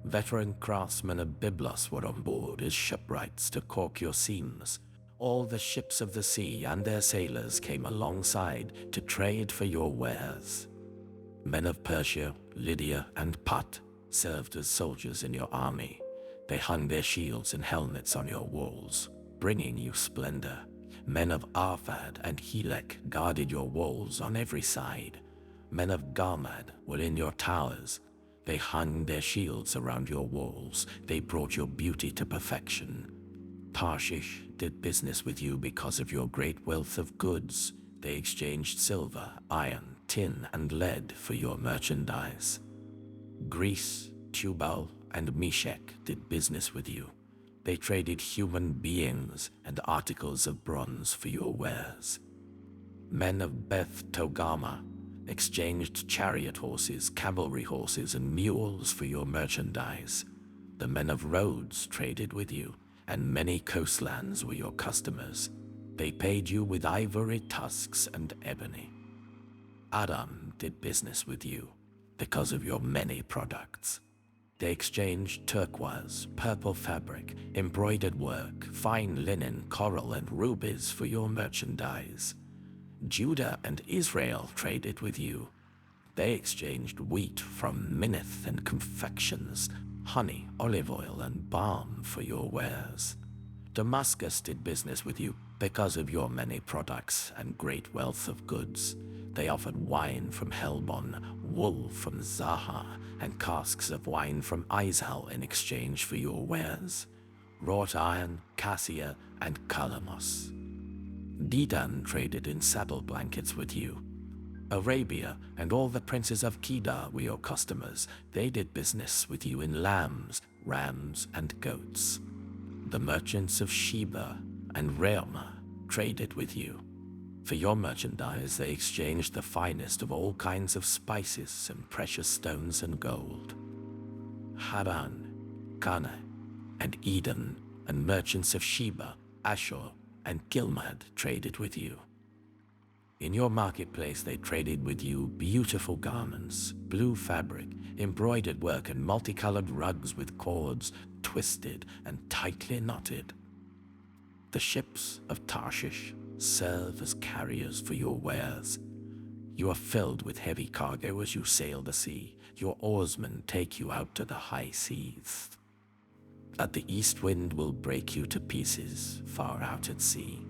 Veteran craftsmen of Byblos were on board as shipwrights to caulk your seams. All the ships of the sea and their sailors came alongside to trade for your wares. Men of Persia, Lydia, and Put served as soldiers in your army. They hung their shields and helmets on your walls, bringing you splendor. Men of Arphad and Helek guarded your walls on every side. Men of Garmad were in your towers. They hung their shields around your walls. They brought your beauty to perfection. Tarshish did business with you because of your great wealth of goods. They exchanged silver, iron, tin, and lead for your merchandise. Greece, Tubal, and Meshech did business with you. They traded human beings and articles of bronze for your wares. Men of Beth Togarmah exchanged chariot horses, cavalry horses, and mules for your merchandise. The men of Rhodes traded with you, and many coastlands were your customers. They paid you with ivory tusks and ebony. Aram did business with you because of your many products. They exchanged turquoise, purple fabric, embroidered work, fine linen, coral, and rubies for your merchandise. Judah and Israel traded with you. They exchanged wheat from Minnith and confections, honey, olive oil, and balm for your wares. Damascus did business with you because of your many products and great wealth of goods. They offered wine from Helbon, wool from Zahar, and casks of wine from Izal in exchange for your wares. Wrought iron, cassia, and calamos. Dedan traded in saddle blankets with you. Arabia and all the princes of Kedar were your customers. They did business with you in lambs, rams, and goats. The merchants of Sheba and Reumah traded with you. For your merchandise they exchanged the finest of all kinds of spices and precious stones and gold. Haran, Kana, and Eden, and merchants of Sheba, Ashur, and Gilmad traded with you. In your marketplace they traded with you beautiful garments, blue fabric, embroidered work, and multicolored rugs with cords twisted and tightly knotted. The ships of Tarshish serve as carriers for your wares. You are filled with heavy cargo as you sail the sea. Your oarsmen take you out to the high seas. But the east wind will break you to pieces far out at sea.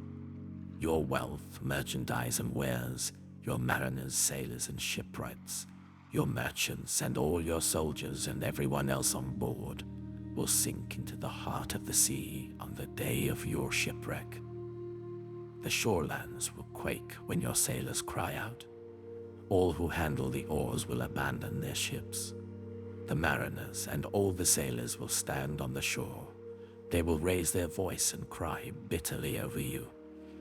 Your wealth, merchandise, and wares, your mariners, sailors, and shipwrights, your merchants, and all your soldiers, and everyone else on board, will sink into the heart of the sea on the day of your shipwreck. The shorelands will quake when your sailors cry out. All who handle the oars will abandon their ships. The mariners and all the sailors will stand on the shore. They will raise their voice and cry bitterly over you.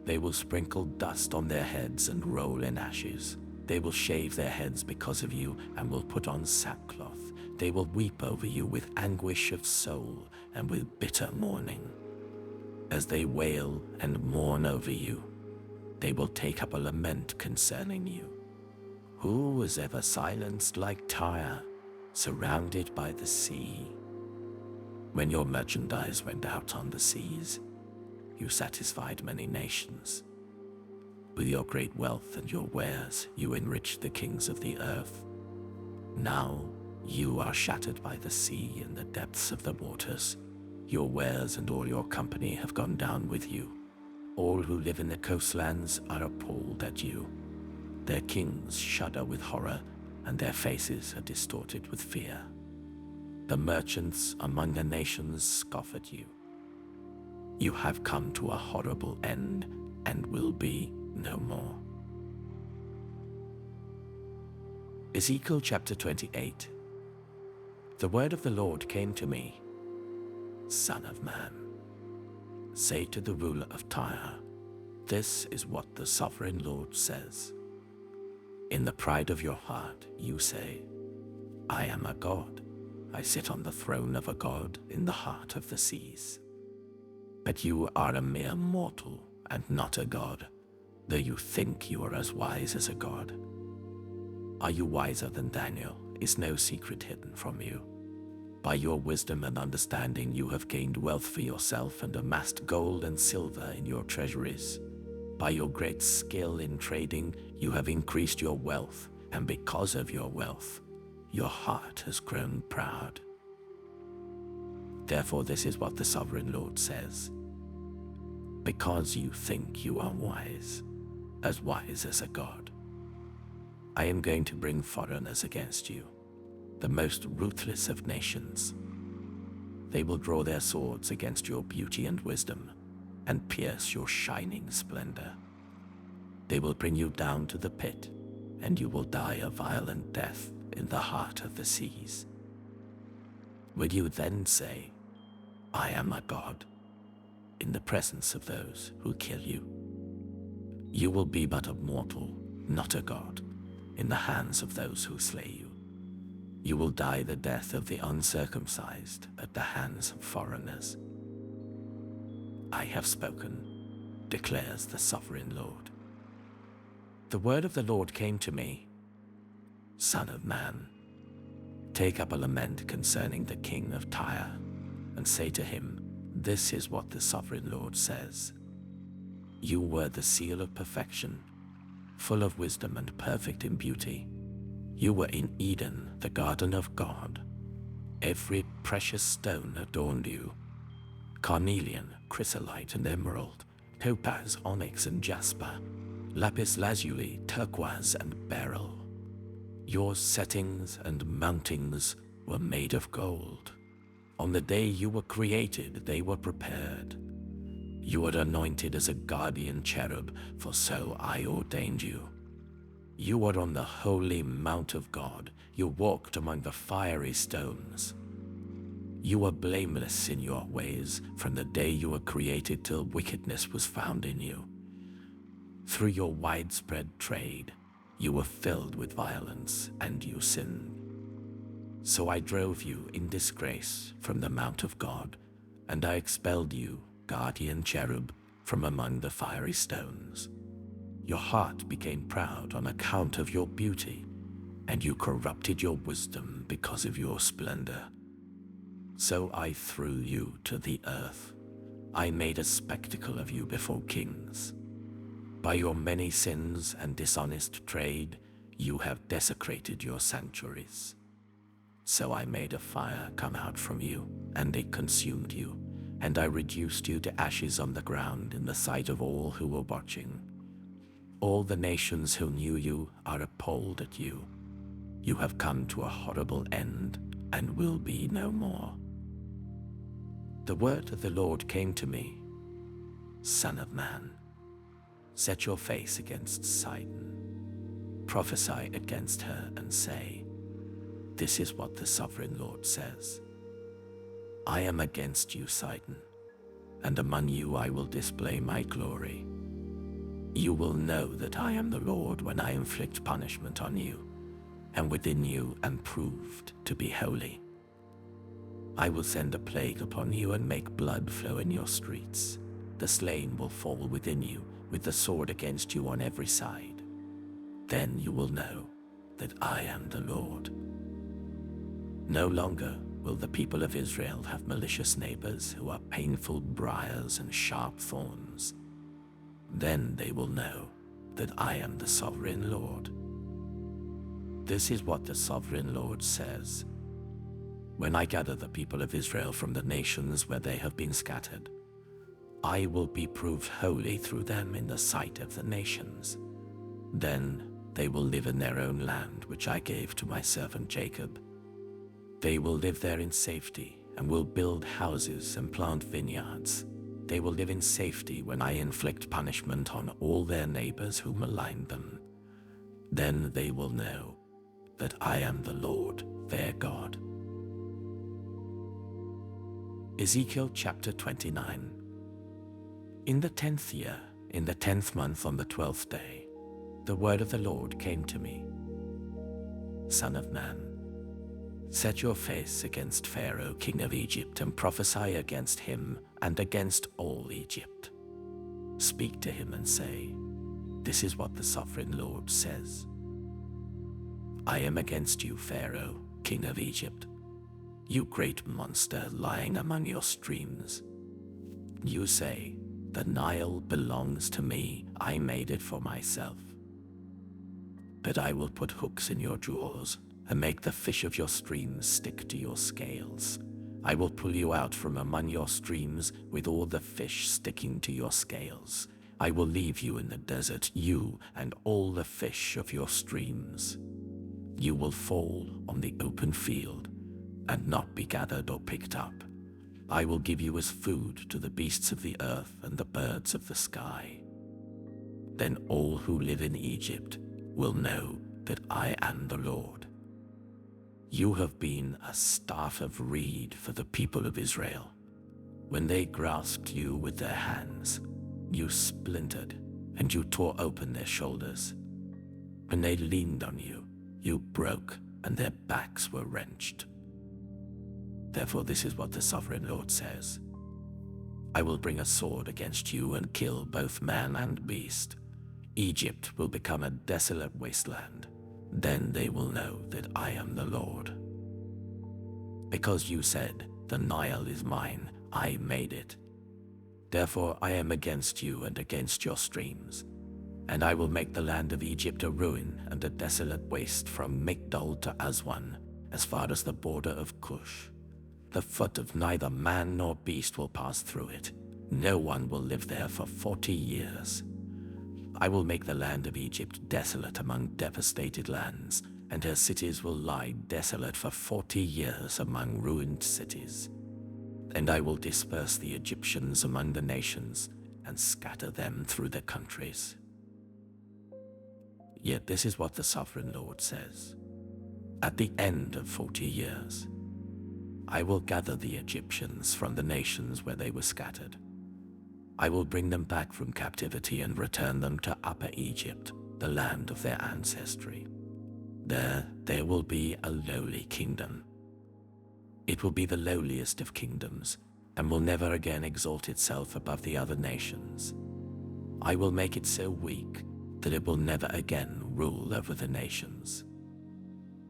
They will sprinkle dust on their heads and roll in ashes. They will shave their heads because of you and will put on sackcloth. They will weep over you with anguish of soul and with bitter mourning. As they wail and mourn over you, they will take up a lament concerning you. Who was ever silenced like Tyre, surrounded by the sea? When your merchandise went out on the seas, you satisfied many nations. With your great wealth and your wares, you enriched the kings of the earth. Now you are shattered by the sea in the depths of the waters. Your wares and all your company have gone down with you. All who live in the coastlands are appalled at you. Their kings shudder with horror, and their faces are distorted with fear. The merchants among the nations scoff at you. You have come to a horrible end and will be no more. Ezekiel chapter 28. The word of the Lord came to me. Son of man, say to the ruler of Tyre, this is what the sovereign Lord says. In the pride of your heart, you say, I am a god. I sit on the throne of a god in the heart of the seas. But you are a mere mortal and not a god, though you think you are as wise as a god. Are you wiser than Daniel? Is no secret hidden from you? By your wisdom and understanding you have gained wealth for yourself and amassed gold and silver in your treasuries. By your great skill in trading you have increased your wealth, and because of your wealth, your heart has grown proud. Therefore this is what the sovereign Lord says. Because you think you are wise as a god, I am going to bring foreigners against you, the most ruthless of nations. They will draw their swords against your beauty and wisdom, and pierce your shining splendor. They will bring you down to the pit, and you will die a violent death in the heart of the seas. Will you then say, I am a god, in the presence of those who kill you? You will be but a mortal, not a god, in the hands of those who slay you. You will die the death of the uncircumcised at the hands of foreigners. I have spoken, declares the sovereign Lord. The word of the Lord came to me. Son of man, take up a lament concerning the king of Tyre, and say to him, this is what the sovereign Lord says. You were the seal of perfection, full of wisdom and perfect in beauty. You were in Eden, the garden of God. Every precious stone adorned you. Carnelian, chrysolite and emerald, topaz, onyx and jasper, lapis lazuli, turquoise and beryl. Your settings and mountings were made of gold. On the day you were created, they were prepared. You were anointed as a guardian cherub, for so I ordained you. You were on the holy mount of God. You walked among the fiery stones. You were blameless in your ways from the day you were created till wickedness was found in you. Through your widespread trade, you were filled with violence, and you sinned. So I drove you in disgrace from the mount of God, and I expelled you, guardian cherub, from among the fiery stones. Your heart became proud on account of your beauty, and you corrupted your wisdom because of your splendor. So I threw you to the earth. I made a spectacle of you before kings. By your many sins and dishonest trade, you have desecrated your sanctuaries. So I made a fire come out from you, and it consumed you, and I reduced you to ashes on the ground in the sight of all who were watching. All the nations who knew you are appalled at you. You have come to a horrible end, and will be no more. The word of the Lord came to me. Son of man, set your face against Sidon. Prophesy against her and say, this is what the sovereign Lord says. I am against you, Sidon, and among you I will display my glory. You will know that I am the Lord when I inflict punishment on you, and within you am proved to be holy. I will send a plague upon you and make blood flow in your streets. The slain will fall within you, with the sword against you on every side. Then you will know that I am the Lord. No longer will the people of Israel have malicious neighbors who are painful briars and sharp thorns. Then they will know that I am the sovereign Lord. This is what the sovereign Lord says. When I gather the people of Israel from the nations where they have been scattered, I will be proved holy through them in the sight of the nations. Then they will live in their own land, which I gave to my servant Jacob. They will live there in safety and will build houses and plant vineyards. They will live in safety when I inflict punishment on all their neighbors who malign them. Then they will know that I am the Lord, their God. Ezekiel chapter 29. In the 10th year, in the 10th month on the 12th day, the word of the Lord came to me. Son of man, set your face against Pharaoh, king of Egypt, and prophesy against him and against all Egypt. Speak to him and say, this is what the sovereign Lord says. I am against you, Pharaoh, king of Egypt, you great monster lying among your streams. You say, the Nile belongs to me, I made it for myself. But I will put hooks in your jaws and make the fish of your streams stick to your scales. I will pull you out from among your streams with all the fish sticking to your scales. I will leave you in the desert, you and all the fish of your streams. You will fall on the open field and not be gathered or picked up. I will give you as food to the beasts of the earth and the birds of the sky. Then all who live in Egypt will know that I am the Lord. You have been a staff of reed for the people of Israel. When they grasped you with their hands, you splintered and you tore open their shoulders. When they leaned on you, you broke and their backs were wrenched. Therefore, this is what the sovereign Lord says. I will bring a sword against you and kill both man and beast. Egypt will become a desolate wasteland. Then they will know that I am the Lord. Because you said, the Nile is mine, I made it. Therefore I am against you and against your streams. And I will make the land of Egypt a ruin and a desolate waste from Migdol to Aswan, as far as the border of Cush. The foot of neither man nor beast will pass through it. No one will live there for 40 years. I will make the land of Egypt desolate among devastated lands, and her cities will lie desolate for 40 years among ruined cities. And I will disperse the Egyptians among the nations and scatter them through the countries. Yet this is what the sovereign Lord says. At the end of 40 years, I will gather the Egyptians from the nations where they were scattered. I will bring them back from captivity and return them to Upper Egypt, the land of their ancestry. There will be a lowly kingdom. It will be the lowliest of kingdoms and will never again exalt itself above the other nations. I will make it so weak that it will never again rule over the nations.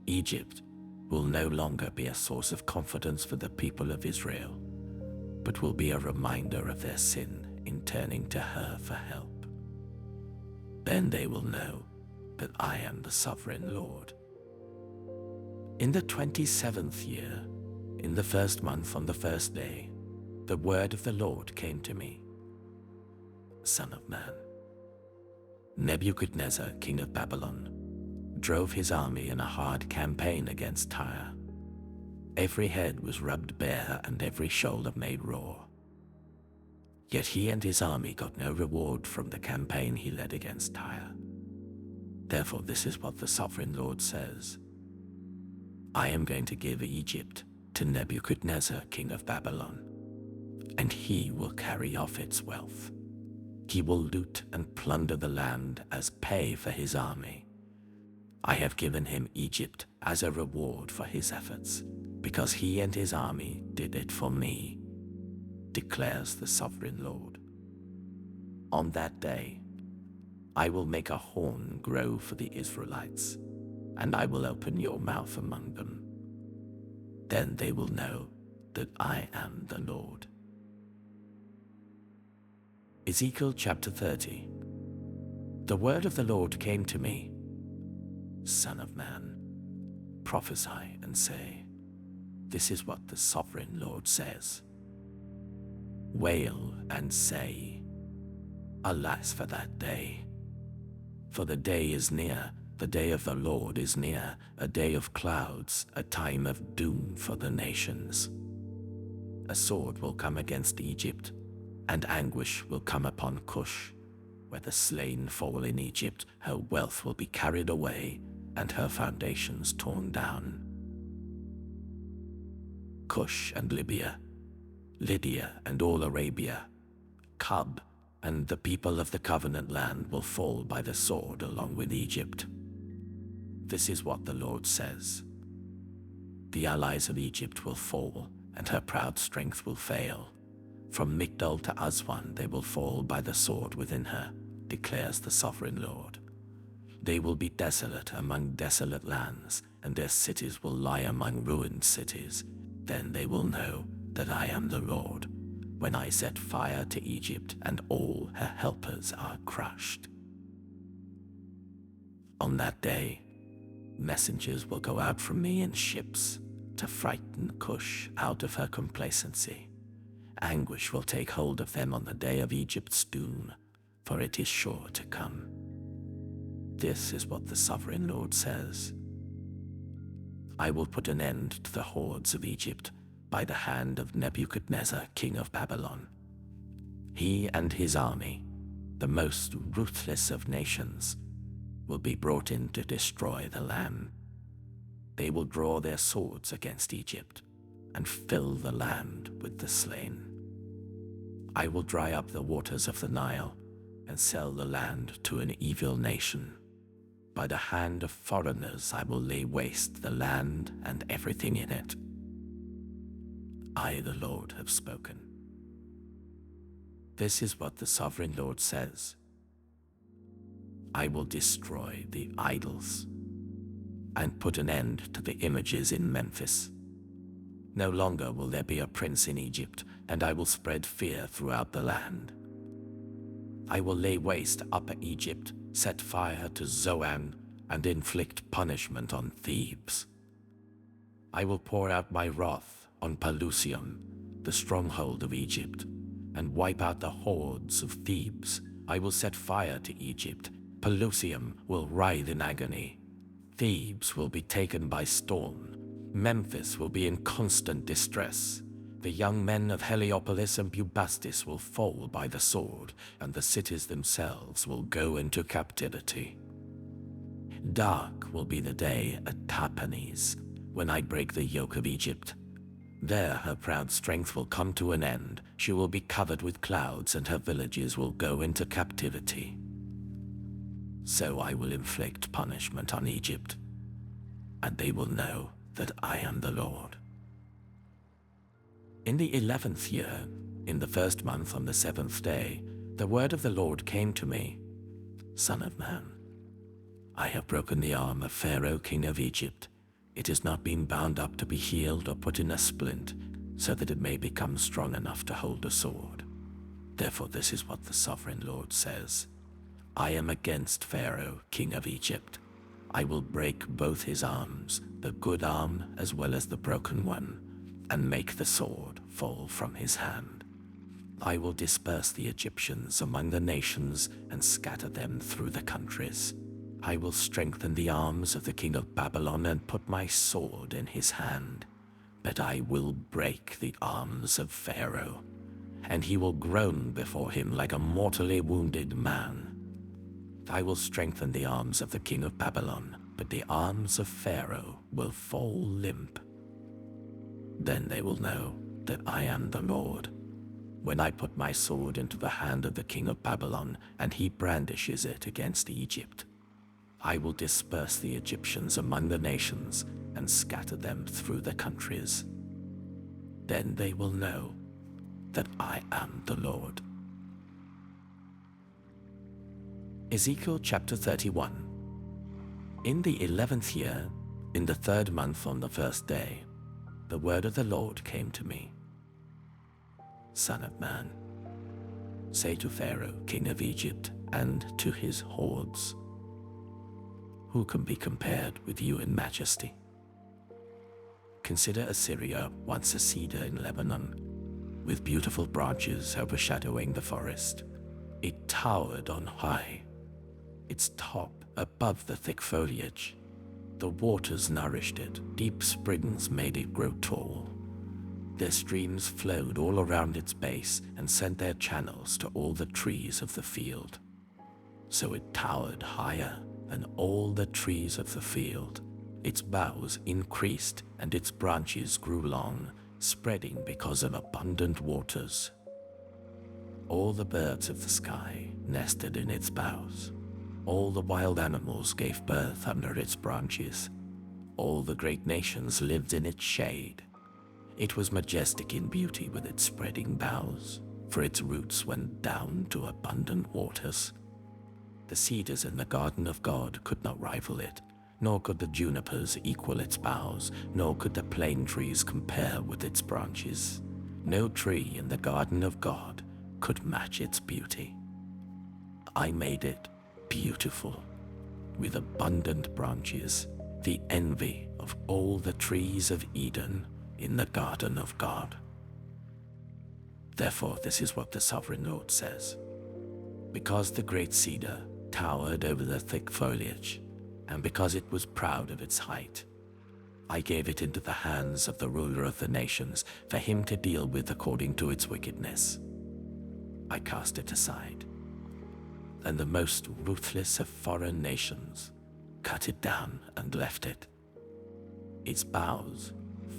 Egypt will no longer be a source of confidence for the people of Israel, but will be a reminder of their sin in turning to her for help. Then they will know that I am the sovereign Lord. In the 27th year, in the first month on the first day, the word of the Lord came to me. Son of man, Nebuchadnezzar, king of Babylon, drove his army in a hard campaign against Tyre. Every head was rubbed bare and every shoulder made raw. Yet he and his army got no reward from the campaign he led against Tyre. Therefore, this is what the sovereign Lord says. I am going to give Egypt to Nebuchadnezzar, king of Babylon, and he will carry off its wealth. He will loot and plunder the land as pay for his army. I have given him Egypt as a reward for his efforts, because he and his army did it for me, declares the sovereign Lord. On that day, I will make a horn grow for the Israelites, and I will open your mouth among them. Then they will know that I am the Lord. Ezekiel chapter 30. The word of the Lord came to me. Son of man, prophesy and say, this is what the sovereign Lord says. Wail and say, alas for that day. For the day is near, the day of the Lord is near, a day of clouds, a time of doom for the nations. A sword will come against Egypt, and anguish will come upon Cush. Where the slain fall in Egypt, her wealth will be carried away, and her foundations torn down. Cush and Libya, Lydia and all Arabia, Cub and the people of the covenant land will fall by the sword along with Egypt. This is what the Lord says. The allies of Egypt will fall, and her proud strength will fail. From Migdol to Aswan they will fall by the sword within her, declares the sovereign Lord. They will be desolate among desolate lands, and their cities will lie among ruined cities. Then they will know that I am the Lord, when I set fire to Egypt and all her helpers are crushed. On that day, messengers will go out from me in ships to frighten Cush out of her complacency. Anguish will take hold of them on the day of Egypt's doom, for it is sure to come. This is what the sovereign Lord says. I will put an end to the hordes of Egypt by the hand of Nebuchadnezzar, king of Babylon. He and his army, the most ruthless of nations, will be brought in to destroy the land. They will draw their swords against Egypt and fill the land with the slain. I will dry up the waters of the Nile and sell the land to an evil nation. By the hand of foreigners I will lay waste the land and everything in it. I, the Lord, have spoken. This is what the sovereign Lord says. I will destroy the idols and put an end to the images in Memphis. No longer will there be a prince in Egypt, and I will spread fear throughout the land. I will lay waste Upper Egypt, set fire to Zoan, and inflict punishment on Thebes. I will pour out my wrath on Pelusium, the stronghold of Egypt, and wipe out the hordes of Thebes. I will set fire to Egypt. Pelusium will writhe in agony. Thebes will be taken by storm. Memphis will be in constant distress. The young men of Heliopolis and Bubastis will fall by the sword, and the cities themselves will go into captivity. Dark will be the day at Tahpanhes, when I break the yoke of Egypt. There her proud strength will come to an end. She will be covered with clouds, and her villages will go into captivity. So I will inflict punishment on Egypt, and they will know that I am the Lord. In the 11th year, in the first month on the 7th day, the word of the Lord came to me. Son of man, I have broken the arm of Pharaoh, king of Egypt. It has not been bound up to be healed or put in a splint, so that it may become strong enough to hold a sword. Therefore this is what the sovereign Lord says. I am against Pharaoh, king of Egypt. I will break both his arms, the good arm as well as the broken one, and make the sword fall from his hand. I will disperse the Egyptians among the nations and scatter them through the countries. I will strengthen the arms of the king of Babylon and put my sword in his hand. But I will break the arms of Pharaoh, and he will groan before him like a mortally wounded man. I will strengthen the arms of the king of Babylon, but the arms of Pharaoh will fall limp. Then they will know that I am the Lord, when I put my sword into the hand of the king of Babylon, and he brandishes it against Egypt. I will disperse the Egyptians among the nations and scatter them through the countries. Then they will know that I am the Lord. Ezekiel chapter 31. In the 11th year, in the 3rd month on the 1st day, the word of the Lord came to me. Son of man, say to Pharaoh, king of Egypt, and to his hordes, who can be compared with you in majesty? Consider Assyria, once a cedar in Lebanon, with beautiful branches overshadowing the forest. It towered on high, its top above the thick foliage. The waters nourished it, deep springs made it grow tall. Their streams flowed all around its base and sent their channels to all the trees of the field. So it towered higher than all the trees of the field. Its boughs increased and its branches grew long, spreading because of abundant waters. All the birds of the sky nested in its boughs. All the wild animals gave birth under its branches. All the great nations lived in its shade. It was majestic in beauty with its spreading boughs, for its roots went down to abundant waters. The cedars in the garden of God could not rival it, nor could the junipers equal its boughs, nor could the plane trees compare with its branches. No tree in the garden of God could match its beauty. I made it beautiful, with abundant branches, the envy of all the trees of Eden in the garden of God. Therefore, this is what the sovereign Lord says. Because the great cedar towered over the thick foliage, and because it was proud of its height, I gave it into the hands of the ruler of the nations for him to deal with according to its wickedness. I cast it aside, and the most ruthless of foreign nations cut it down and left it. Its boughs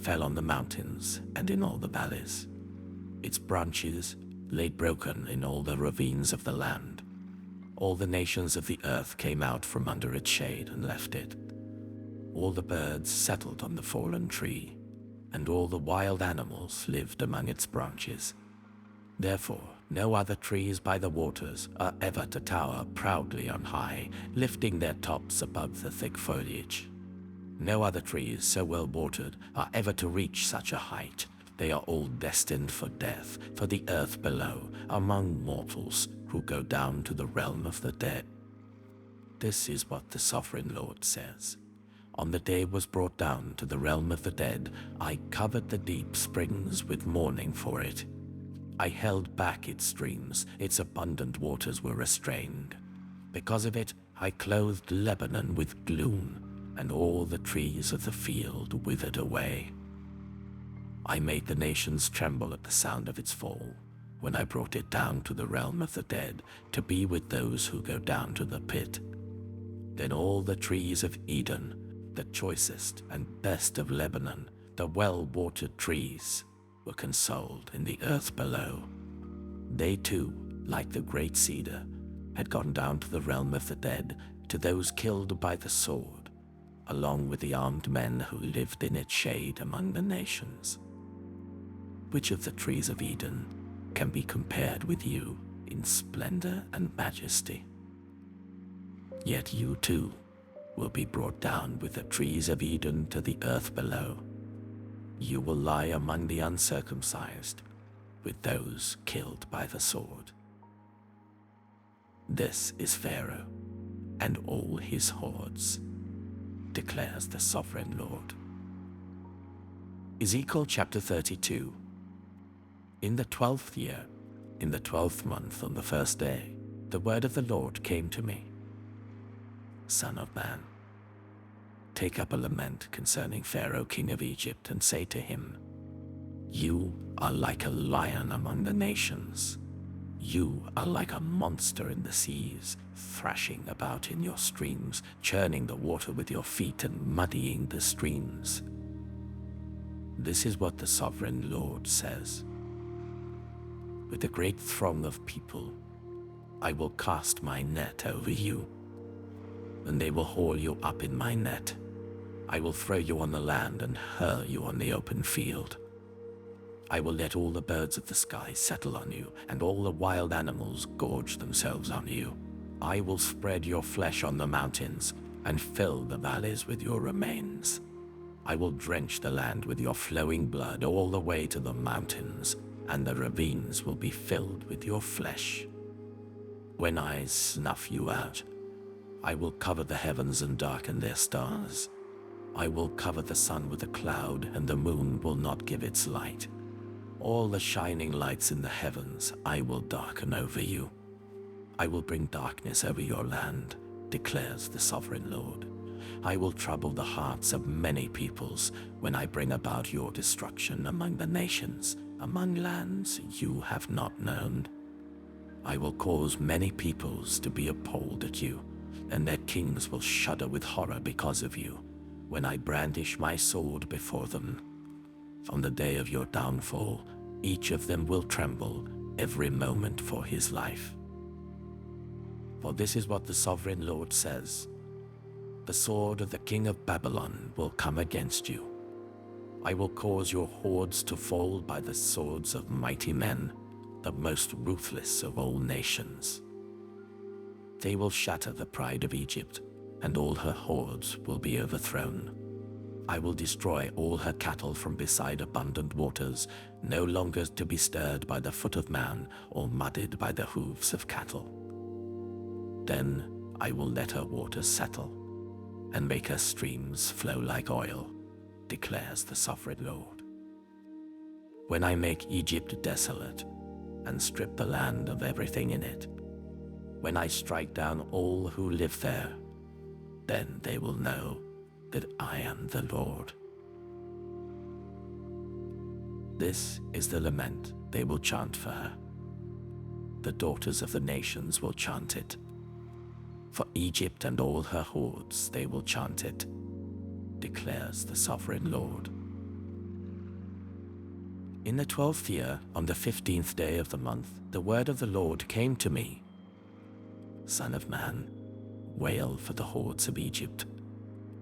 fell on the mountains and in all the valleys. Its branches lay broken in all the ravines of the land. All the nations of the earth came out from under its shade and left it. All the birds settled on the fallen tree, and all the wild animals lived among its branches. Therefore, no other trees by the waters are ever to tower proudly on high, lifting their tops above the thick foliage. No other trees so well watered are ever to reach such a height. They are all destined for death, for the earth below, among mortals who go down to the realm of the dead. This is what the sovereign Lord says. On the day was brought down to the realm of the dead, I covered the deep springs with mourning for it. I held back its streams, its abundant waters were restrained. Because of it, I clothed Lebanon with gloom, and all the trees of the field withered away. I made the nations tremble at the sound of its fall, when I brought it down to the realm of the dead, to be with those who go down to the pit. Then all the trees of Eden, the choicest and best of Lebanon, the well-watered trees, were consoled in the earth below. They too, like the great cedar, had gone down to the realm of the dead, to those killed by the sword, along with the armed men who lived in its shade among the nations. Which of the trees of Eden can be compared with you in splendor and majesty? Yet you too will be brought down with the trees of Eden to the earth below. You will lie among the uncircumcised, with those killed by the sword. This is Pharaoh and all his hordes, declares the sovereign Lord. Ezekiel chapter 32. In the 12th year, in the 12th month on the 1st day, the word of the Lord came to me. Son of man, take up a lament concerning Pharaoh king of Egypt, and say to him, You are like a lion among the nations. You are like a monster in the seas, thrashing about in your streams, churning the water with your feet and muddying the streams. This is what the sovereign Lord says. With a great throng of people, I will cast my net over you, and they will haul you up in my net. I will throw you on the land and hurl you on the open field. I will let all the birds of the sky settle on you, and all the wild animals gorge themselves on you. I will spread your flesh on the mountains, and fill the valleys with your remains. I will drench the land with your flowing blood all the way to the mountains, and the ravines will be filled with your flesh. When I snuff you out, I will cover the heavens and darken their stars. I will cover the sun with a cloud, and the moon will not give its light. All the shining lights in the heavens I will darken over you. I will bring darkness over your land, declares the sovereign Lord. I will trouble the hearts of many peoples when I bring about your destruction among the nations, among lands you have not known. I will cause many peoples to be appalled at you, and their kings will shudder with horror because of you, when I brandish my sword before them. On the day of your downfall, each of them will tremble every moment for his life. For this is what the sovereign Lord says. The sword of the king of Babylon will come against you. I will cause your hordes to fall by the swords of mighty men, the most ruthless of all nations. They will shatter the pride of Egypt, and all her hordes will be overthrown. I will destroy all her cattle from beside abundant waters, no longer to be stirred by the foot of man or muddied by the hooves of cattle. Then I will let her waters settle, and make her streams flow like oil, declares the sovereign Lord. When I make Egypt desolate, and strip the land of everything in it, when I strike down all who live there, then they will know that I am the Lord. This is the lament they will chant for her. The daughters of the nations will chant it. For Egypt and all her hordes they will chant it, declares the sovereign Lord. In the 12th year, on the 15th day of the month, the word of the Lord came to me. Son of man, wail for the hordes of Egypt,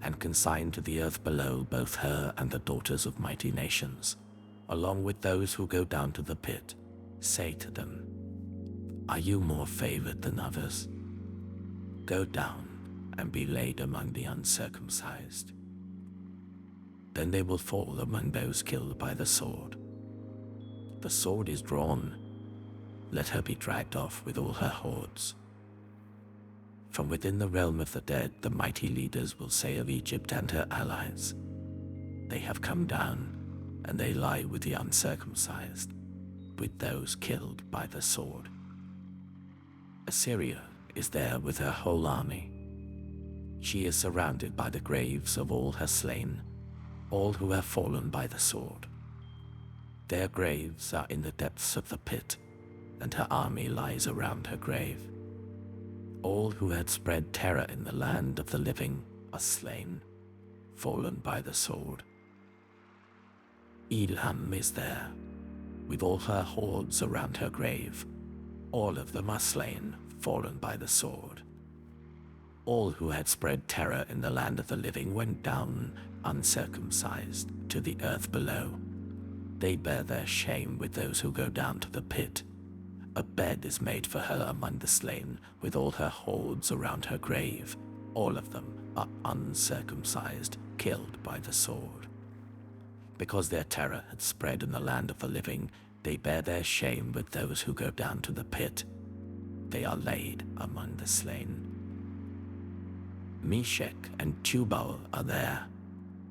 and consign to the earth below both her and the daughters of mighty nations, along with those who go down to the pit. Say to them, are you more favored than others? Go down and be laid among the uncircumcised. Then they will fall among those killed by the sword. The sword is drawn. Let her be dragged off with all her hordes. From within the realm of the dead, the mighty leaders will say of Egypt and her allies, they have come down, and they lie with the uncircumcised, with those killed by the sword. Assyria is there with her whole army. She is surrounded by the graves of all her slain, all who have fallen by the sword. Their graves are in the depths of the pit, and her army lies around her grave. All who had spread terror in the land of the living are slain, fallen by the sword. Elam is there, with all her hordes around her grave. All of them are slain, fallen by the sword. All who had spread terror in the land of the living went down, uncircumcised, to the earth below. They bear their shame with those who go down to the pit. A bed is made for her among the slain, with all her hordes around her grave. All of them are uncircumcised, killed by the sword. Because their terror had spread in the land of the living, they bear their shame with those who go down to the pit. They are laid among the slain. Meshech and Tubal are there,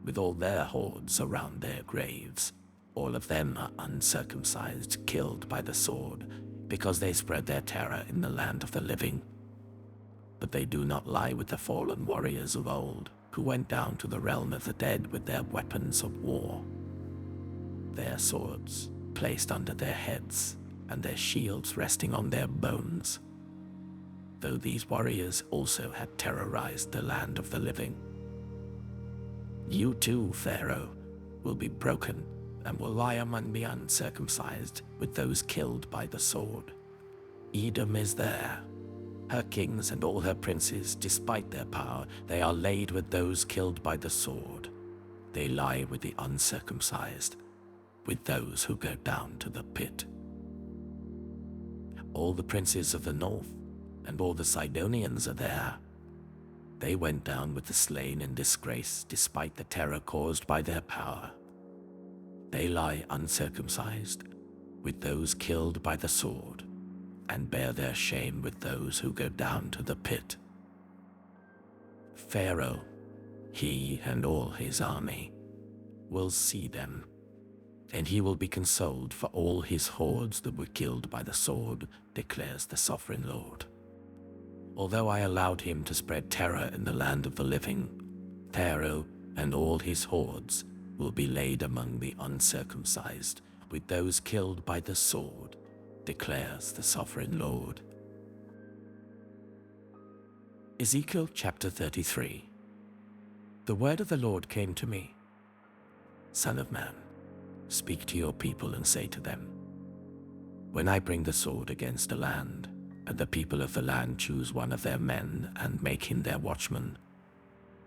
with all their hordes around their graves. All of them are uncircumcised, killed by the sword, because they spread their terror in the land of the living. But they do not lie with the fallen warriors of old, who went down to the realm of the dead with their weapons of war. their swords placed under their heads, and their shields resting on their bones. Though these warriors also had terrorized the land of the living. You too, Pharaoh, will be broken and will lie among the uncircumcised with those killed by the sword. Edom is there. Her kings and all her princes, despite their power, they are laid with those killed by the sword. They lie with the uncircumcised, with those who go down to the pit. All the princes of the north and all the Sidonians are there. They went down with the slain in disgrace, despite the terror caused by their power. They lie uncircumcised, with those killed by the sword, and bear their shame with those who go down to the pit. Pharaoh, he and all his army, will see them, and he will be consoled for all his hordes that were killed by the sword, declares the sovereign Lord. Although I allowed him to spread terror in the land of the living, Pharaoh and all his hordes will be laid among the uncircumcised, with those killed by the sword, declares the sovereign Lord. Ezekiel chapter 33. The word of the Lord came to me. Son of man, speak to your people and say to them, when I bring the sword against a land, and the people of the land choose one of their men and make him their watchman,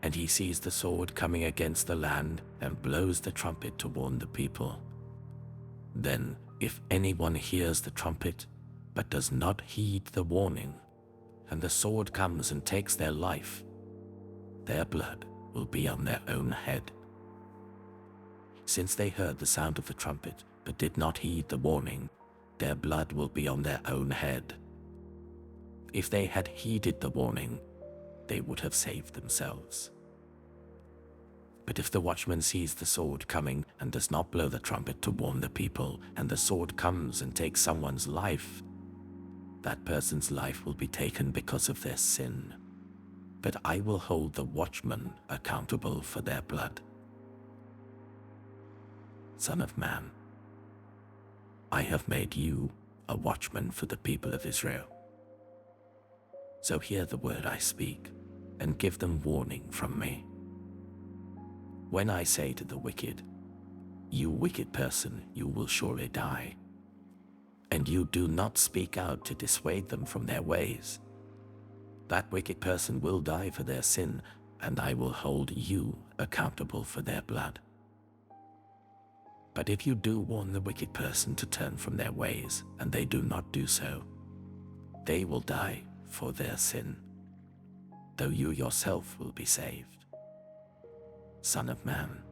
and he sees the sword coming against the land and blows the trumpet to warn the people, then if anyone hears the trumpet but does not heed the warning, and the sword comes and takes their life, their blood will be on their own head. Since they heard the sound of the trumpet but did not heed the warning, their blood will be on their own head. If they had heeded the warning, they would have saved themselves. But if the watchman sees the sword coming and does not blow the trumpet to warn the people, and the sword comes and takes someone's life, that person's life will be taken because of their sin. But I will hold the watchman accountable for their blood. Son of man, I have made you a watchman for the people of Israel. So hear the word I speak, and give them warning from me. When I say to the wicked, you wicked person, you will surely die, and you do not speak out to dissuade them from their ways, that wicked person will die for their sin, and I will hold you accountable for their blood. But if you do warn the wicked person to turn from their ways, and they do not do so, they will die for their sin, though you yourself will be saved. Son of man,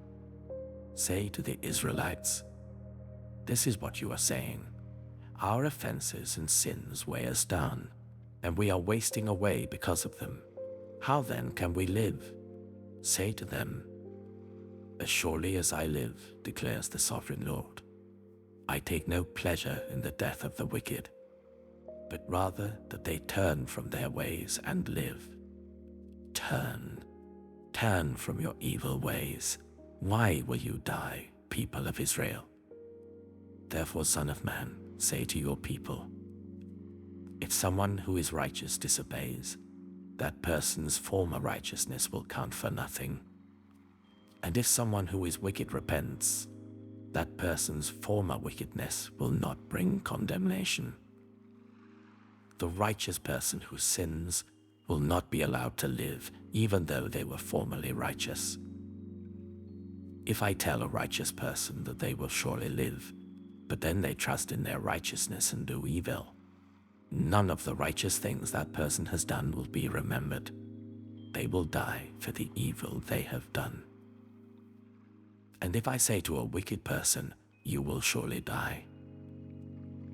say to the Israelites, this is what you are saying. Our offenses and sins weigh us down, and we are wasting away because of them. How then can we live? Say to them, as surely as I live, declares the sovereign Lord, I take no pleasure in the death of the wicked, but rather that they turn from their ways and live. Turn from your evil ways. Why will you die, people of Israel? Therefore, son of man, say to your people, if someone who is righteous disobeys, that person's former righteousness will count for nothing. And if someone who is wicked repents, that person's former wickedness will not bring condemnation. The righteous person who sins will not be allowed to live, even though they were formerly righteous. If I tell a righteous person that they will surely live, but then they trust in their righteousness and do evil, none of the righteous things that person has done will be remembered. They will die for the evil they have done. And if I say to a wicked person, you will surely die,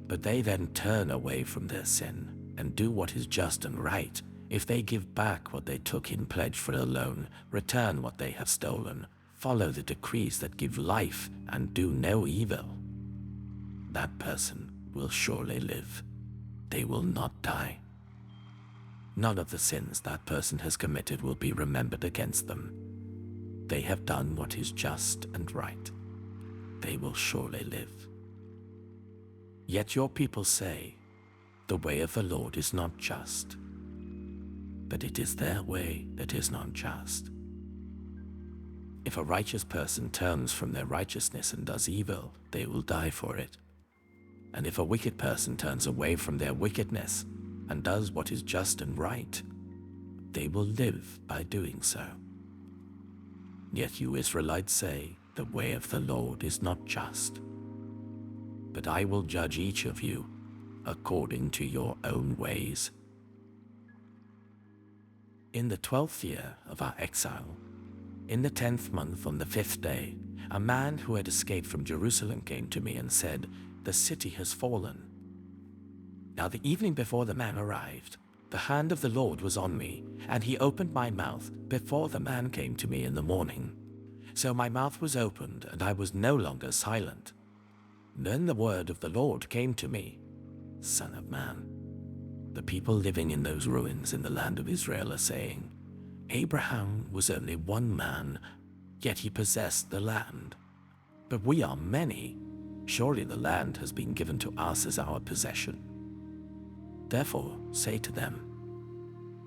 but they then turn away from their sin and do what is just and right, if they give back what they took in pledge for a loan, return what they have stolen, follow the decrees that give life and do no evil, that person will surely live. They will not die. None of the sins that person has committed will be remembered against them. They have done what is just and right. they will surely live. Yet your people say, the way of the Lord is not just, but it is their way that is not just. If a righteous person turns from their righteousness and does evil, they will die for it. And if a wicked person turns away from their wickedness and does what is just and right, they will live by doing so. Yet you Israelites say, the way of the Lord is not just. But I will judge each of you according to your own ways. In the 12th year of our exile, in the 10th month on the 5th day, a man who had escaped from Jerusalem came to me and said, the city has fallen. Now the evening before the man arrived, the hand of the Lord was on me, and he opened my mouth before the man came to me in the morning. So my mouth was opened, and I was no longer silent. Then the word of the Lord came to me, Son of man, the people living in those ruins in the land of Israel are saying, Abraham was only one man, yet he possessed the land. But we are many. Surely the land has been given to us as our possession. Therefore say to them,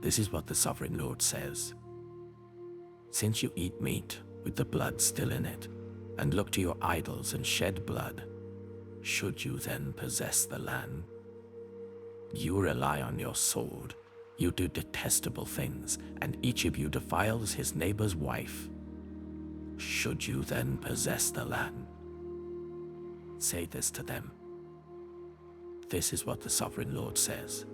this is what the sovereign Lord says. Since you eat meat with the blood still in it, and look to your idols and shed blood, should you then possess the land? You rely on your sword, you do detestable things, and each of you defiles his neighbor's wife. Should you then possess the land? Say this to them. This is what the sovereign Lord says.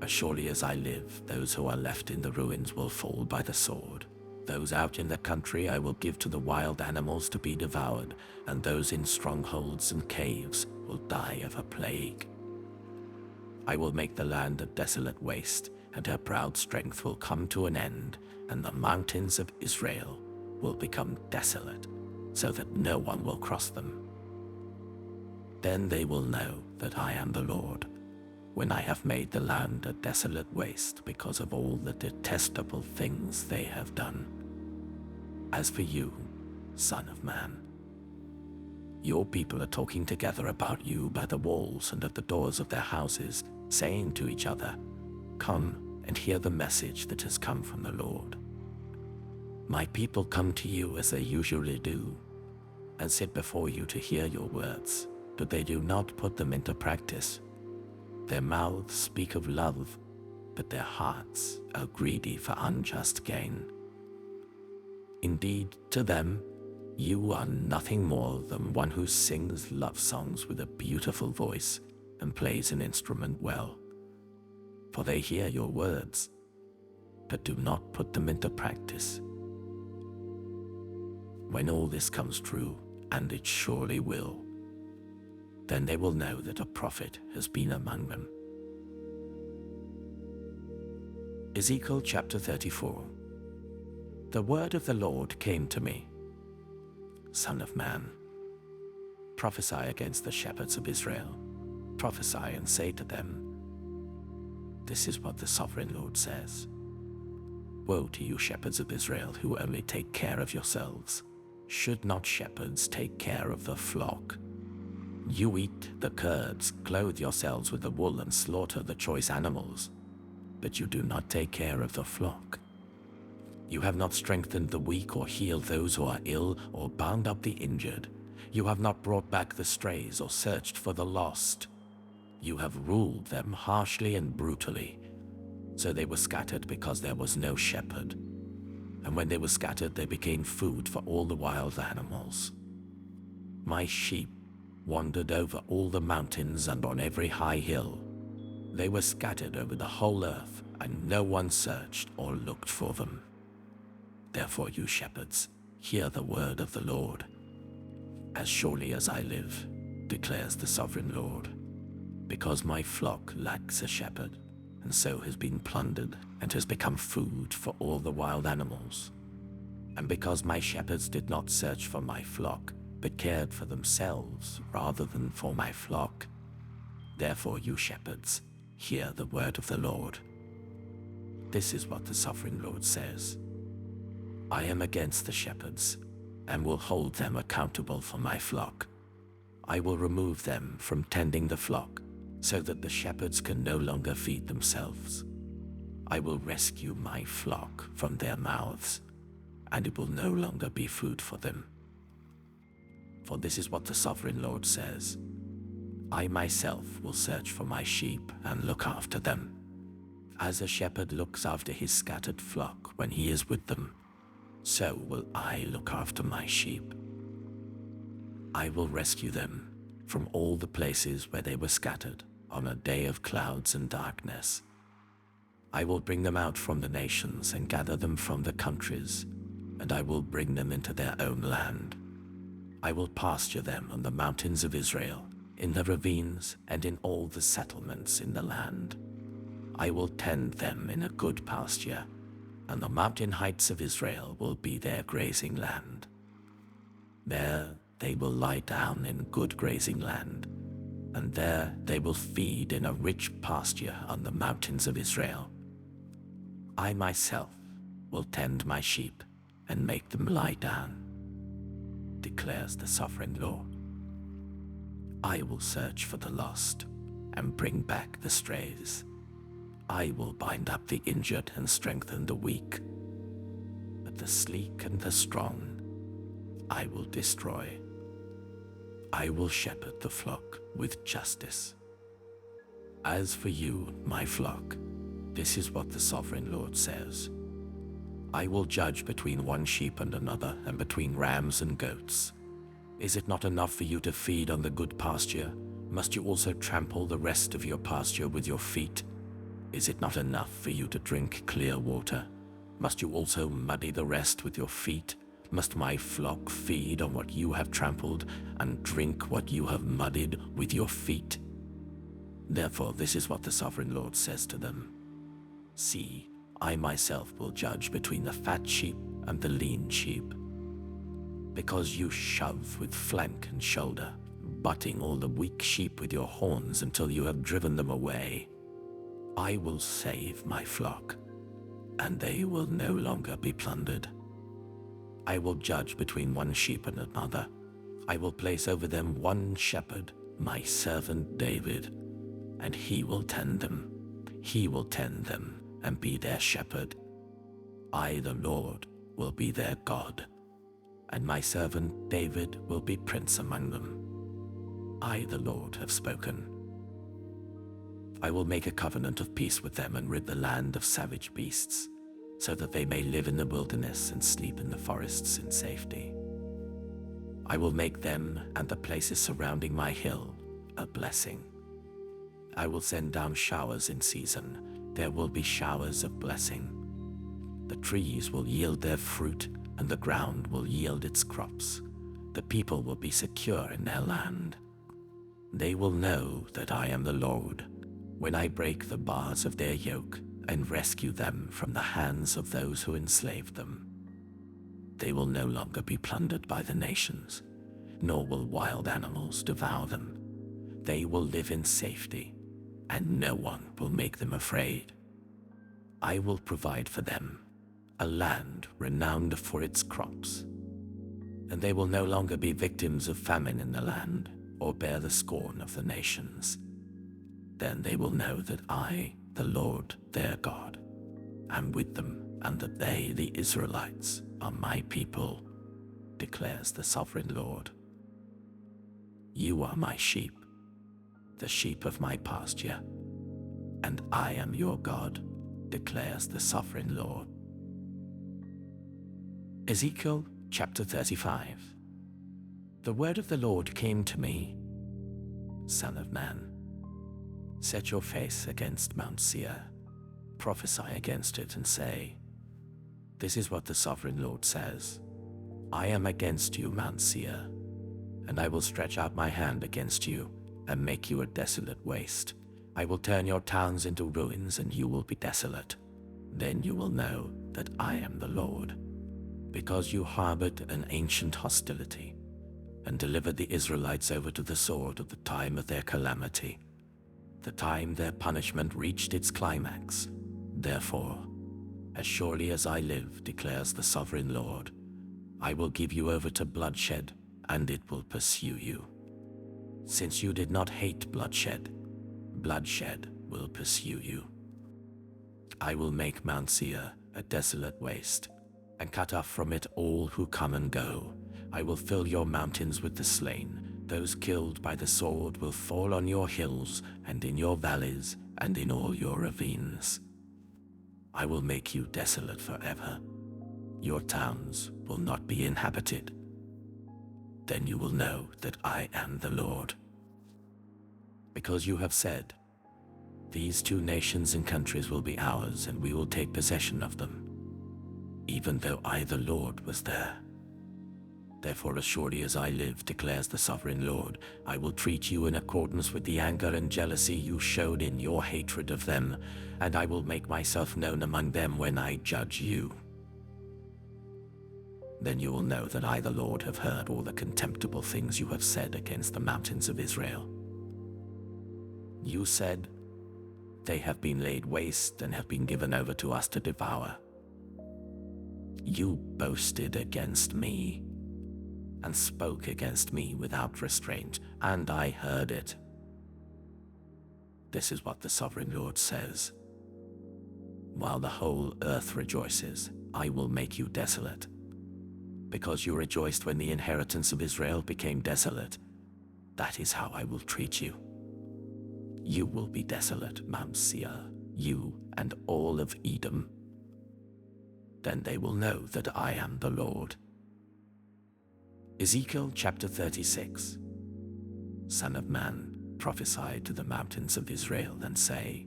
As surely as I live, those who are left in the ruins will fall by the sword. Those out in the country I will give to the wild animals to be devoured, and those in strongholds and caves will die of a plague. I will make the land a desolate waste, and her proud strength will come to an end, and the mountains of Israel will become desolate, so that no one will cross them. Then they will know that I am the Lord, when I have made the land a desolate waste because of all the detestable things they have done. As for you, Son of man, your people are talking together about you by the walls and at the doors of their houses, saying to each other, come and hear the message that has come from the Lord. My people come to you as they usually do, and sit before you to hear your words, but they do not put them into practice. Their mouths speak of love, but their hearts are greedy for unjust gain. Indeed, to them, you are nothing more than one who sings love songs with a beautiful voice and plays an instrument well. For they hear your words, but do not put them into practice. When all this comes true, and it surely will, then they will know that a prophet has been among them. Ezekiel chapter 34. The word of the Lord came to me. Son of man, prophesy against the shepherds of Israel. Prophesy and say to them, this is what the sovereign Lord says. Woe to you shepherds of Israel who only take care of yourselves. Should not shepherds take care of the flock? You eat the curds, clothe yourselves with the wool, and slaughter the choice animals, but you do not take care of the flock. You have not strengthened the weak or healed those who are ill or bound up the injured. You have not brought back the strays or searched for the lost. You have ruled them harshly and brutally. So they were scattered because there was no shepherd. And when they were scattered, they became food for all the wild animals. My sheep wandered over all the mountains and on every high hill. They were scattered over the whole earth, and no one searched or looked for them. Therefore, you shepherds, hear the word of the Lord. As surely as I live, declares the sovereign Lord, because my flock lacks a shepherd, and so has been plundered and has become food for all the wild animals, and because my shepherds did not search for my flock, but cared for themselves rather than for my flock, therefore, you shepherds, hear the word of the Lord. This is what the sovereign Lord says. I am against the shepherds, and will hold them accountable for my flock. I will remove them from tending the flock, so that the shepherds can no longer feed themselves. I will rescue my flock from their mouths, and it will no longer be food for them. For this is what the Sovereign Lord says: I myself will search for my sheep and look after them, as a shepherd looks after his scattered flock when he is with them. So will I look after my sheep. I will rescue them from all the places where they were scattered on a day of clouds and darkness. I will bring them out from the nations and gather them from the countries, and I will bring them into their own land. I will pasture them on the mountains of Israel, in the ravines and in all the settlements in the land. I will tend them in a good pasture, and the mountain heights of Israel will be their grazing land. There they will lie down in good grazing land, and there they will feed in a rich pasture on the mountains of Israel. I myself will tend my sheep and make them lie down, declares the Sovereign Lord. I will search for the lost and bring back the strays. I will bind up the injured and strengthen the weak, but the sleek and the strong I will destroy. I will shepherd the flock with justice. As for you, my flock, this is what the Sovereign Lord says: I will judge between one sheep and another, and between rams and goats. Is it not enough for you to feed on the good pasture? Must you also trample the rest of your pasture with your feet? Is it not enough for you to drink clear water? Must you also muddy the rest with your feet? Must my flock feed on what you have trampled and drink what you have muddied with your feet? Therefore, this is what the Sovereign Lord says to them: See, I myself will judge between the fat sheep and the lean sheep. Because you shove with flank and shoulder, butting all the weak sheep with your horns until you have driven them away, I will save my flock, and they will no longer be plundered. I will judge between one sheep and another. I will place over them one shepherd, my servant David, and he will tend them. He will tend them and be their shepherd. I, the Lord, will be their God, and my servant David will be prince among them. I, the Lord, have spoken. I will make a covenant of peace with them and rid the land of savage beasts, so that they may live in the wilderness and sleep in the forests in safety. I will make them and the places surrounding my hill a blessing. I will send down showers in season. There will be showers of blessing. The trees will yield their fruit, and the ground will yield its crops. The people will be secure in their land. They will know that I am the Lord, when I break the bars of their yoke and rescue them from the hands of those who enslaved them. They will no longer be plundered by the nations, nor will wild animals devour them. They will live in safety, and no one will make them afraid. I will provide for them a land renowned for its crops, and they will no longer be victims of famine in the land, or bear the scorn of the nations. Then they will know that I, the Lord their God, am with them, and that they, the Israelites, are my people, declares the Sovereign Lord. You are my sheep, the sheep of my pasture, and I am your God, declares the Sovereign Lord. Ezekiel chapter 35. The word of the Lord came to me: Son of man, set your face against Mount Seir, prophesy against it and say, This is what the Sovereign Lord says: I am against you, Mount Seir, and I will stretch out my hand against you and make you a desolate waste. I will turn your towns into ruins, and you will be desolate. Then you will know that I am the Lord, because you harbored an ancient hostility and delivered the Israelites over to the sword at the time of their calamity, the time their punishment reached its climax. Therefore, as surely as I live, declares the Sovereign Lord, I will give you over to bloodshed, and it will pursue you. Since you did not hate bloodshed, bloodshed will pursue you. I will make Mount Seir a desolate waste, and cut off from it all who come and go. I will fill your mountains with the slain. Those killed by the sword will fall on your hills, and in your valleys, and in all your ravines. I will make you desolate forever. Your towns will not be inhabited. Then you will know that I am the Lord. Because you have said, these two nations and countries will be ours, and we will take possession of them, even though I, the Lord, was there. Therefore, as surely as I live, declares the sovereign Lord, I will treat you in accordance with the anger and jealousy you showed in your hatred of them, and I will make myself known among them when I judge you. Then you will know that I, the Lord, have heard all the contemptible things you have said against the mountains of Israel. You said, they have been laid waste and have been given over to us to devour. You boasted against me and spoke against me without restraint, and I heard it. This is what the sovereign Lord says. While the whole earth rejoices, I will make you desolate. Because you rejoiced when the inheritance of Israel became desolate, that is how I will treat you. You will be desolate, Mount Seir, you and all of Edom. Then they will know that I am the Lord. Ezekiel chapter 36. Son of man, prophesy to the mountains of Israel and say,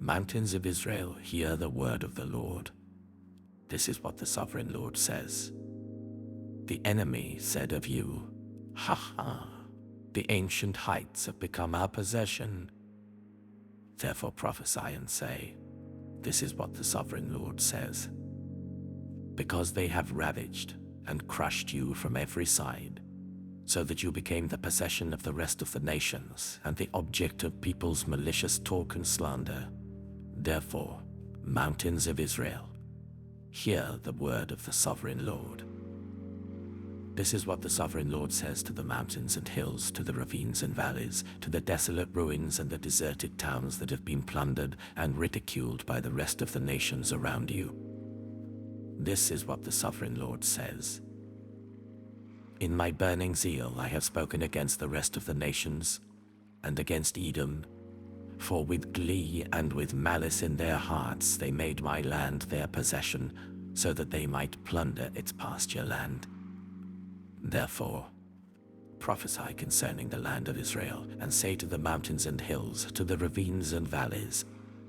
Mountains of Israel, hear the word of the Lord. This is what the sovereign Lord says. The enemy said of you, Ha ha, the ancient heights have become our possession. Therefore prophesy and say, This is what the sovereign Lord says. Because they have ravaged and crushed you from every side, so that you became the possession of the rest of the nations and the object of people's malicious talk and slander. Therefore, mountains of Israel, hear the word of the sovereign Lord. This is what the sovereign Lord says to the mountains and hills, to the ravines and valleys, to the desolate ruins and the deserted towns that have been plundered and ridiculed by the rest of the nations around you. This is what the sovereign Lord says. In my burning zeal I have spoken against the rest of the nations and against Edom, for with glee and with malice in their hearts they made my land their possession, so that they might plunder its pasture land. Therefore, prophesy concerning the land of Israel, and say to the mountains and hills, to the ravines and valleys,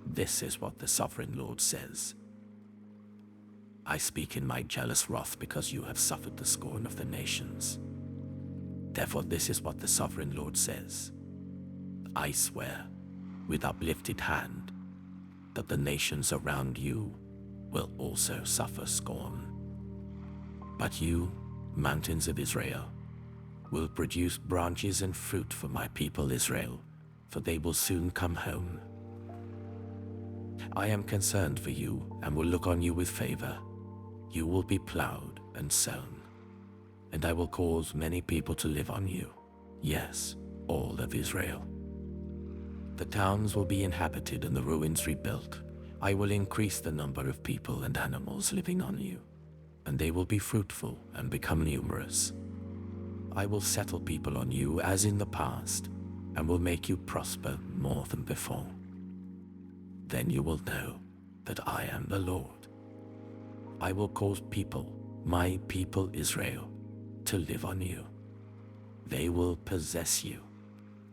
This is what the sovereign Lord says. I speak in my jealous wrath because you have suffered the scorn of the nations. Therefore this is what the sovereign Lord says. I swear, with uplifted hand, that the nations around you will also suffer scorn. But you, mountains of Israel, will produce branches and fruit for my people Israel, for they will soon come home. I am concerned for you and will look on you with favor. You will be plowed and sown, and I will cause many people to live on you, yes, all of Israel. The towns will be inhabited and the ruins rebuilt. I will increase the number of people and animals living on you, and they will be fruitful and become numerous. I will settle people on you as in the past, and will make you prosper more than before. Then you will know that I am the Lord. I will cause people, my people Israel, to live on you. They will possess you,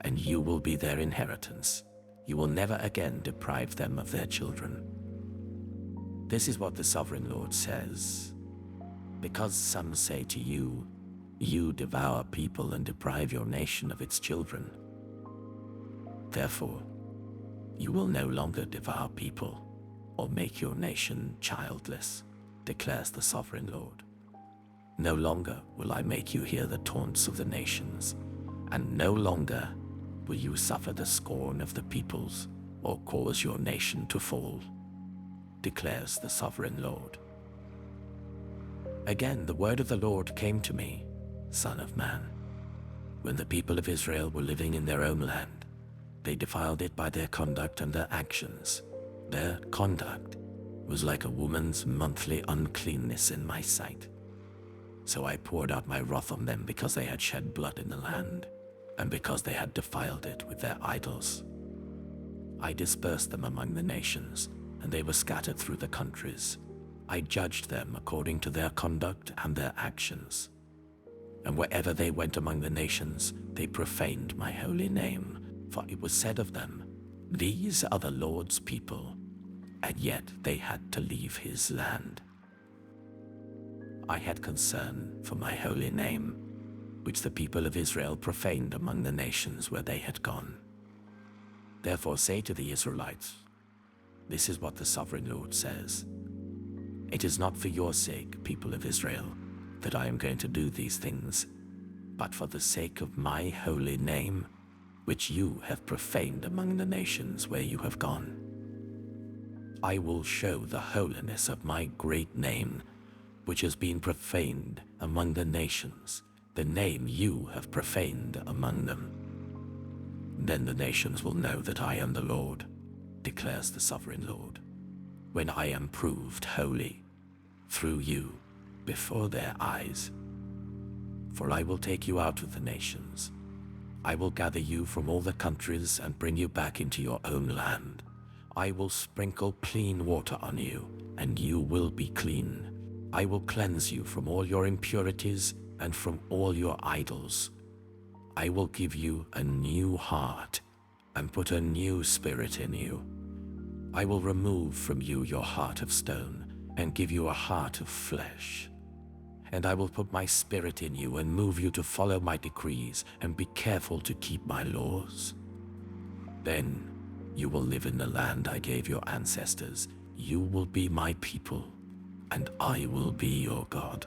and you will be their inheritance. You will never again deprive them of their children. This is what the sovereign Lord says. Because some say to you, You devour people and deprive your nation of its children. Therefore, you will no longer devour people or make your nation childless, declares the sovereign Lord. No longer will I make you hear the taunts of the nations, and no longer will you suffer the scorn of the peoples or cause your nation to fall, declares the sovereign Lord. Again, the word of the Lord came to me, Son of man. When the people of Israel were living in their own land, they defiled it by their conduct and their actions. Their conduct was like a woman's monthly uncleanness in my sight. So I poured out my wrath on them because they had shed blood in the land, and because they had defiled it with their idols. I dispersed them among the nations, and they were scattered through the countries. I judged them according to their conduct and their actions. And wherever they went among the nations, they profaned my holy name. For it was said of them, These are the Lord's people, and yet they had to leave his land. I had concern for my holy name, which the people of Israel profaned among the nations where they had gone. Therefore say to the Israelites, This is what the sovereign Lord says. It is not for your sake, people of Israel, that I am going to do these things, but for the sake of my holy name, which you have profaned among the nations where you have gone. I will show the holiness of my great name, which has been profaned among the nations, the name you have profaned among them. Then the nations will know that I am the Lord, declares the sovereign Lord, when I am proved holy through you before their eyes. For I will take you out of the nations. I will gather you from all the countries and bring you back into your own land. I will sprinkle clean water on you, and you will be clean. I will cleanse you from all your impurities and from all your idols. I will give you a new heart and put a new spirit in you. I will remove from you your heart of stone and give you a heart of flesh. And I will put my spirit in you and move you to follow my decrees and be careful to keep my laws. Then you will live in the land I gave your ancestors. You will be my people, and I will be your God.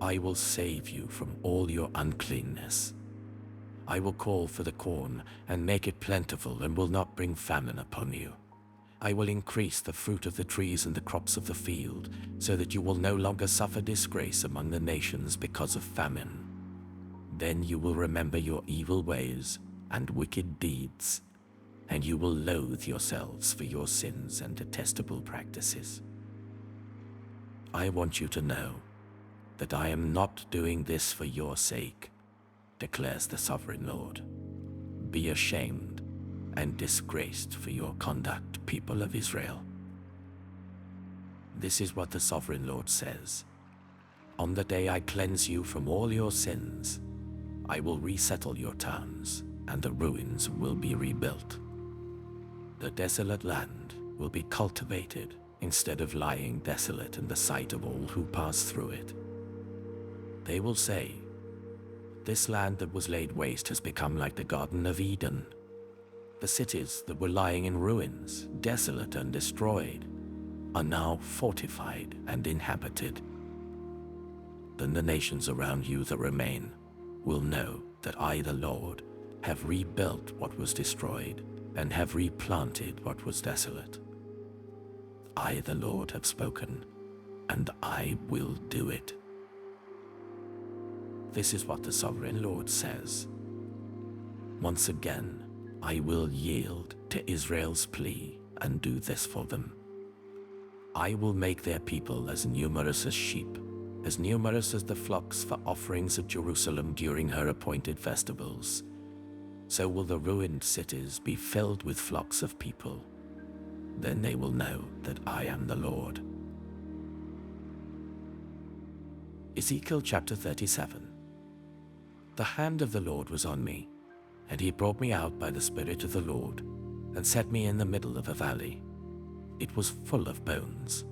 I will save you from all your uncleanness. I will call for the corn and make it plentiful and will not bring famine upon you. I will increase the fruit of the trees and the crops of the field, so that you will no longer suffer disgrace among the nations because of famine. Then you will remember your evil ways and wicked deeds, and you will loathe yourselves for your sins and detestable practices. I want you to know that I am not doing this for your sake, declares the sovereign Lord. Be ashamed and disgraced for your conduct, people of Israel. This is what the sovereign Lord says. On the day I cleanse you from all your sins, I will resettle your towns, and the ruins will be rebuilt. The desolate land will be cultivated instead of lying desolate in the sight of all who pass through it. They will say, This land that was laid waste has become like the Garden of Eden. The cities that were lying in ruins, desolate and destroyed, are now fortified and inhabited. Then the nations around you that remain will know that I, the Lord, have rebuilt what was destroyed and have replanted what was desolate. I, the Lord, have spoken, and I will do it. This is what the sovereign Lord says. Once again, I will yield to Israel's plea and do this for them. I will make their people as numerous as sheep, as numerous as the flocks for offerings at Jerusalem during her appointed festivals. So will the ruined cities be filled with flocks of people. Then they will know that I am the Lord. Ezekiel chapter 37. The hand of the Lord was on me, and he brought me out by the Spirit of the Lord, and set me in the middle of a valley. It was full of bones.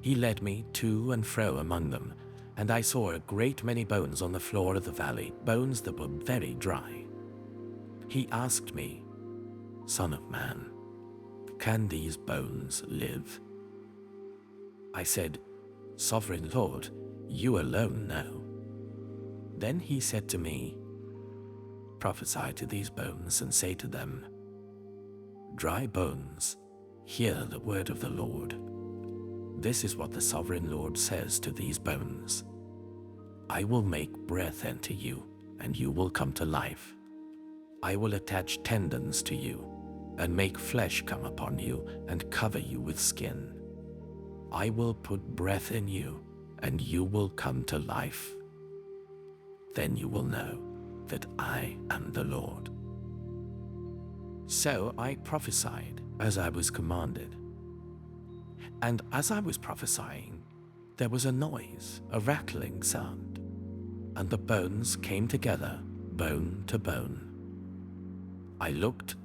He led me to and fro among them, and I saw a great many bones on the floor of the valley, bones that were very dry. He asked me, Son of man, can these bones live? I said, Sovereign Lord, you alone know. Then he said to me, Prophesy to these bones and say to them, Dry bones, hear the word of the Lord. This is what the sovereign Lord says to these bones. I will make breath enter you, and you will come to life. I will attach tendons to you, and make flesh come upon you, and cover you with skin. I will put breath in you, and you will come to life. Then you will know that I am the Lord. So I prophesied as I was commanded. And as I was prophesying, there was a noise, a rattling sound, and the bones came together, bone to bone. I looked,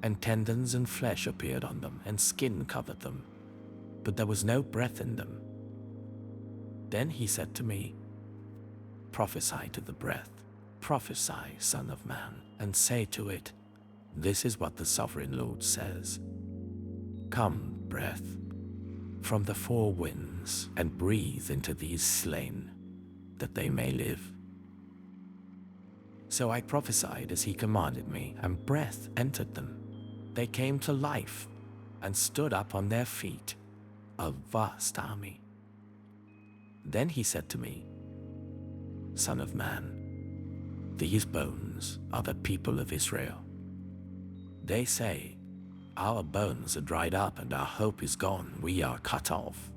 and tendons and flesh appeared on them, and skin covered them, but there was no breath in them. Then he said to me, prophesy to the breath, prophesy, Son of Man, and say to it, this is what the sovereign Lord says. Come, breath, from the four winds, and breathe into these slain, that they may live. So I prophesied as he commanded me, and breath entered them. They came to life, and stood up on their feet, a vast army. Then he said to me, Son of man, these bones are the people of Israel. They say, our bones are dried up and our hope is gone, we are cut off.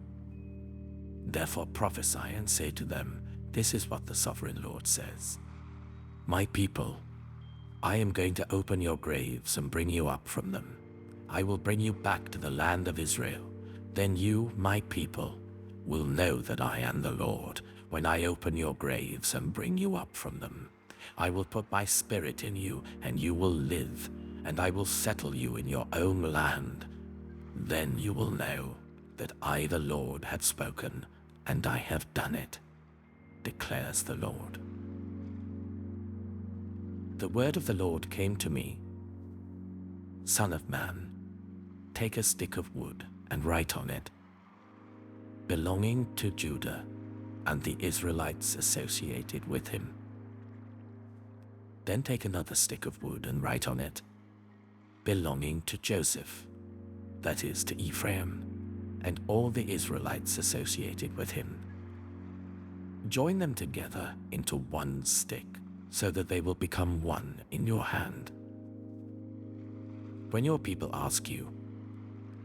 Therefore prophesy and say to them, this is what the sovereign Lord says. My people, I am going to open your graves and bring you up from them. I will bring you back to the land of Israel. Then you, my people, will know that I am the Lord when I open your graves and bring you up from them. I will put my spirit in you, and you will live, and I will settle you in your own land. Then you will know that I, the Lord, have spoken, and I have done it, declares the Lord. The word of the Lord came to me, Son of man, take a stick of wood and write on it, belonging to Judah and the Israelites associated with him. Then take another stick of wood and write on it, belonging to Joseph, that is to Ephraim, and all the Israelites associated with him. Join them together into one stick, so that they will become one in your hand. When your people ask you,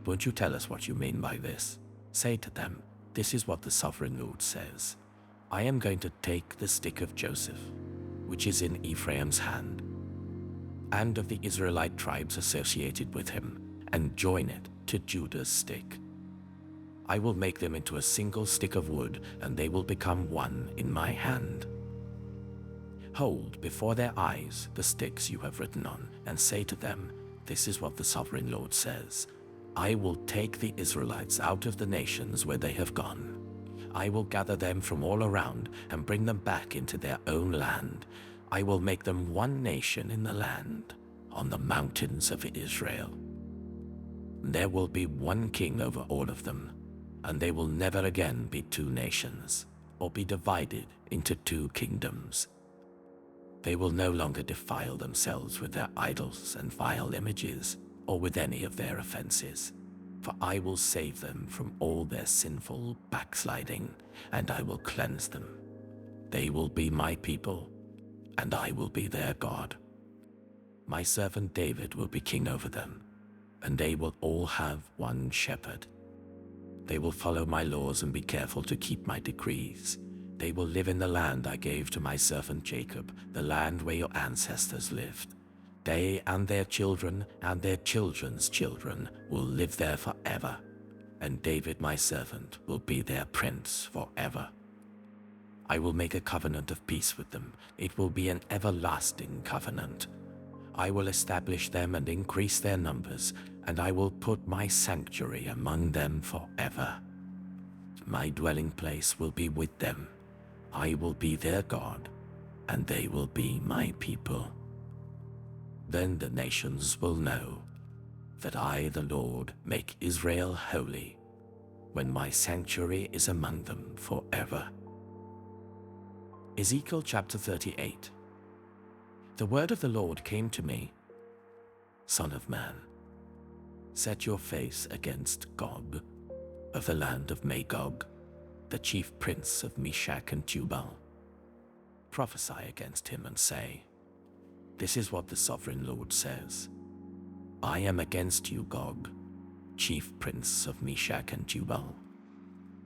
won't you tell us what you mean by this? Say to them, this is what the sovereign Lord says. I am going to take the stick of Joseph, which is in Ephraim's hand, and of the Israelite tribes associated with him, and join it to Judah's stick. I will make them into a single stick of wood, and they will become one in my hand. Hold before their eyes the sticks you have written on, and say to them, this is what the sovereign Lord says. I will take the Israelites out of the nations where they have gone. I will gather them from all around and bring them back into their own land. I will make them one nation in the land, on the mountains of Israel. There will be one king over all of them, and they will never again be two nations, or be divided into two kingdoms. They will no longer defile themselves with their idols and vile images, or with any of their offenses. For I will save them from all their sinful backsliding, and I will cleanse them. They will be my people, and I will be their God. My servant David will be king over them, and they will all have one shepherd. They will follow my laws and be careful to keep my decrees. They will live in the land I gave to my servant Jacob, the land where your ancestors lived. They and their children and their children's children will live there forever, and David my servant will be their prince forever. I will make a covenant of peace with them. It will be an everlasting covenant. I will establish them and increase their numbers, and I will put my sanctuary among them forever. My dwelling place will be with them. I will be their God, and they will be my people. Then the nations will know that I, the Lord, make Israel holy, when my sanctuary is among them forever. Ezekiel chapter 38. The word of the Lord came to me, Son of man, set your face against Gog, of the land of Magog, the chief prince of Meshach and Tubal. Prophesy against him and say, This is what the sovereign Lord says. I am against you, Gog, chief prince of Meshach and Tubal.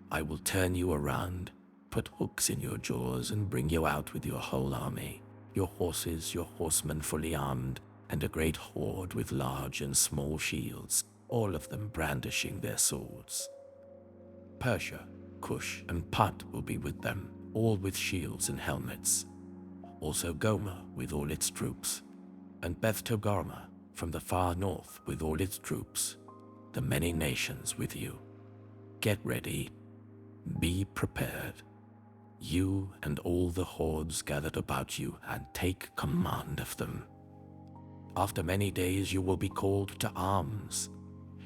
I will turn you around, put hooks in your jaws, and bring you out with your whole army, your horses, your horsemen fully armed, and a great horde with large and small shields, all of them brandishing their swords. Persia, Cush, and Put will be with them, all with shields and helmets. Also Gomer with all its troops, and Beth Togarmah from the far north with all its troops, the many nations with you. Get ready, be prepared, you and all the hordes gathered about you, and take command of them. After many days you will be called to arms.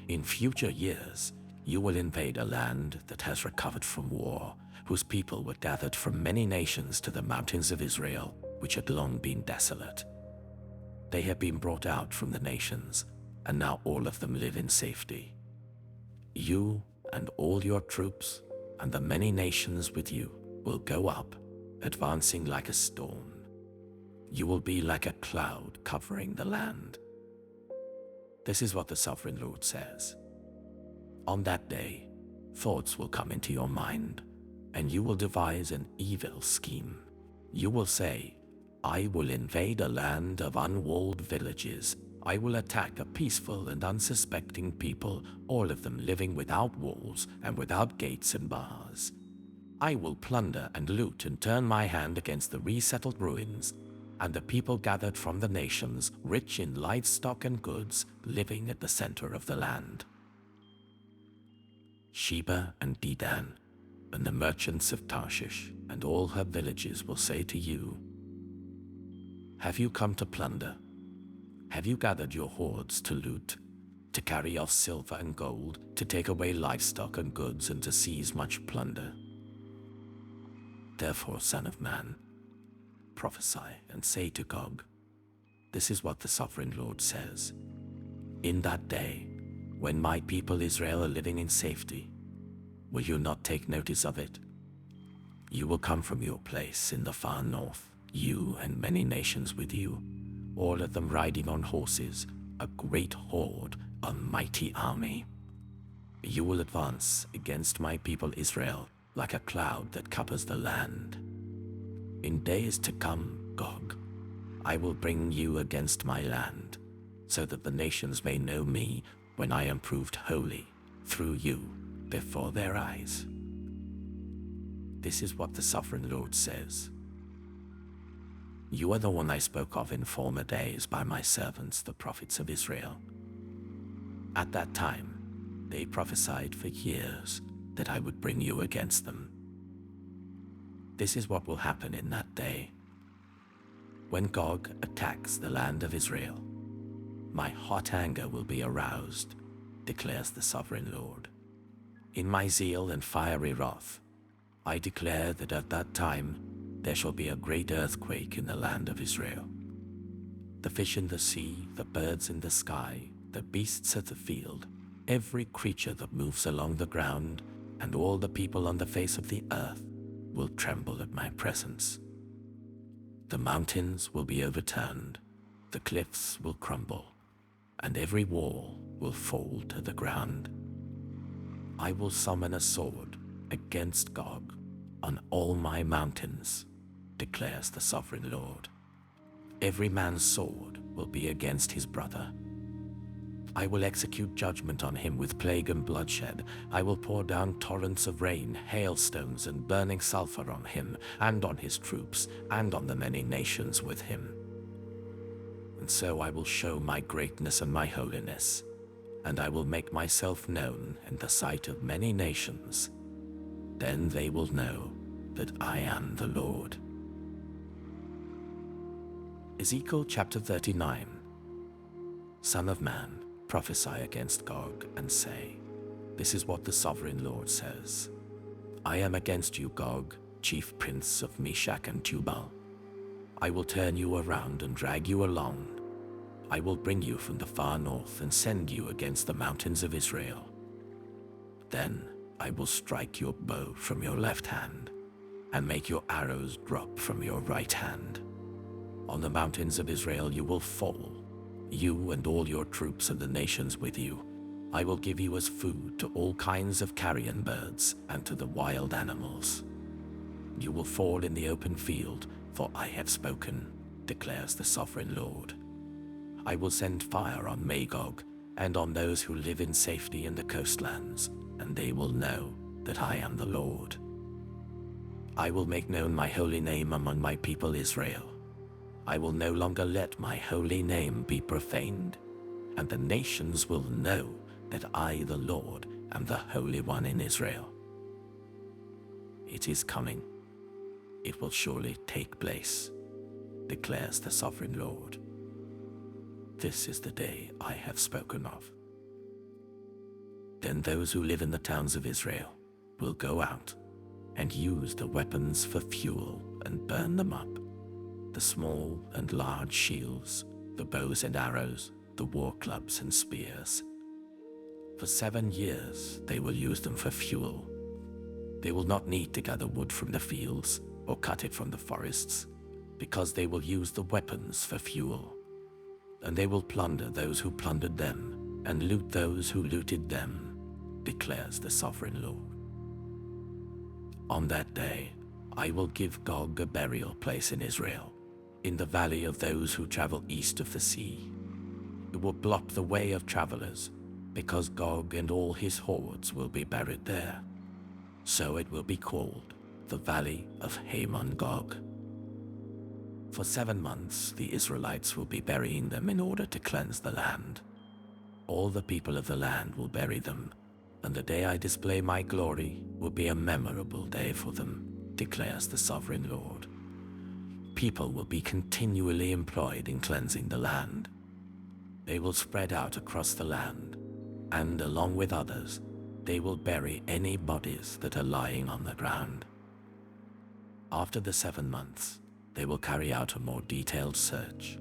In future years you will invade a land that has recovered from war, whose people were gathered from many nations to the mountains of Israel, which had long been desolate. They have been brought out from the nations, and now all of them live in safety. You and all your troops and the many nations with you will go up, advancing like a storm. You will be like a cloud covering the land. This is what the sovereign Lord says. On that day, thoughts will come into your mind, and you will devise an evil scheme. You will say, I will invade a land of unwalled villages. I will attack a peaceful and unsuspecting people, all of them living without walls and without gates and bars. I will plunder and loot and turn my hand against the resettled ruins, and the people gathered from the nations, rich in livestock and goods, living at the center of the land. Sheba and Dedan, and the merchants of Tarshish, and all her villages will say to you, Have you come to plunder? Have you gathered your hoards to loot, to carry off silver and gold, to take away livestock and goods, and to seize much plunder? Therefore, Son of Man, prophesy and say to Gog, This is what the sovereign Lord says. In that day, when my people Israel are living in safety, will you not take notice of it? You will come from your place in the far north, you and many nations with you, all of them riding on horses, a great horde, a mighty army. You will advance against my people Israel like a cloud that covers the land. In days to come, Gog, I will bring you against my land, so that the nations may know me when I am proved holy through you before their eyes. This is what the sovereign Lord says. You are the one I spoke of in former days by my servants, the prophets of Israel. At that time, they prophesied for years that I would bring you against them. This is what will happen in that day. When Gog attacks the land of Israel, my hot anger will be aroused, declares the sovereign Lord. In my zeal and fiery wrath, I declare that at that time there shall be a great earthquake in the land of Israel. The fish in the sea, the birds in the sky, the beasts of the field, every creature that moves along the ground, and all the people on the face of the earth will tremble at my presence. The mountains will be overturned, the cliffs will crumble, and every wall will fall to the ground. I will summon a sword against Gog on all my mountains, declares the sovereign Lord. Every man's sword will be against his brother. I will execute judgment on him with plague and bloodshed. I will pour down torrents of rain, hailstones, and burning sulfur on him, and on his troops, and on the many nations with him. And so I will show my greatness and my holiness, and I will make myself known in the sight of many nations. Then they will know that I am the Lord. Ezekiel chapter 39. Son of man, prophesy against Gog and say, This is what the sovereign Lord says. I am against you, Gog, chief prince of Meshach and Tubal. I will turn you around and drag you along. I will bring you from the far north and send you against the mountains of Israel. Then I will strike your bow from your left hand and make your arrows drop from your right hand. On the mountains of Israel you will fall, you and all your troops and the nations with you. I will give you as food to all kinds of carrion birds and to the wild animals. You will fall in the open field, for I have spoken, declares the sovereign Lord. I will send fire on Magog and on those who live in safety in the coastlands, and they will know that I am the Lord. I will make known my holy name among my people Israel. I will no longer let my holy name be profaned, and the nations will know that I, the Lord, am the Holy One in Israel. It is coming. It will surely take place, declares the sovereign Lord. This is the day I have spoken of. Then those who live in the towns of Israel will go out and use the weapons for fuel and burn them up, the small and large shields, the bows and arrows, the war clubs and spears. For 7 years they will use them for fuel. They will not need to gather wood from the fields or cut it from the forests, because they will use the weapons for fuel. And they will plunder those who plundered them and loot those who looted them, declares the sovereign Lord. On that day, I will give Gog a burial place in Israel, in the valley of those who travel east of the sea. It will block the way of travelers, because Gog and all his hordes will be buried there. So it will be called the Valley of Hamon-Gog. For 7 months, the Israelites will be burying them in order to cleanse the land. All the people of the land will bury them, and the day I display my glory will be a memorable day for them, declares the sovereign Lord. People will be continually employed in cleansing the land. They will spread out across the land, and along with others, they will bury any bodies that are lying on the ground. After the 7 months, they will carry out a more detailed search.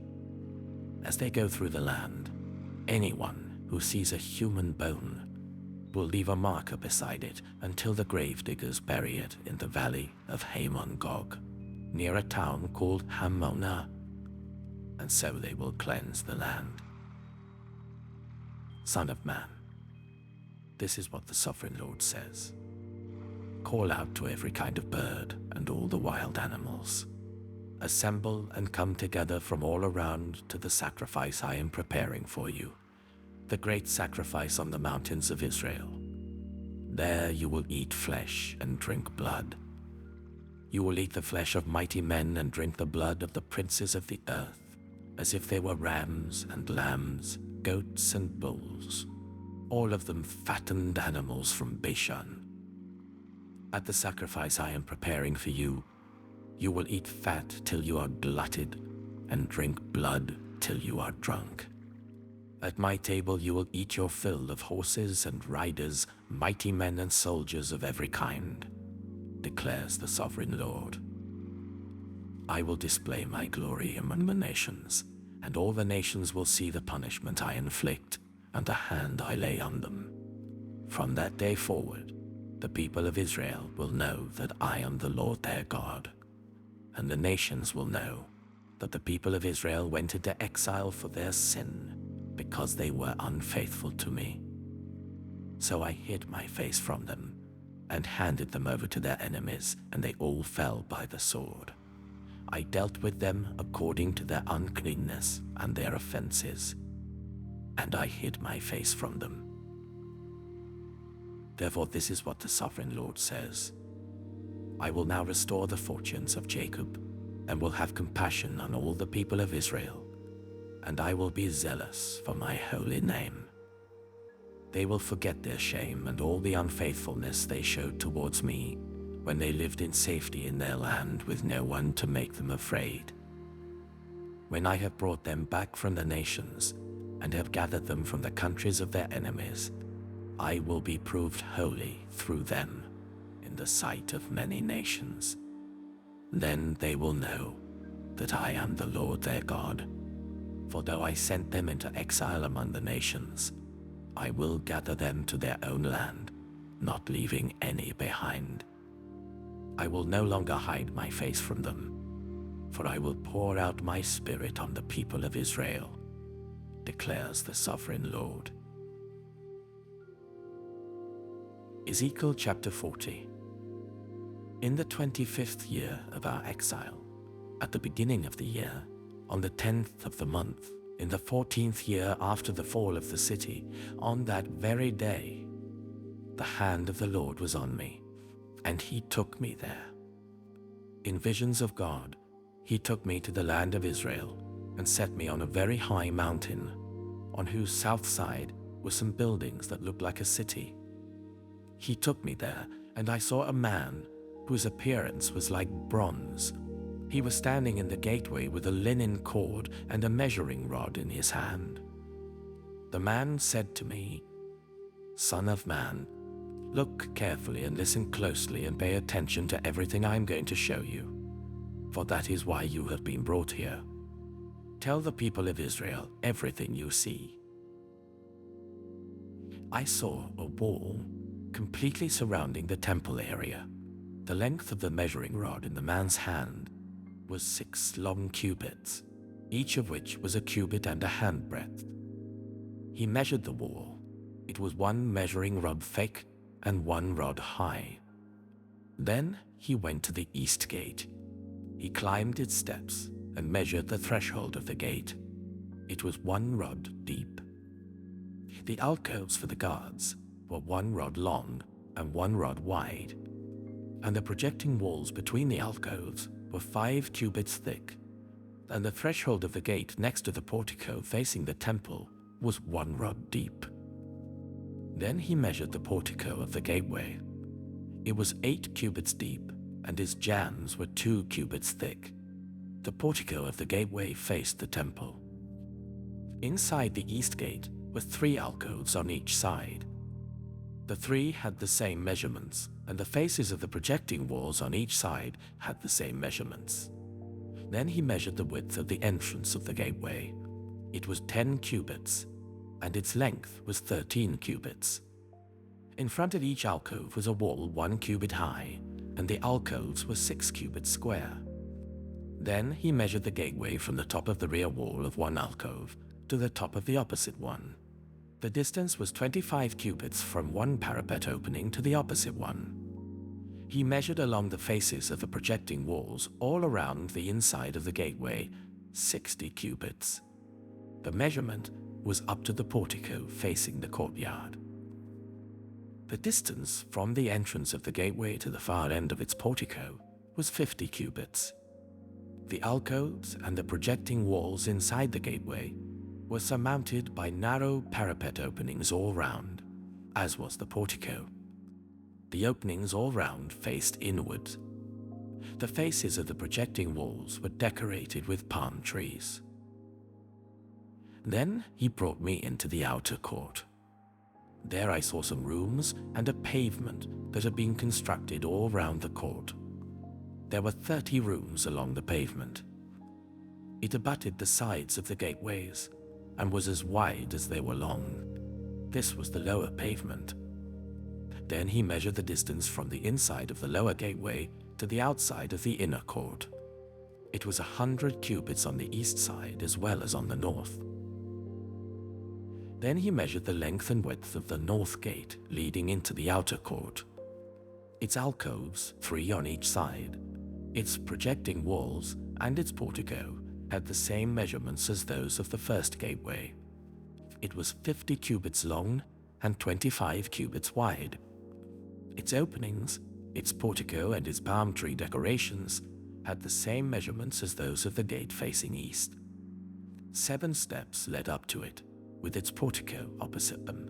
As they go through the land, anyone who sees a human bone will leave a marker beside it until the gravediggers bury it in the valley of Hamon-Gog, near a town called Hamonah, and so they will cleanse the land. Son of man, this is what the sovereign Lord says. Call out to every kind of bird and all the wild animals. Assemble and come together from all around to the sacrifice I am preparing for you, the great sacrifice on the mountains of Israel. There you will eat flesh and drink blood. You will eat the flesh of mighty men and drink the blood of the princes of the earth, as if they were rams and lambs, goats and bulls, all of them fattened animals from Bashan. At the sacrifice I am preparing for you, you will eat fat till you are glutted, and drink blood till you are drunk. At my table you will eat your fill of horses and riders, mighty men and soldiers of every kind, declares the sovereign Lord. I will display my glory among the nations, and all the nations will see the punishment I inflict and the hand I lay on them. From that day forward, the people of Israel will know that I am the Lord their God, and the nations will know that the people of Israel went into exile for their sin, because they were unfaithful to me. So I hid my face from them and handed them over to their enemies, and they all fell by the sword. I dealt with them according to their uncleanness and their offenses, and I hid my face from them. Therefore this is what the sovereign Lord says. I will now restore the fortunes of Jacob, and will have compassion on all the people of Israel, and I will be zealous for my holy name. They will forget their shame and all the unfaithfulness they showed towards me when they lived in safety in their land with no one to make them afraid. When I have brought them back from the nations and have gathered them from the countries of their enemies, I will be proved holy through them in the sight of many nations. Then they will know that I am the Lord their God. For though I sent them into exile among the nations, I will gather them to their own land, not leaving any behind. I will no longer hide my face from them, for I will pour out my spirit on the people of Israel, declares the sovereign Lord. Ezekiel chapter 40. In the 25th year of our exile, at the beginning of the year, on the 10th of the month, in the 14th year after the fall of the city, on that very day, the hand of the Lord was on me, and he took me there. In visions of God, he took me to the land of Israel and set me on a very high mountain, on whose south side were some buildings that looked like a city. He took me there, and I saw a man whose appearance was like bronze. He was standing in the gateway with a linen cord and a measuring rod in his hand. The man said to me, "Son of man, look carefully and listen closely and pay attention to everything I am going to show you, for that is why you have been brought here. Tell the people of Israel everything you see." I saw a wall completely surrounding the temple area. The length of the measuring rod in the man's hand was 6 long cubits, each of which was a cubit and a handbreadth. He measured the wall. It was 1 measuring rod thick and 1 rod high. Then he went to the east gate. He climbed its steps and measured the threshold of the gate. It was 1 rod deep. The alcoves for the guards were 1 rod long and 1 rod wide, and the projecting walls between the alcoves were 5 cubits thick, and the threshold of the gate next to the portico facing the temple was 1 rod deep. Then he measured the portico of the gateway. It was 8 cubits deep, and its jambs were 2 cubits thick. The portico of the gateway faced the temple. Inside the east gate were 3 alcoves on each side. The 3 had the same measurements, and the faces of the projecting walls on each side had the same measurements. Then he measured the width of the entrance of the gateway. It was 10 cubits, and its length was 13 cubits. In front of each alcove was a wall 1 cubit high, and the alcoves were 6 cubits square. Then he measured the gateway from the top of the rear wall of one alcove to the top of the opposite one. The distance was 25 cubits from one parapet opening to the opposite one. He measured along the faces of the projecting walls all around the inside of the gateway 60 cubits. The measurement was up to the portico facing the courtyard. The distance from the entrance of the gateway to the far end of its portico was 50 cubits. The alcoves and the projecting walls inside the gateway were surmounted by narrow parapet openings all round, as was the portico. The openings all round faced inwards. The faces of the projecting walls were decorated with palm trees. Then he brought me into the outer court. There I saw some rooms and a pavement that had been constructed all round the court. There were 30 rooms along the pavement. It abutted the sides of the gateways and was as wide as they were long. This was the lower pavement. Then he measured the distance from the inside of the lower gateway to the outside of the inner court. It was 100 cubits on the east side as well as on the north. Then he measured the length and width of the north gate leading into the outer court. Its alcoves, 3 on each side, its projecting walls, and its portico had the same measurements as those of the first gateway. It was 50 cubits long and 25 cubits wide. Its openings, its portico, and its palm tree decorations had the same measurements as those of the gate facing east. 7 steps led up to it, with its portico opposite them.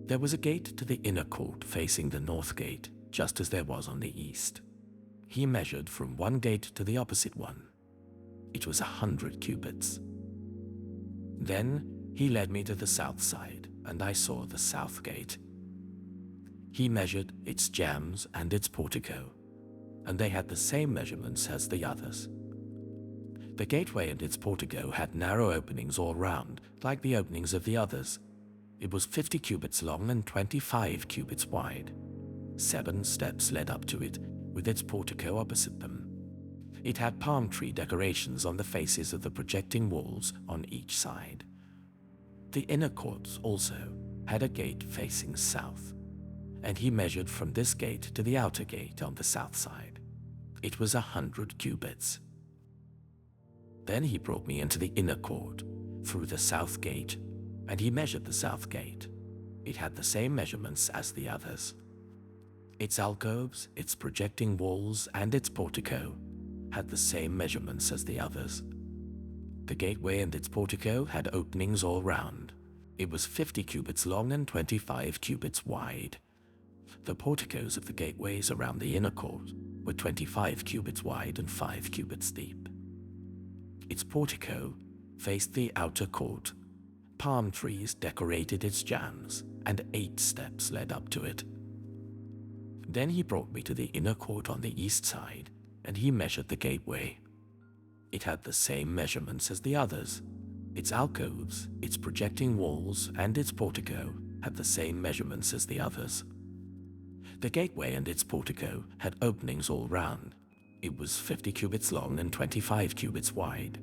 There was a gate to the inner court facing the north gate, just as there was on the east. He measured from one gate to the opposite one. It was 100 cubits. Then he led me to the south side, and I saw the south gate. He measured its jambs and its portico, and they had the same measurements as the others. The gateway and its portico had narrow openings all round, like the openings of the others. It was 50 cubits long and 25 cubits wide. 7 steps led up to it, with its portico opposite them. It had palm tree decorations on the faces of the projecting walls on each side. The inner courts also had a gate facing south, and he measured from this gate to the outer gate on the south side. It was 100 cubits. Then he brought me into the inner court, through the south gate, and he measured the south gate. It had the same measurements as the others. Its alcoves, its projecting walls, and its portico had the same measurements as the others. The gateway and its portico had openings all round. It was 50 cubits long and 25 cubits wide. The porticos of the gateways around the inner court were 25 cubits wide and 5 cubits deep. Its portico faced the outer court. Palm trees decorated its jambs, and 8 steps led up to it. Then he brought me to the inner court on the east side, and he measured the gateway. It had the same measurements as the others. Its alcoves, its projecting walls, and its portico had the same measurements as the others. The gateway and its portico had openings all round. It was 50 cubits long and 25 cubits wide.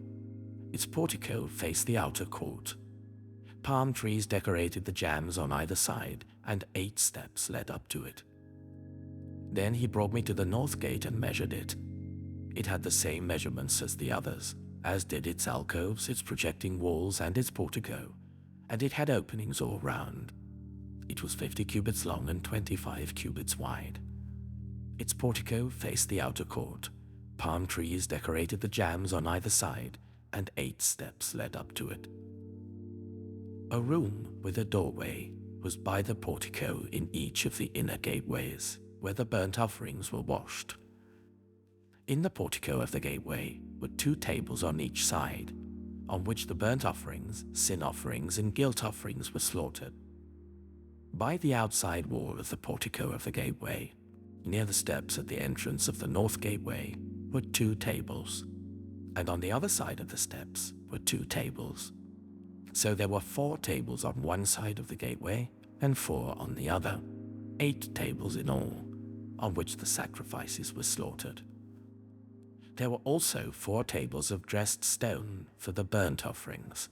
Its portico faced the outer court. Palm trees decorated the jambs on either side, and 8 steps led up to it. Then he brought me to the north gate and measured it. It had the same measurements as the others, as did its alcoves, its projecting walls, and its portico, and it had openings all round. It was 50 cubits long and 25 cubits wide. Its portico faced the outer court. Palm trees decorated the jambs on either side, and 8 steps led up to it. A room with a doorway was by the portico in each of the inner gateways, where the burnt offerings were washed. In the portico of the gateway were 2 tables on each side, on which the burnt offerings, sin offerings, and guilt offerings were slaughtered. By the outside wall of the portico of the gateway, near the steps at the entrance of the north gateway, were 2 tables, and on the other side of the steps were 2 tables. So there were 4 tables on one side of the gateway and 4 on the other, 8 tables in all, on which the sacrifices were slaughtered. There were also 4 tables of dressed stone for the burnt offerings,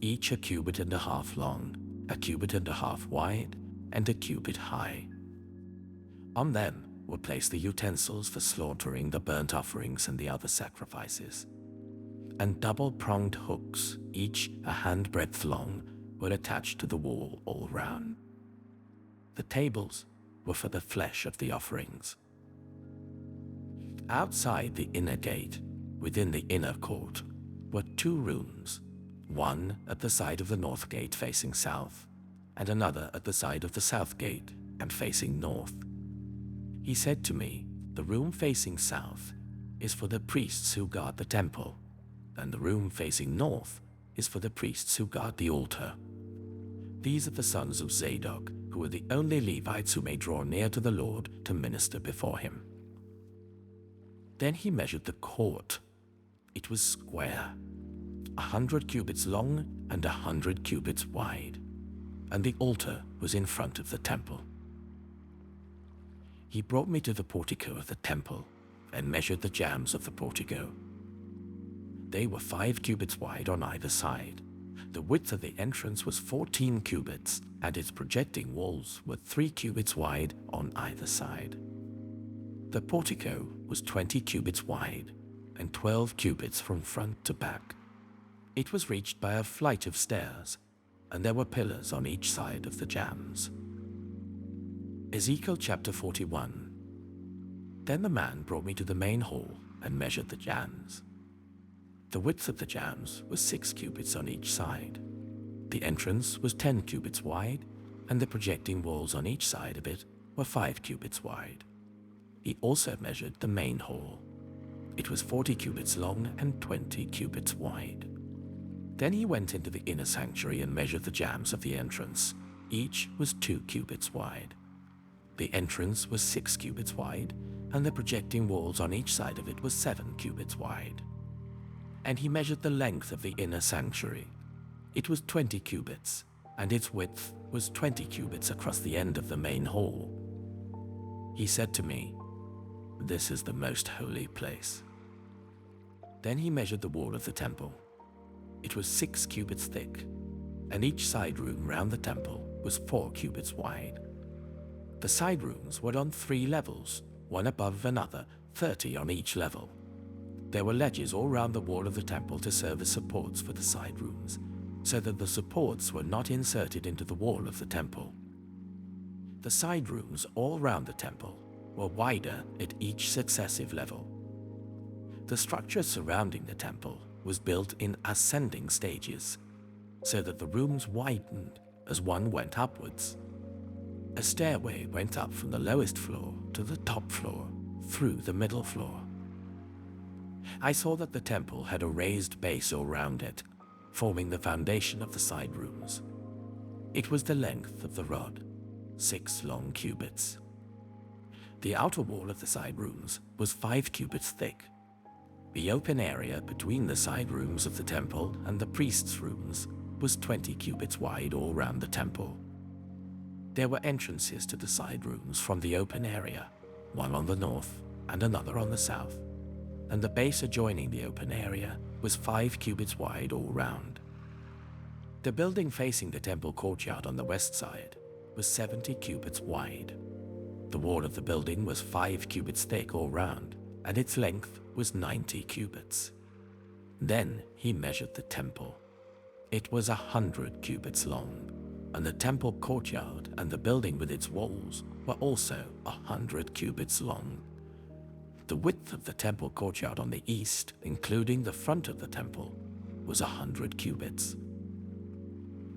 each a cubit and a half long, a cubit and a half wide, and a cubit high. On them were placed the utensils for slaughtering the burnt offerings and the other sacrifices, and double-pronged hooks, each a handbreadth long, were attached to the wall all round. The tables were for the flesh of the offerings. Outside the inner gate, within the inner court, were 2 rooms, one at the side of the north gate facing south, and another at the side of the south gate and facing north. He said to me, "The room facing south is for the priests who guard the temple, and the room facing north is for the priests who guard the altar. These are the sons of Zadok, who are the only Levites who may draw near to the Lord to minister before him." Then he measured the court. It was square, 100 cubits long and 100 cubits wide, and the altar was in front of the temple. He brought me to the portico of the temple and measured the jambs of the portico. They were 5 cubits wide on either side. The width of the entrance was 14 cubits, and its projecting walls were 3 cubits wide on either side. The portico was 20 cubits wide and 12 cubits from front to back. It was reached by a flight of stairs, and there were pillars on each side of the jambs. Ezekiel chapter 41. Then the man brought me to the main hall and measured the jambs. The width of the jambs was 6 cubits on each side. The entrance was 10 cubits wide, and the projecting walls on each side of it were 5 cubits wide. He also measured the main hall. It was 40 cubits long and 20 cubits wide. Then he went into the inner sanctuary and measured the jambs of the entrance. Each was 2 cubits wide. The entrance was 6 cubits wide, and the projecting walls on each side of it were 7 cubits wide. And he measured the length of the inner sanctuary. It was 20 cubits, and its width was 20 cubits across the end of the main hall. He said to me, "This is the most holy place." Then he measured the wall of the temple. It was 6 cubits thick, and each side room round the temple was 4 cubits wide. The side rooms were on 3 levels, one above another, 30 on each level. There were ledges all round the wall of the temple to serve as supports for the side rooms, so that the supports were not inserted into the wall of the temple. The side rooms all round the temple were wider at each successive level. The structure surrounding the temple was built in ascending stages, so that the rooms widened as one went upwards. A stairway went up from the lowest floor to the top floor through the middle floor. I saw that the temple had a raised base all round it, forming the foundation of the side rooms. It was the length of the rod, 6 long cubits. The outer wall of the side rooms was 5 cubits thick. The open area between the side rooms of the temple and the priests' rooms was 20 cubits wide all round the temple. There were entrances to the side rooms from the open area, one on the north and another on the south, and the base adjoining the open area was 5 cubits wide all round. The building facing the temple courtyard on the west side was 70 cubits wide. The wall of the building was 5 cubits thick all round, and its length was 90 cubits. Then he measured the temple. It was 100 cubits long, and the temple courtyard and the building with its walls were also 100 cubits long. The width of the temple courtyard on the east, including the front of the temple, was 100 cubits.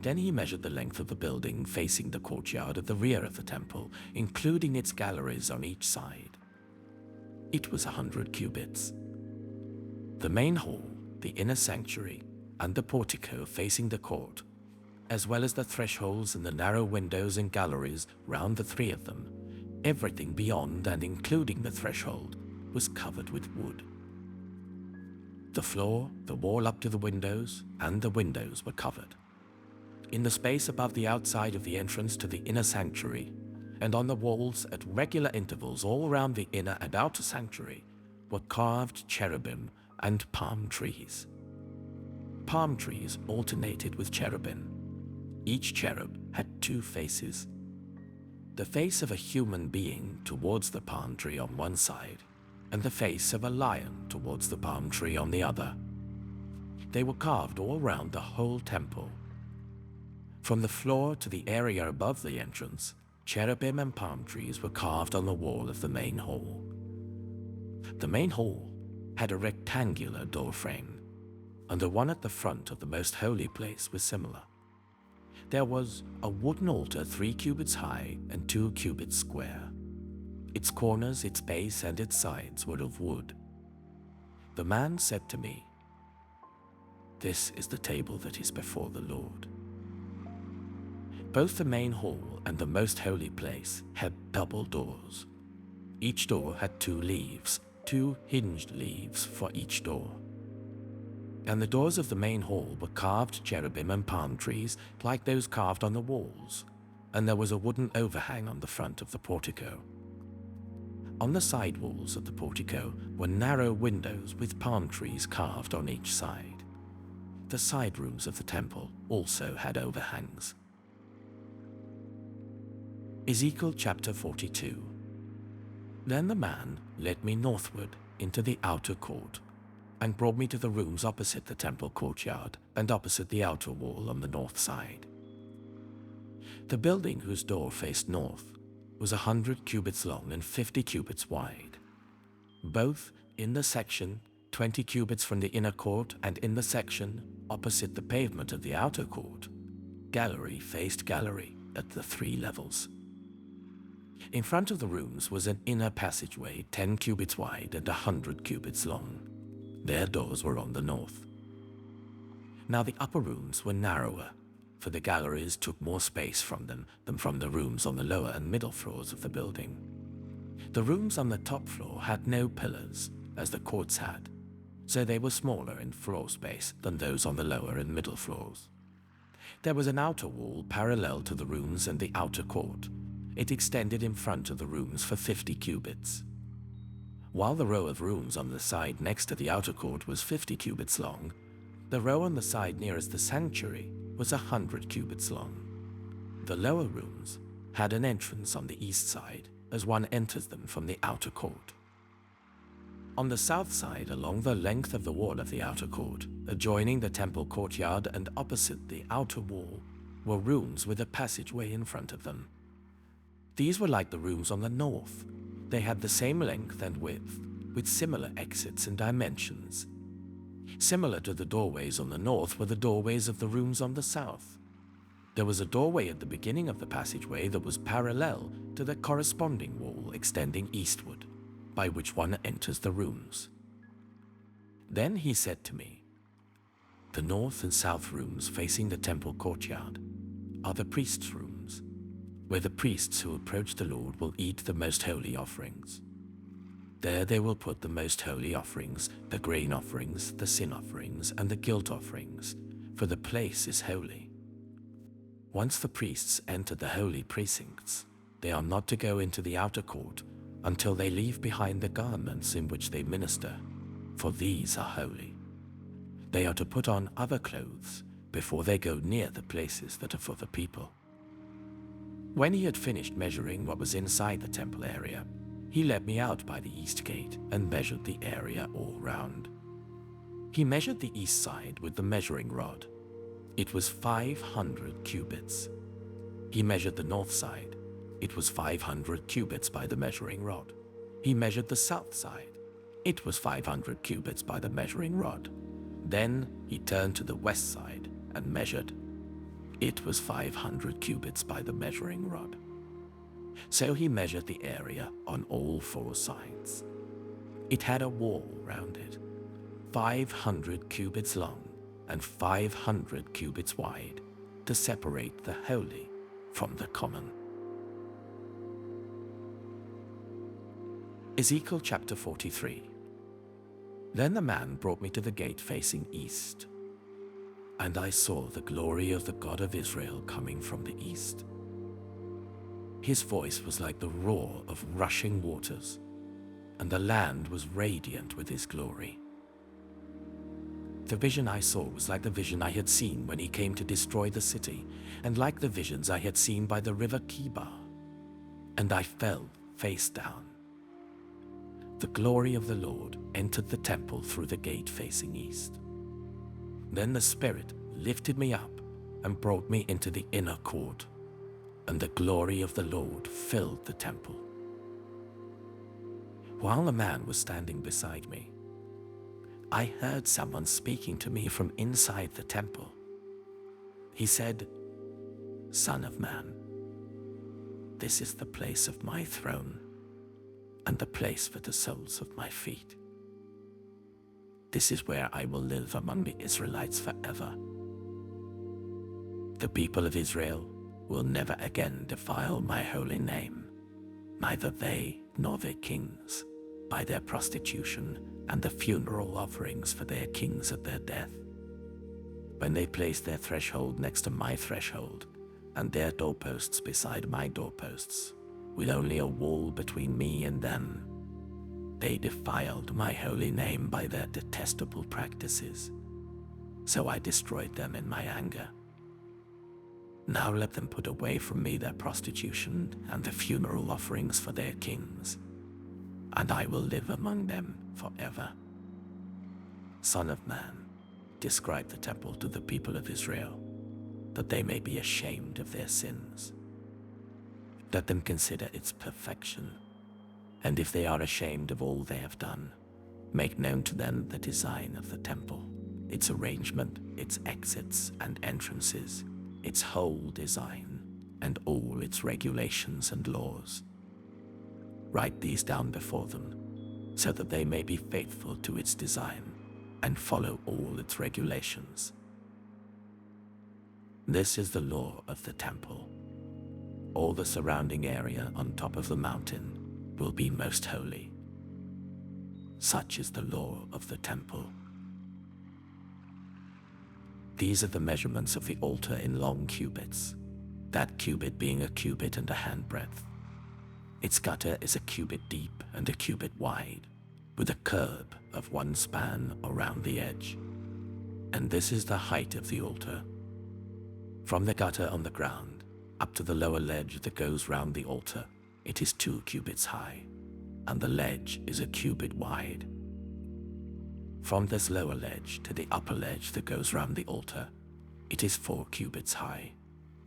Then he measured the length of the building facing the courtyard at the rear of the temple, including its galleries on each side. It was 100 cubits. The main hall, the inner sanctuary, and the portico facing the court, as well as the thresholds and the narrow windows and galleries round the 3 of them, everything beyond and including the threshold was covered with wood. The floor, the wall up to the windows, and the windows were covered. In the space above the outside of the entrance to the inner sanctuary, and on the walls at regular intervals all round the inner and outer sanctuary, were carved cherubim and palm trees. Palm trees alternated with cherubim. Each cherub had 2 faces. The face of a human being towards the palm tree on one side, and the face of a lion towards the palm tree on the other. They were carved all round the whole temple. From the floor to the area above the entrance, cherubim and palm trees were carved on the wall of the main hall. The main hall had a rectangular door frame, and the one at the front of the most holy place was similar. There was a wooden altar 3 cubits high and 2 cubits square. Its corners, its base, and its sides were of wood. The man said to me, "This is the table that is before the Lord." Both the main hall and the most holy place had double doors. Each door had 2 leaves, 2 hinged leaves for each door. And the doors of the main hall were carved cherubim and palm trees like those carved on the walls, and there was a wooden overhang on the front of the portico. On the side walls of the portico were narrow windows with palm trees carved on each side. The side rooms of the temple also had overhangs. Ezekiel chapter 42. Then the man led me northward into the outer court and brought me to the rooms opposite the temple courtyard and opposite the outer wall on the north side. The building whose door faced north was 100 cubits long and 50 cubits wide. Both in the section 20 cubits from the inner court and in the section opposite the pavement of the outer court, gallery faced gallery at the 3 levels. In front of the rooms was an inner passageway 10 cubits wide and 100 cubits long. Their doors were on the north. Now the upper rooms were narrower, for the galleries took more space from them than from the rooms on the lower and middle floors of the building. The rooms on the top floor had no pillars, as the courts had, so they were smaller in floor space than those on the lower and middle floors. There was an outer wall parallel to the rooms and the outer court. It extended in front of the rooms for 50 cubits. While the row of rooms on the side next to the outer court was 50 cubits long, the row on the side nearest the sanctuary was 100 cubits long. The lower rooms had an entrance on the east side as one enters them from the outer court. On the south side, along the length of the wall of the outer court, adjoining the temple courtyard and opposite the outer wall, were rooms with a passageway in front of them. These were like the rooms on the north. They had the same length and width, with similar exits and dimensions. Similar to the doorways on the north were the doorways of the rooms on the south. There was a doorway at the beginning of the passageway that was parallel to the corresponding wall extending eastward, by which one enters the rooms. Then he said to me, "The north and south rooms facing the temple courtyard are the priests' rooms, where the priests who approach the Lord will eat the most holy offerings. There they will put the most holy offerings, the grain offerings, the sin offerings, and the guilt offerings, for the place is holy. Once the priests enter the holy precincts, they are not to go into the outer court until they leave behind the garments in which they minister, for these are holy. They are to put on other clothes before they go near the places that are for the people." When he had finished measuring what was inside the temple area, he led me out by the east gate and measured the area all round. He measured the east side with the measuring rod. It was 500 cubits. He measured the north side. It was 500 cubits by the measuring rod. He measured the south side. It was 500 cubits by the measuring rod. Then he turned to the west side and measured. It was 500 cubits by the measuring rod. So he measured the area on all four sides. It had a wall round it, 500 cubits long and 500 cubits wide, to separate the holy from the common. Ezekiel chapter 43. Then the man brought me to the gate facing east, and I saw the glory of the God of Israel coming from the east. His voice was like the roar of rushing waters, and the land was radiant with his glory. The vision I saw was like the vision I had seen when he came to destroy the city, and like the visions I had seen by the river Kibar. And I fell face down. The glory of the Lord entered the temple through the gate facing east. Then the Spirit lifted me up and brought me into the inner court, and the glory of the Lord filled the temple. While the man was standing beside me, I heard someone speaking to me from inside the temple. He said, "Son of man, this is the place of my throne and the place for the soles of my feet. This is where I will live among the Israelites forever. The people of Israel will never again defile my holy name, neither they nor their kings, by their prostitution and the funeral offerings for their kings at their death. When they place their threshold next to my threshold, and their doorposts beside my doorposts, with only a wall between me and them, they defiled my holy name by their detestable practices. So I destroyed them in my anger. Now let them put away from me their prostitution and the funeral offerings for their kings, and I will live among them forever. Son of man, describe the temple to the people of Israel, that they may be ashamed of their sins. Let them consider its perfection, and if they are ashamed of all they have done, make known to them the design of the temple, its arrangement, its exits and entrances, its whole design, and all its regulations and laws. Write these down before them, so that they may be faithful to its design and follow all its regulations. This is the law of the temple. All the surrounding area on top of the mountain will be most holy. Such is the law of the temple. These are the measurements of the altar in long cubits, that cubit being a cubit and a handbreadth. Its gutter is a cubit deep and a cubit wide, with a curb of 1 span around the edge. And this is the height of the altar. From the gutter on the ground up to the lower ledge that goes round the altar, it is 2 cubits high, and the ledge is a cubit wide. From this lower ledge to the upper ledge that goes round the altar, it is 4 cubits high,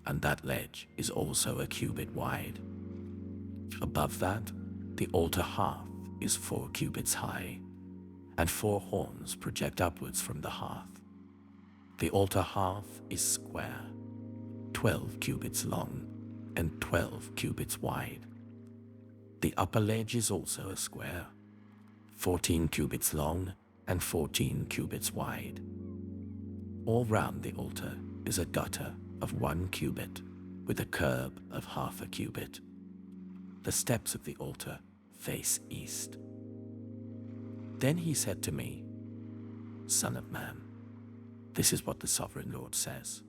and that ledge is also a cubit wide. Above that, the altar hearth is 4 cubits high, and 4 horns project upwards from the hearth. The altar hearth is square, 12 cubits long, and 12 cubits wide. The upper ledge is also a square, 14 cubits long and 14 cubits wide. All round the altar is a gutter of 1 cubit with a curb of half a cubit. The steps of the altar face east. Then he said to me, "Son of man, this is what the Sovereign Lord says.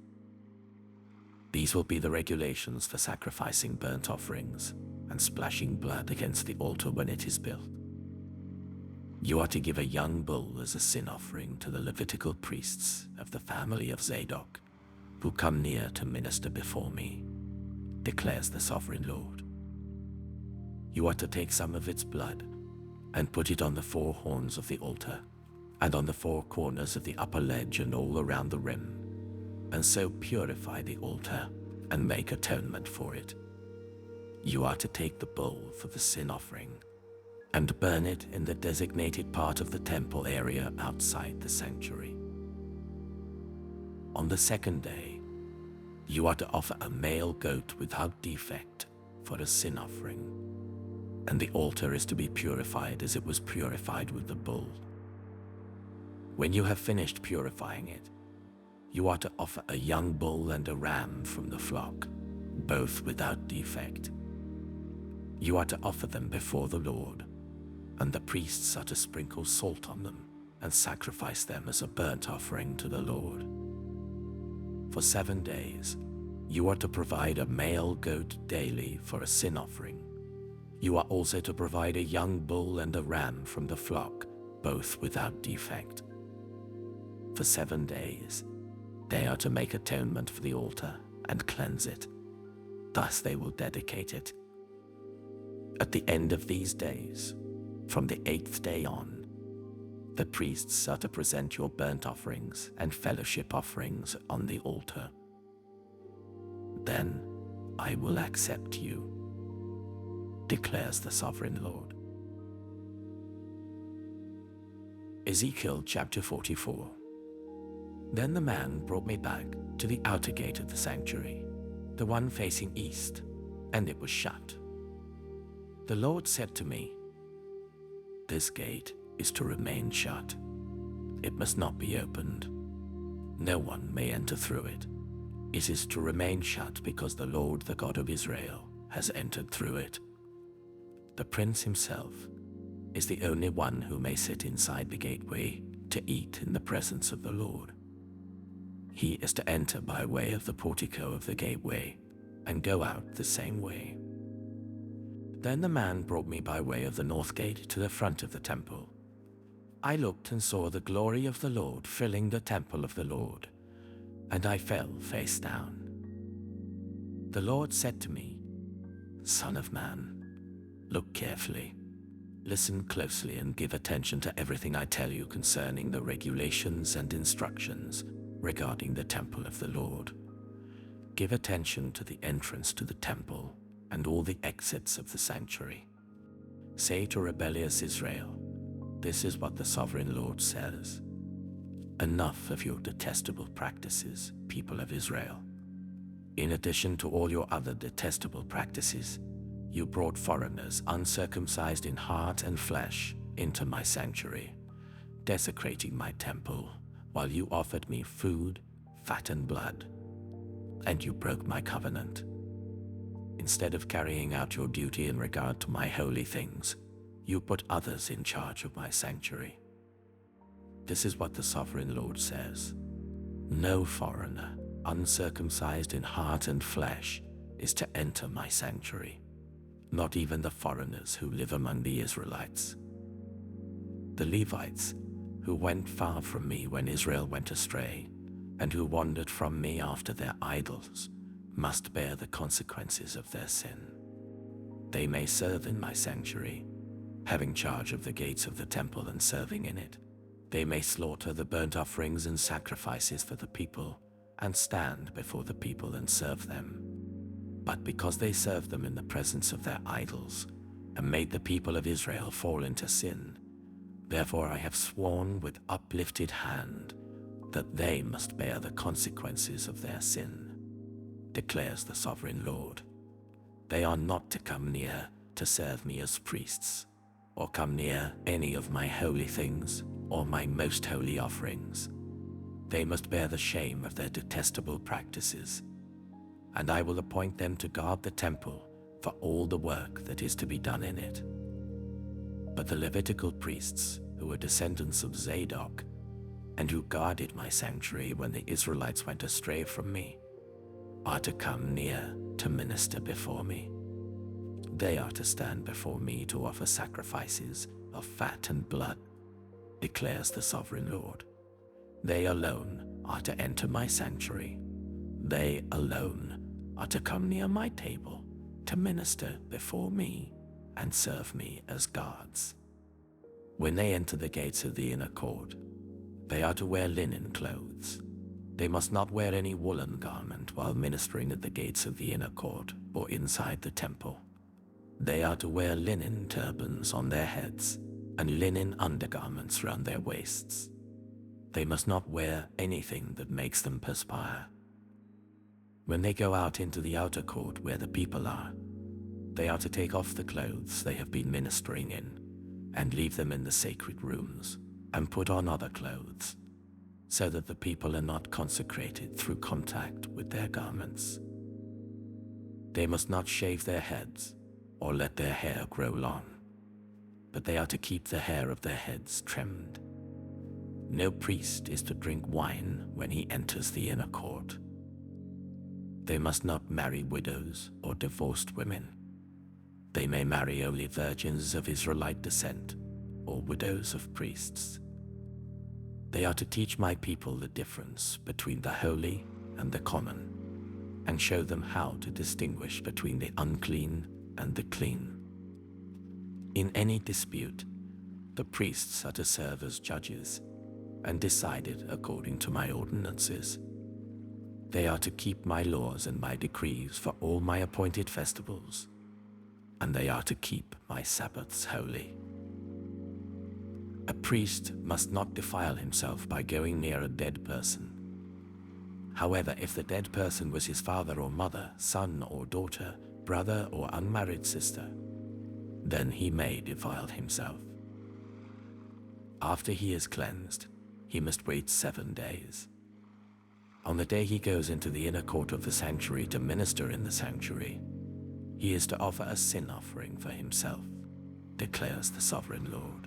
These will be the regulations for sacrificing burnt offerings and splashing blood against the altar when it is built. You are to give a young bull as a sin offering to the Levitical priests of the family of Zadok, who come near to minister before me, declares the Sovereign Lord. You are to take some of its blood and put it on the 4 horns of the altar, and on the 4 corners of the upper ledge and all around the rim, and so purify the altar and make atonement for it. You are to take the bull for the sin offering and burn it in the designated part of the temple area outside the sanctuary. On the 2nd day, you are to offer a male goat without defect for a sin offering, and the altar is to be purified as it was purified with the bull. When you have finished purifying it, you are to offer a young bull and a ram from the flock, both without defect. You are to offer them before the Lord, and the priests are to sprinkle salt on them and sacrifice them as a burnt offering to the Lord. For 7 days, you are to provide a male goat daily for a sin offering. You are also to provide a young bull and a ram from the flock, both without defect. For 7 days, they are to make atonement for the altar and cleanse it. Thus they will dedicate it. At the end of these days, from the 8th day on, the priests are to present your burnt offerings and fellowship offerings on the altar. Then I will accept you, declares the Sovereign Lord. Ezekiel chapter 44. Then the man brought me back to the outer gate of the sanctuary, the one facing east, and it was shut. The Lord said to me, "This gate is to remain shut. It must not be opened. No one may enter through it. It is to remain shut because the Lord, the God of Israel, has entered through it. The prince himself is the only one who may sit inside the gateway to eat in the presence of the Lord. He is to enter by way of the portico of the gateway and go out the same way." Then the man brought me by way of the north gate to the front of the temple. I looked and saw the glory of the Lord filling the temple of the Lord, and I fell face down. The Lord said to me, "Son of man, look carefully, listen closely, and give attention to everything I tell you concerning the regulations and instructions regarding the temple of the Lord. Give attention to the entrance to the temple and all the exits of the sanctuary. Say to rebellious Israel, 'This is what the Sovereign Lord says. Enough of your detestable practices, people of Israel. In addition to all your other detestable practices, you brought foreigners uncircumcised in heart and flesh into my sanctuary, desecrating my temple while you offered me food, fat and blood, and you broke my covenant. Instead of carrying out your duty in regard to my holy things, you put others in charge of my sanctuary. This is what the Sovereign Lord says. No foreigner, uncircumcised in heart and flesh, is to enter my sanctuary, not even the foreigners who live among the Israelites. The Levites, who went far from me when Israel went astray, and who wandered from me after their idols, must bear the consequences of their sin. They may serve in my sanctuary, having charge of the gates of the temple and serving in it. They may slaughter the burnt offerings and sacrifices for the people, and stand before the people and serve them. But because they served them in the presence of their idols, and made the people of Israel fall into sin, therefore I have sworn with uplifted hand that they must bear the consequences of their sin, declares the sovereign Lord. They are not to come near to serve me as priests, or come near any of my holy things or my most holy offerings. They must bear the shame of their detestable practices, and I will appoint them to guard the temple for all the work that is to be done in it. But the Levitical priests, who were descendants of Zadok, and who guarded my sanctuary when the Israelites went astray from me, are to come near to minister before me. They are to stand before me to offer sacrifices of fat and blood, declares the sovereign Lord. They alone are to enter my sanctuary. They alone are to come near my table to minister before me and serve me as guards. When they enter the gates of the inner court, they are to wear linen clothes. They must not wear any woolen garment while ministering at the gates of the inner court or inside the temple. They are to wear linen turbans on their heads and linen undergarments round their waists. They must not wear anything that makes them perspire. When they go out into the outer court where the people are, they are to take off the clothes they have been ministering in and leave them in the sacred rooms and put on other clothes, so that the people are not consecrated through contact with their garments. They must not shave their heads or let their hair grow long, but they are to keep the hair of their heads trimmed. No priest is to drink wine when he enters the inner court. They must not marry widows or divorced women. They may marry only virgins of Israelite descent or widows of priests. They are to teach my people the difference between the holy and the common, and show them how to distinguish between the unclean and the clean. In any dispute, the priests are to serve as judges and decide it according to my ordinances. They are to keep my laws and my decrees for all my appointed festivals, and they are to keep my Sabbaths holy. A priest must not defile himself by going near a dead person. However, if the dead person was his father or mother, son or daughter, brother or unmarried sister, then he may defile himself. After he is cleansed, he must wait 7 days. On the day he goes into the inner court of the sanctuary to minister in the sanctuary, he is to offer a sin offering for himself, declares the sovereign Lord.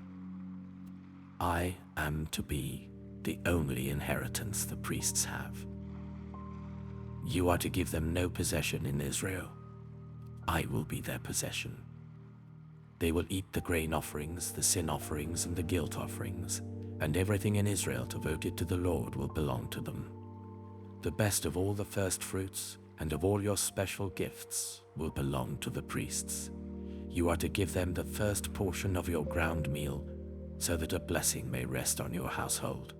I am to be the only inheritance the priests have. You are to give them no possession in Israel. I will be their possession. They will eat the grain offerings, the sin offerings, and the guilt offerings, and everything in Israel devoted to the Lord will belong to them. The best of all the first fruits and of all your special gifts will belong to the priests. You are to give them the first portion of your ground meal, so that a blessing may rest on your household.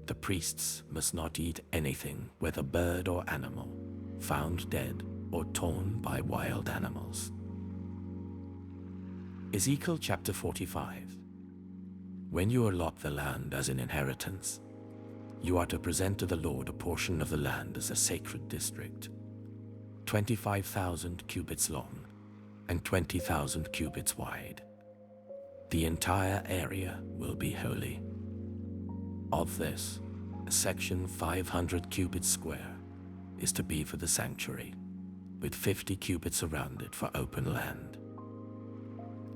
The priests must not eat anything, whether bird or animal, found dead or torn by wild animals. Ezekiel chapter 45. When you allot the land as an inheritance, you are to present to the Lord a portion of the land as a sacred district, 25,000 cubits long and 20,000 cubits wide. The entire area will be holy. Of this, a section 500 cubits square is to be for the sanctuary, with 50 cubits around it for open land.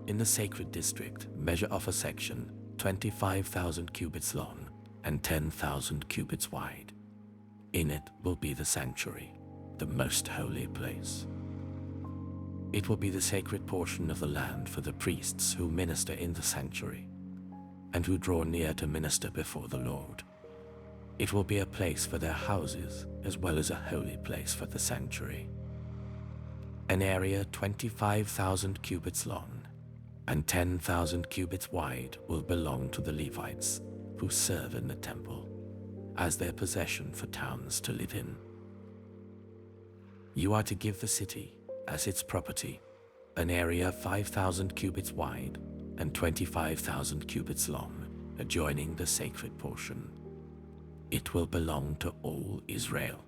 In the sacred district, measure off a section 25,000 cubits long and 10,000 cubits wide. In it will be the sanctuary, the most holy place. It will be the sacred portion of the land for the priests who minister in the sanctuary and who draw near to minister before the Lord. It will be a place for their houses as well as a holy place for the sanctuary. An area 25,000 cubits long and 10,000 cubits wide will belong to the Levites who serve in the temple as their possession for towns to live in. You are to give the city as its property an area 5,000 cubits wide and 25,000 cubits long, adjoining the sacred portion. It will belong to all Israel.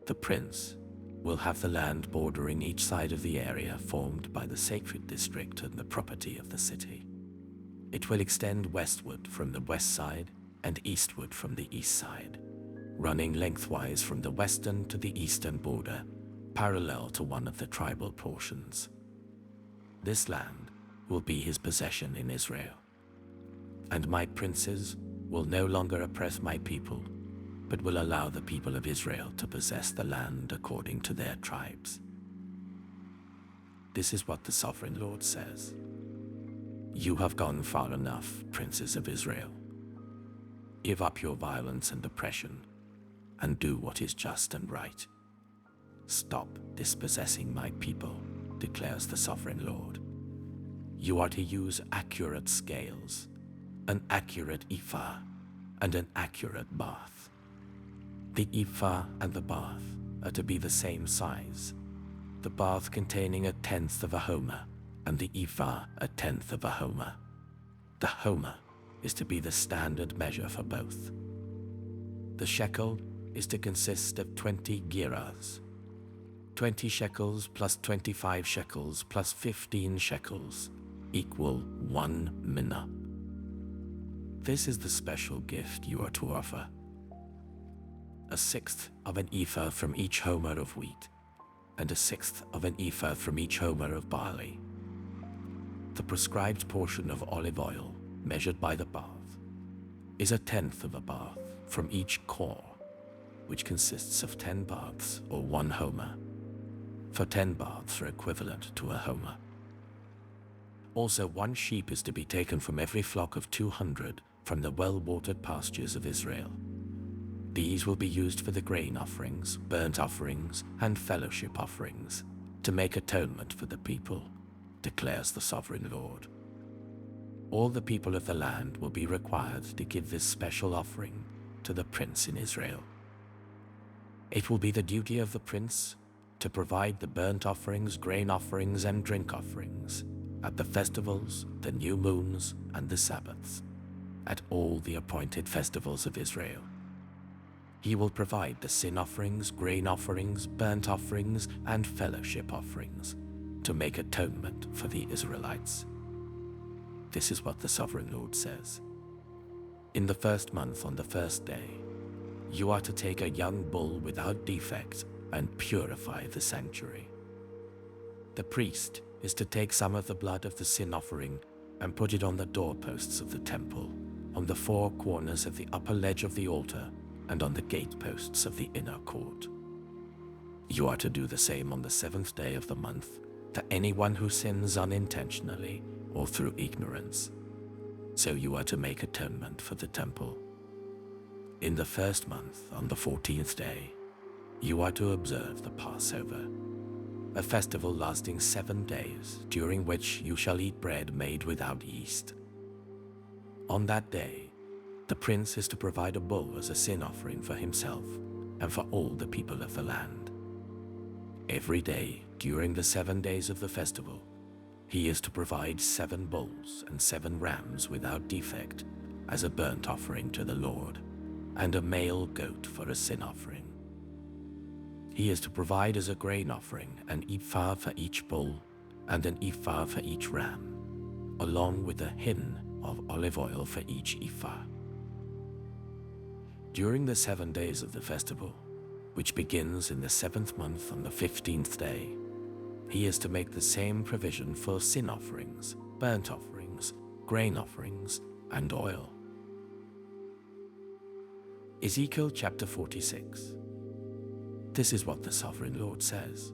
The prince will have the land bordering each side of the area formed by the sacred district and the property of the city. It will extend westward from the west side and eastward from the east side, running lengthwise from the western to the eastern border, parallel to one of the tribal portions. This land will be his possession in Israel. And my princes will no longer oppress my people, but will allow the people of Israel to possess the land according to their tribes. This is what the sovereign Lord says. You have gone far enough, princes of Israel. Give up your violence and oppression, and do what is just and right. Stop dispossessing my people, declares the sovereign Lord. You are to use accurate scales, an accurate ephah, and an accurate bath. The ephah and the bath are to be the same size, the bath containing 1/10 of a homer, and the ephah 1/10 of a homer. The homer is to be the standard measure for both. The shekel is to consist of 20 gerahs, 20 shekels plus 25 shekels plus 15 shekels equal 1 minnah. This is the special gift you are to offer: 1/6 of an ephah from each homer of wheat, and 1/6 of an ephah from each homer of barley. The prescribed portion of olive oil, measured by the bath, is 1/10 of a bath from each core, which consists of 10 baths or 1 homer, for 10 baths are equivalent to a homer. Also, 1 sheep is to be taken from every flock of 200 from the well-watered pastures of Israel. These will be used for the grain offerings, burnt offerings, and fellowship offerings, to make atonement for the people, declares the sovereign Lord. All the people of the land will be required to give this special offering to the prince in Israel. It will be the duty of the prince to provide the burnt offerings, grain offerings, and drink offerings at the festivals, the new moons, and the Sabbaths, at all the appointed festivals of Israel. He will provide the sin offerings, grain offerings, burnt offerings, and fellowship offerings to make atonement for the Israelites. This is what the sovereign Lord says. In the first month, on the first day, you are to take a young bull without defect and purify the sanctuary. The priest is to take some of the blood of the sin offering and put it on the doorposts of the temple, on the 4 corners of the upper ledge of the altar, and on the gateposts of the inner court. You are to do the same on the 7th day of the month to anyone who sins unintentionally or through ignorance. So you are to make atonement for the temple. In the first month, on the 14th day, you are to observe the Passover, a festival lasting 7 days, during which you shall eat bread made without yeast. On that day, the prince is to provide a bull as a sin offering for himself and for all the people of the land. Every day during the 7 days of the festival, he is to provide 7 bulls and 7 rams without defect as a burnt offering to the Lord, and a male goat for a sin offering. He is to provide as a grain offering an ephah for each bull and an ephah for each ram, along with a hin of olive oil for each ephah. During the 7 days of the festival, which begins in the 7th month on the 15th day, he is to make the same provision for sin offerings, burnt offerings, grain offerings, and oil. Ezekiel chapter 46. This is what the Sovereign Lord says.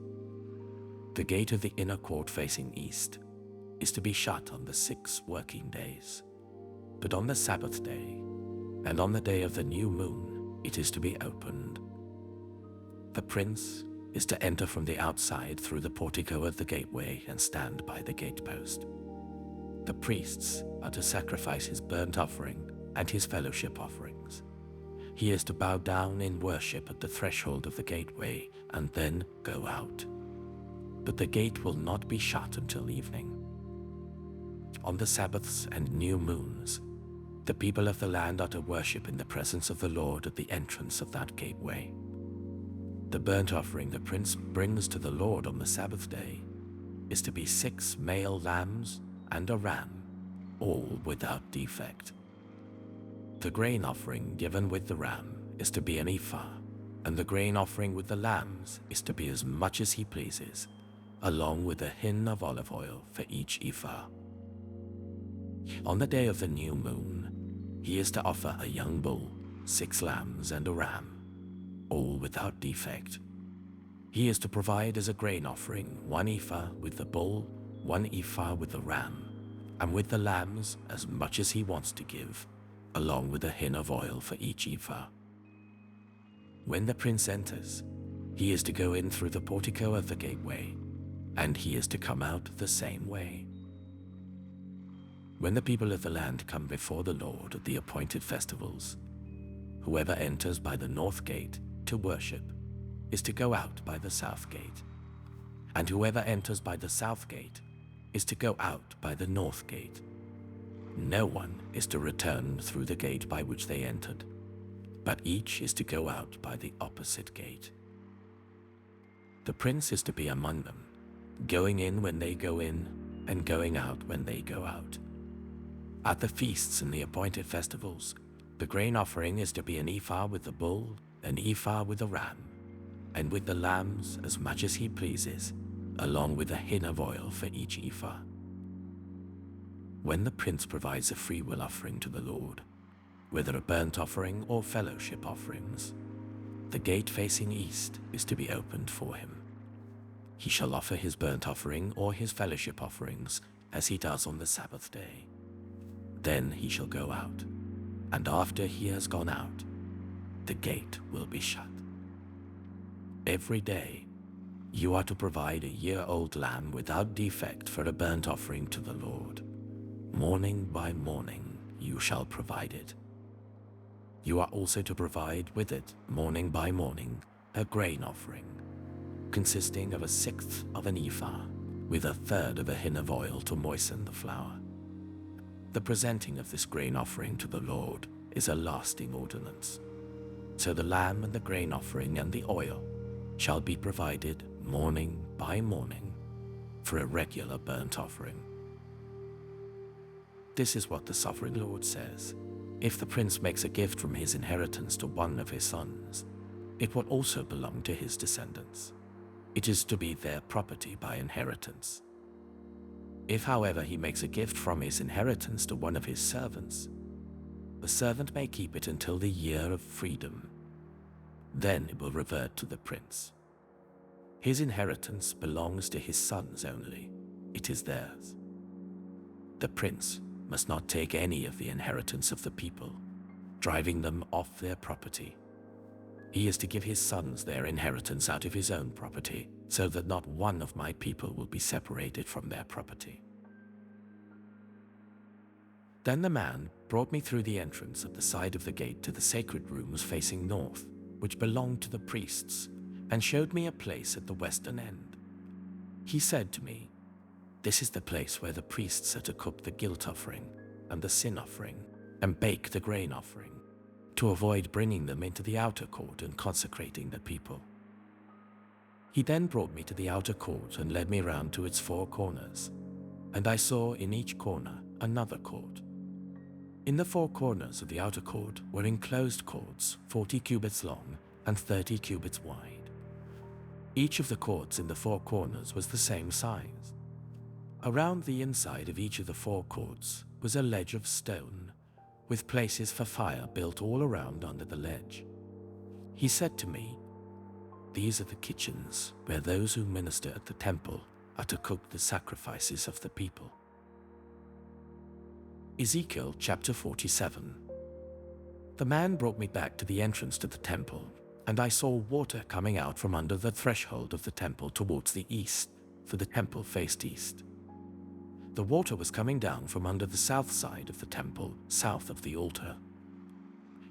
The gate of the inner court facing east is to be shut on the 6 working days. But on the Sabbath day, and on the day of the new moon, it is to be opened. The prince is to enter from the outside through the portico of the gateway and stand by the gatepost. The priests are to sacrifice his burnt offering and his fellowship offerings. He is to bow down in worship at the threshold of the gateway and then go out. But the gate will not be shut until evening. On the Sabbaths and new moons, the people of the land are to worship in the presence of the Lord at the entrance of that gateway. The burnt offering the prince brings to the Lord on the Sabbath day is to be 6 male lambs and a ram, all without defect. The grain offering given with the ram is to be an ephah, and the grain offering with the lambs is to be as much as he pleases, along with a hin of olive oil for each ephah. On the day of the new moon, he is to offer a young bull, 6 lambs and a ram, all without defect. He is to provide as a grain offering 1 ephah with the bull, 1 ephah with the ram, and with the lambs as much as he wants to give, along with a hin of oil for each ephah. When the prince enters, he is to go in through the portico of the gateway, and he is to come out the same way. When the people of the land come before the Lord at the appointed festivals, whoever enters by the north gate to worship is to go out by the south gate, and whoever enters by the south gate is to go out by the north gate. No one is to return through the gate by which they entered, but each is to go out by the opposite gate. The prince is to be among them, going in when they go in, and going out when they go out. At the feasts and the appointed festivals, the grain offering is to be an ephah with the bull, an ephah with the ram, and with the lambs as much as he pleases, along with a hin of oil for each ephah. When the prince provides a freewill offering to the Lord, whether a burnt offering or fellowship offerings, the gate facing east is to be opened for him. He shall offer his burnt offering or his fellowship offerings as he does on the Sabbath day. Then he shall go out, and after he has gone out, the gate will be shut. Every day you are to provide a year-old lamb without defect for a burnt offering to the Lord. Morning by morning you shall provide it. You are also to provide with it, morning by morning, a grain offering, consisting of 1/6 of an ephah, with 1/3 of a hin of oil to moisten the flour. The presenting of this grain offering to the Lord is a lasting ordinance. So the lamb and the grain offering and the oil shall be provided morning by morning for a regular burnt offering. This is what the Sovereign Lord says. If the prince makes a gift from his inheritance to one of his sons, it will also belong to his descendants. It is to be their property by inheritance. If, however, he makes a gift from his inheritance to one of his servants, the servant may keep it until the year of freedom. Then it will revert to the prince. His inheritance belongs to his sons only. It is theirs. The prince must not take any of the inheritance of the people, driving them off their property. He is to give his sons their inheritance out of his own property, so that not one of my people will be separated from their property. Then the man brought me through the entrance at the side of the gate to the sacred rooms facing north, which belonged to the priests, and showed me a place at the western end. He said to me, "This is the place where the priests are to cook the guilt offering and the sin offering, and bake the grain offering, to avoid bringing them into the outer court and consecrating the people." He then brought me to the outer court and led me round to its 4 corners, and I saw in each corner another court. In the 4 corners of the outer court were enclosed courts 40 cubits long and 30 cubits wide. Each of the courts in the 4 corners was the same size. Around the inside of each of the 4 courts was a ledge of stone, with places for fire built all around under the ledge. He said to me, "These are the kitchens where those who minister at the temple are to cook the sacrifices of the people." Ezekiel chapter 47. The man brought me back to the entrance to the temple, and I saw water coming out from under the threshold of the temple towards the east, for the temple faced east. The water was coming down from under the south side of the temple, south of the altar.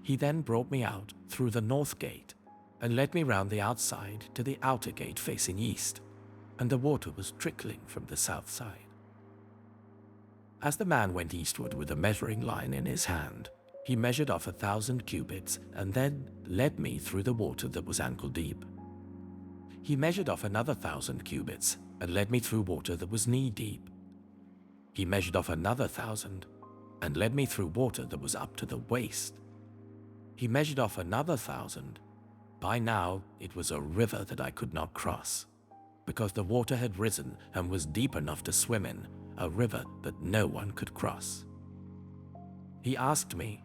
He then brought me out through the north gate and led me round the outside to the outer gate facing east, and the water was trickling from the south side. As the man went eastward with a measuring line in his hand, he measured off 1,000 cubits and then led me through the water that was ankle deep. He measured off another 1,000 cubits and led me through water that was knee deep. He measured off another 1,000 and led me through water that was up to the waist. He measured off another 1,000. By now it was a river that I could not cross, because the water had risen and was deep enough to swim in, a river that no one could cross. He asked me,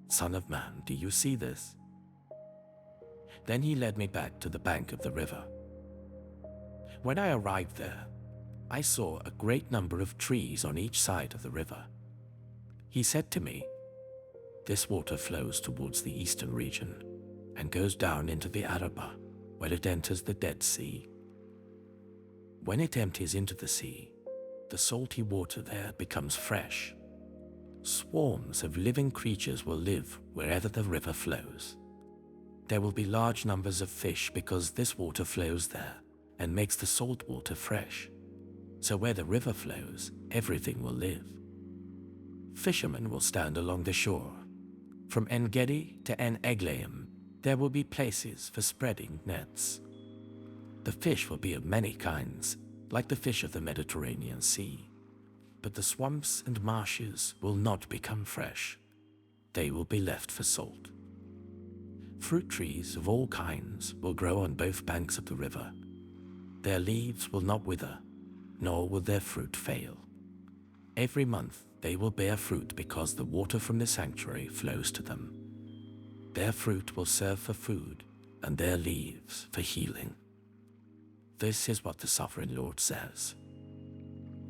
"Son of man, do you see this?" Then he led me back to the bank of the river. When I arrived there, I saw a great number of trees on each side of the river. He said to me, "This water flows towards the eastern region and goes down into the Arabah, where it enters the Dead Sea. When it empties into the sea, the salty water there becomes fresh. Swarms of living creatures will live wherever the river flows. There will be large numbers of fish because this water flows there and makes the salt water fresh. So where the river flows, everything will live. Fishermen will stand along the shore. From En-Gedi to En-Eglaim, there will be places for spreading nets. The fish will be of many kinds, like the fish of the Mediterranean Sea. But the swamps and marshes will not become fresh. They will be left for salt. Fruit trees of all kinds will grow on both banks of the river. Their leaves will not wither, nor will their fruit fail. Every month they will bear fruit because the water from the sanctuary flows to them. Their fruit will serve for food, and their leaves for healing. This is what the Sovereign Lord says.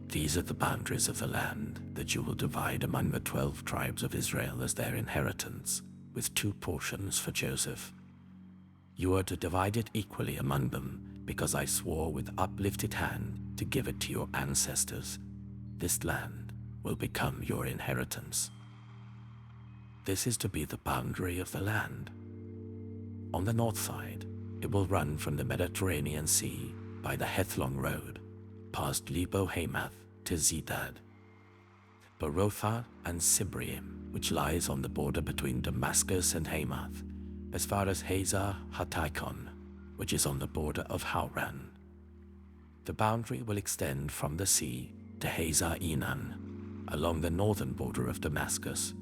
These are the boundaries of the land that you will divide among the 12 tribes of Israel as their inheritance, with 2 portions for Joseph. You are to divide it equally among them, because I swore with uplifted hand to give it to your ancestors. This land will become your inheritance. This is to be the boundary of the land. On the north side, it will run from the Mediterranean Sea by the Hethlon Road, past Lebo Hamath to Zedad, Berothah and Sibrim, which lies on the border between Damascus and Hamath, as far as Hazar Hataikon, which is on the border of Hauran. The boundary will extend from the sea to Hazar Enan, along the northern border of Damascus,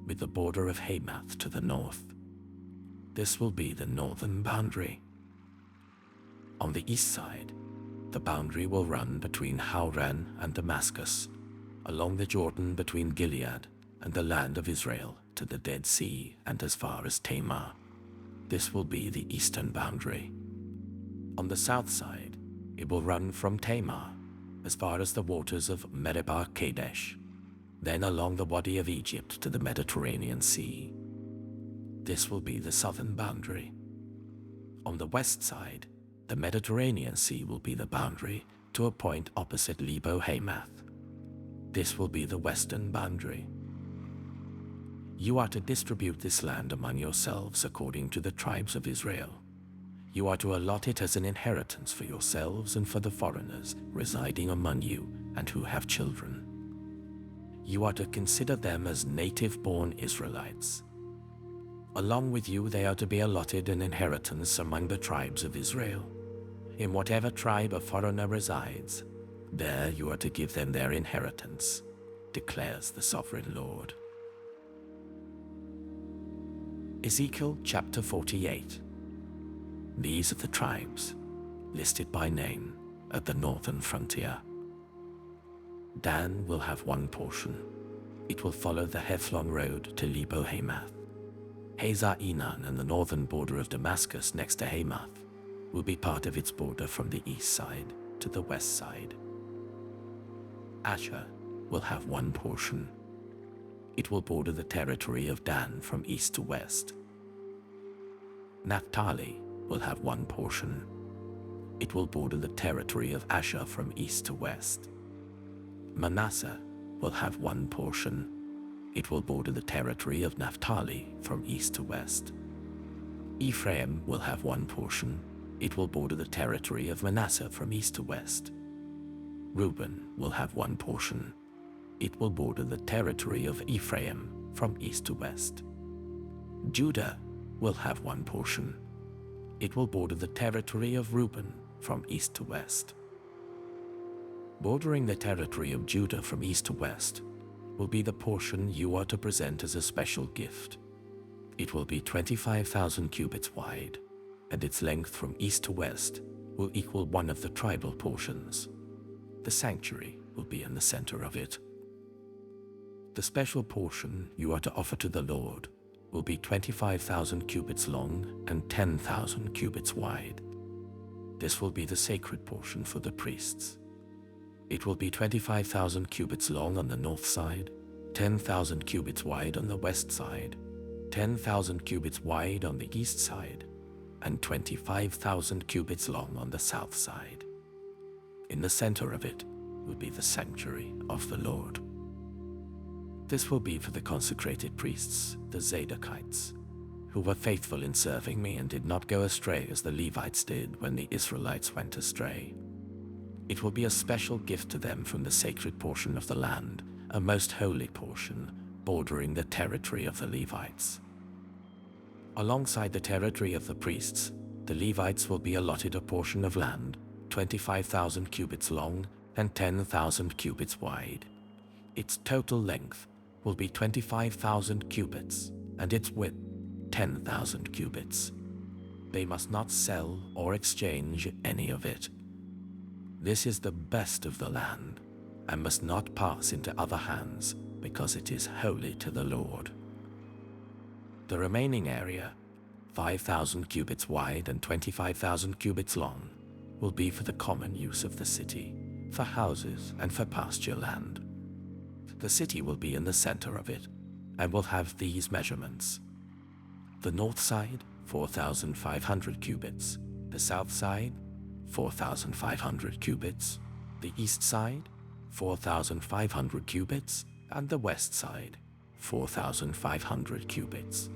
with the border of Hamath to the north. This will be the northern boundary. On the east side, the boundary will run between Hauran and Damascus, along the Jordan between Gilead and the land of Israel to the Dead Sea and as far as Tamar. This will be the eastern boundary. On the south side, it will run from Tamar as far as the waters of Meribah Kadesh, then along the Wadi of Egypt to the Mediterranean Sea. This will be the southern boundary. On the west side, the Mediterranean Sea will be the boundary to a point opposite Lebo Hamath. This will be the western boundary. You are to distribute this land among yourselves according to the tribes of Israel. You are to allot it as an inheritance for yourselves and for the foreigners residing among you and who have children. You are to consider them as native-born Israelites. Along with you, they are to be allotted an inheritance among the tribes of Israel. In whatever tribe a foreigner resides, there you are to give them their inheritance, declares the Sovereign Lord. Ezekiel chapter 48. These are the tribes, listed by name, at the northern frontier. Dan will have 1 portion. It will follow the Hethlon road to Lebo Hamath. Hazar Enan and the northern border of Damascus next to Hamath will be part of its border from the east side to the west side. Asher will have one portion. It will border the territory of Dan from east to west. Naphtali will have one portion. It will border the territory of Asher from east to west. Manasseh will have one portion. It will border the territory of Naphtali from east to west. Ephraim will have one portion. It will border the territory of Manasseh from east to west. Reuben will have one portion. It will border the territory of Ephraim from east to west. Judah will have one portion. It will border the territory of Reuben from east to west. Bordering the territory of Judah from east to west will be the portion you are to present as a special gift. It will be 25,000 cubits wide, and its length from east to west will equal one of the tribal portions. The sanctuary will be in the center of it. The special portion you are to offer to the Lord will be 25,000 cubits long and 10,000 cubits wide. This will be the sacred portion for the priests. It will be 25,000 cubits long on the north side, 10,000 cubits wide on the west side, 10,000 cubits wide on the east side, and 25,000 cubits long on the south side. In the center of it will be the sanctuary of the Lord. This will be for the consecrated priests, the Zadokites, who were faithful in serving me and did not go astray as the Levites did when the Israelites went astray. It will be a special gift to them from the sacred portion of the land, a most holy portion, bordering the territory of the Levites. Alongside the territory of the priests, the Levites will be allotted a portion of land, 25,000 cubits long and 10,000 cubits wide. Its total length will be 25,000 cubits, and its width 10,000 cubits. They must not sell or exchange any of it. This is the best of the land, and must not pass into other hands, because it is holy to the Lord. The remaining area, 5,000 cubits wide and 25,000 cubits long, will be for the common use of the city, for houses and for pasture land. The city will be in the center of it, and will have these measurements. The north side, 4,500 cubits. The south side, 4,500 cubits. The east side, 4,500 cubits. And the west side, 4,500 cubits.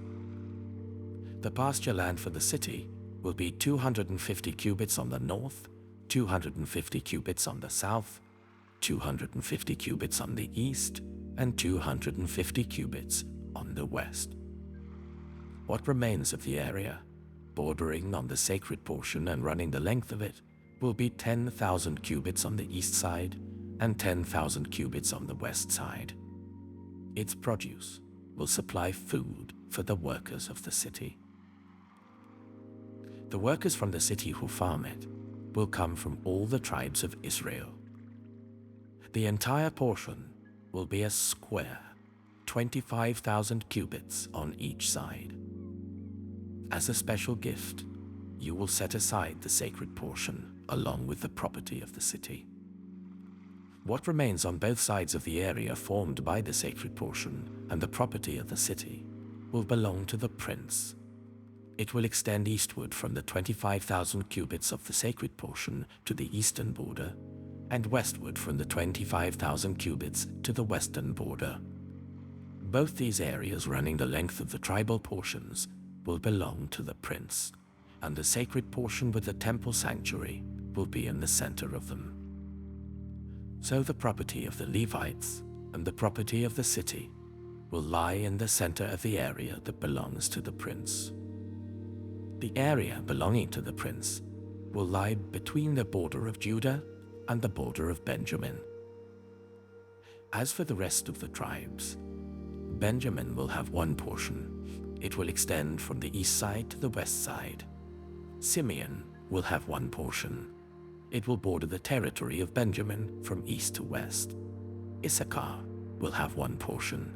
The pasture land for the city will be 250 cubits on the north, 250 cubits on the south, 250 cubits on the east, and 250 cubits on the west. What remains of the area, bordering on the sacred portion and running the length of it, will be 10,000 cubits on the east side and 10,000 cubits on the west side. Its produce will supply food for the workers of the city. The workers from the city who farm it will come from all the tribes of Israel. The entire portion will be a square, 25,000 cubits on each side. As a special gift, you will set aside the sacred portion along with the property of the city. What remains on both sides of the area formed by the sacred portion and the property of the city will belong to the prince. It will extend eastward from the 25,000 cubits of the sacred portion to the eastern border, and westward from the 25,000 cubits to the western border. Both these areas running the length of the tribal portions will belong to the prince, and the sacred portion with the temple sanctuary will be in the center of them. So the property of the Levites and the property of the city will lie in the center of the area that belongs to the prince. The area belonging to the prince will lie between the border of Judah and the border of Benjamin. As for the rest of the tribes, Benjamin will have one portion. It will extend from the east side to the west side. Simeon will have one portion. It will border the territory of Benjamin from east to west. Issachar will have one portion.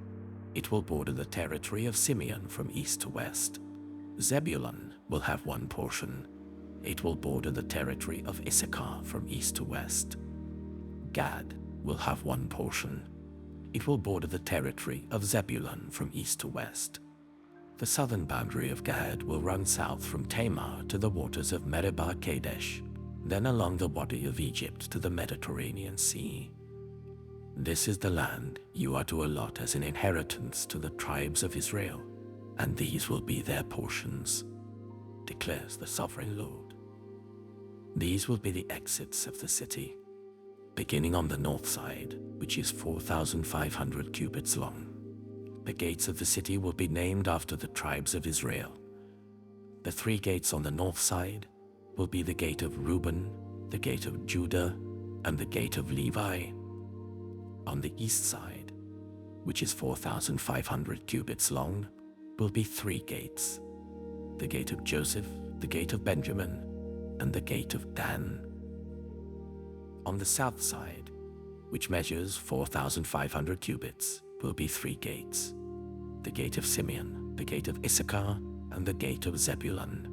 It will border the territory of Simeon from east to west. Zebulun will have one portion. It will border the territory of Issachar from east to west. Gad will have one portion. It will border the territory of Zebulun from east to west. The southern boundary of Gad will run south from Tamar to the waters of Meribah Kadesh, then along the Wadi of Egypt to the Mediterranean Sea. This is the land you are to allot as an inheritance to the tribes of Israel, and these will be their portions, declares the sovereign Lord. These will be the exits of the city, beginning on the north side, which is 4,500 cubits long. The gates of the city will be named after the tribes of Israel. The 3 gates on the north side will be the gate of Reuben, the gate of Judah, and the gate of Levi. On the east side, which is 4,500 cubits long, will be 3 gates: the gate of Joseph, the gate of Benjamin, and the gate of Dan. On the south side, which measures 4,500 cubits, will be 3 gates: the gate of Simeon, the gate of Issachar, and the gate of Zebulun.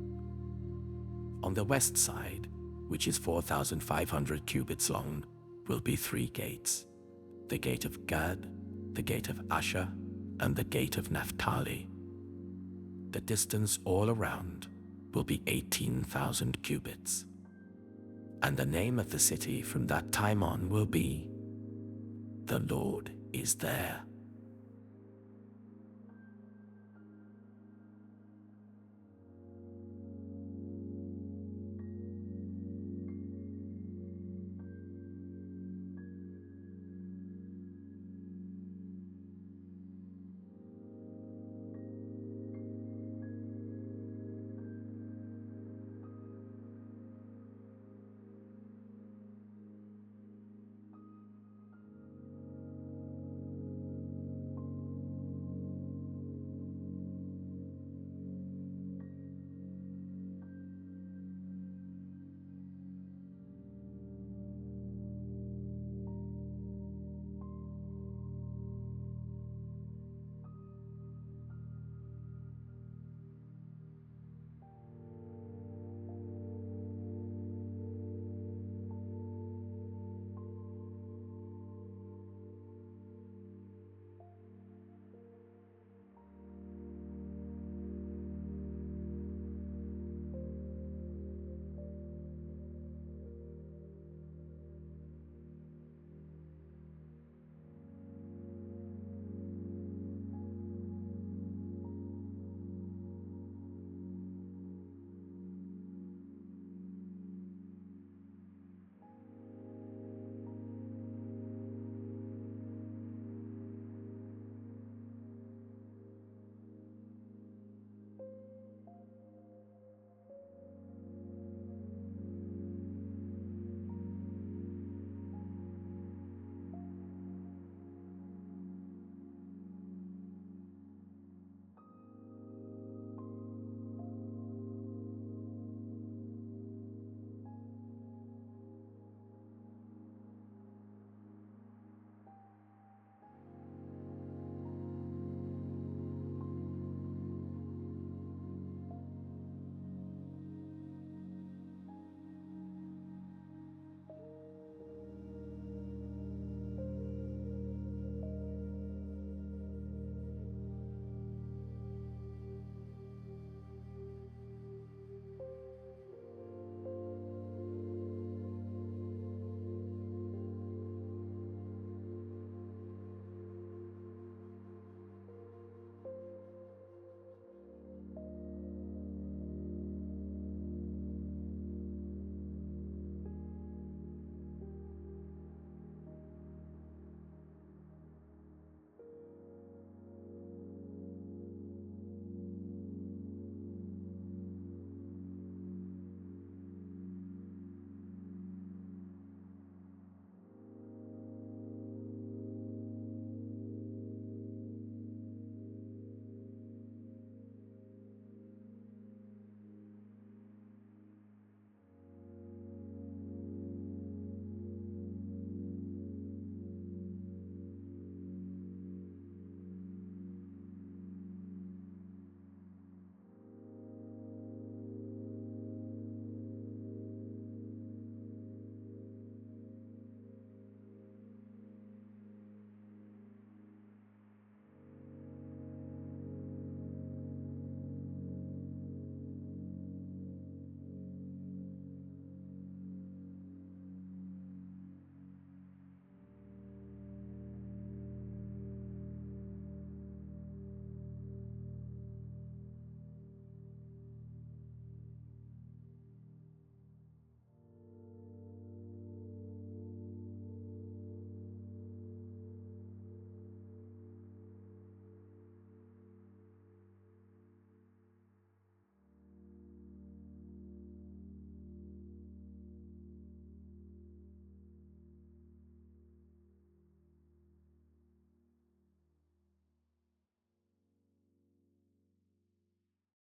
On the west side, which is 4,500 cubits long, will be 3 gates: the gate of Gad, the gate of Asher, and the gate of Naphtali. The distance all around will be 18,000 cubits. And the name of the city from that time on will be, "The Lord is there."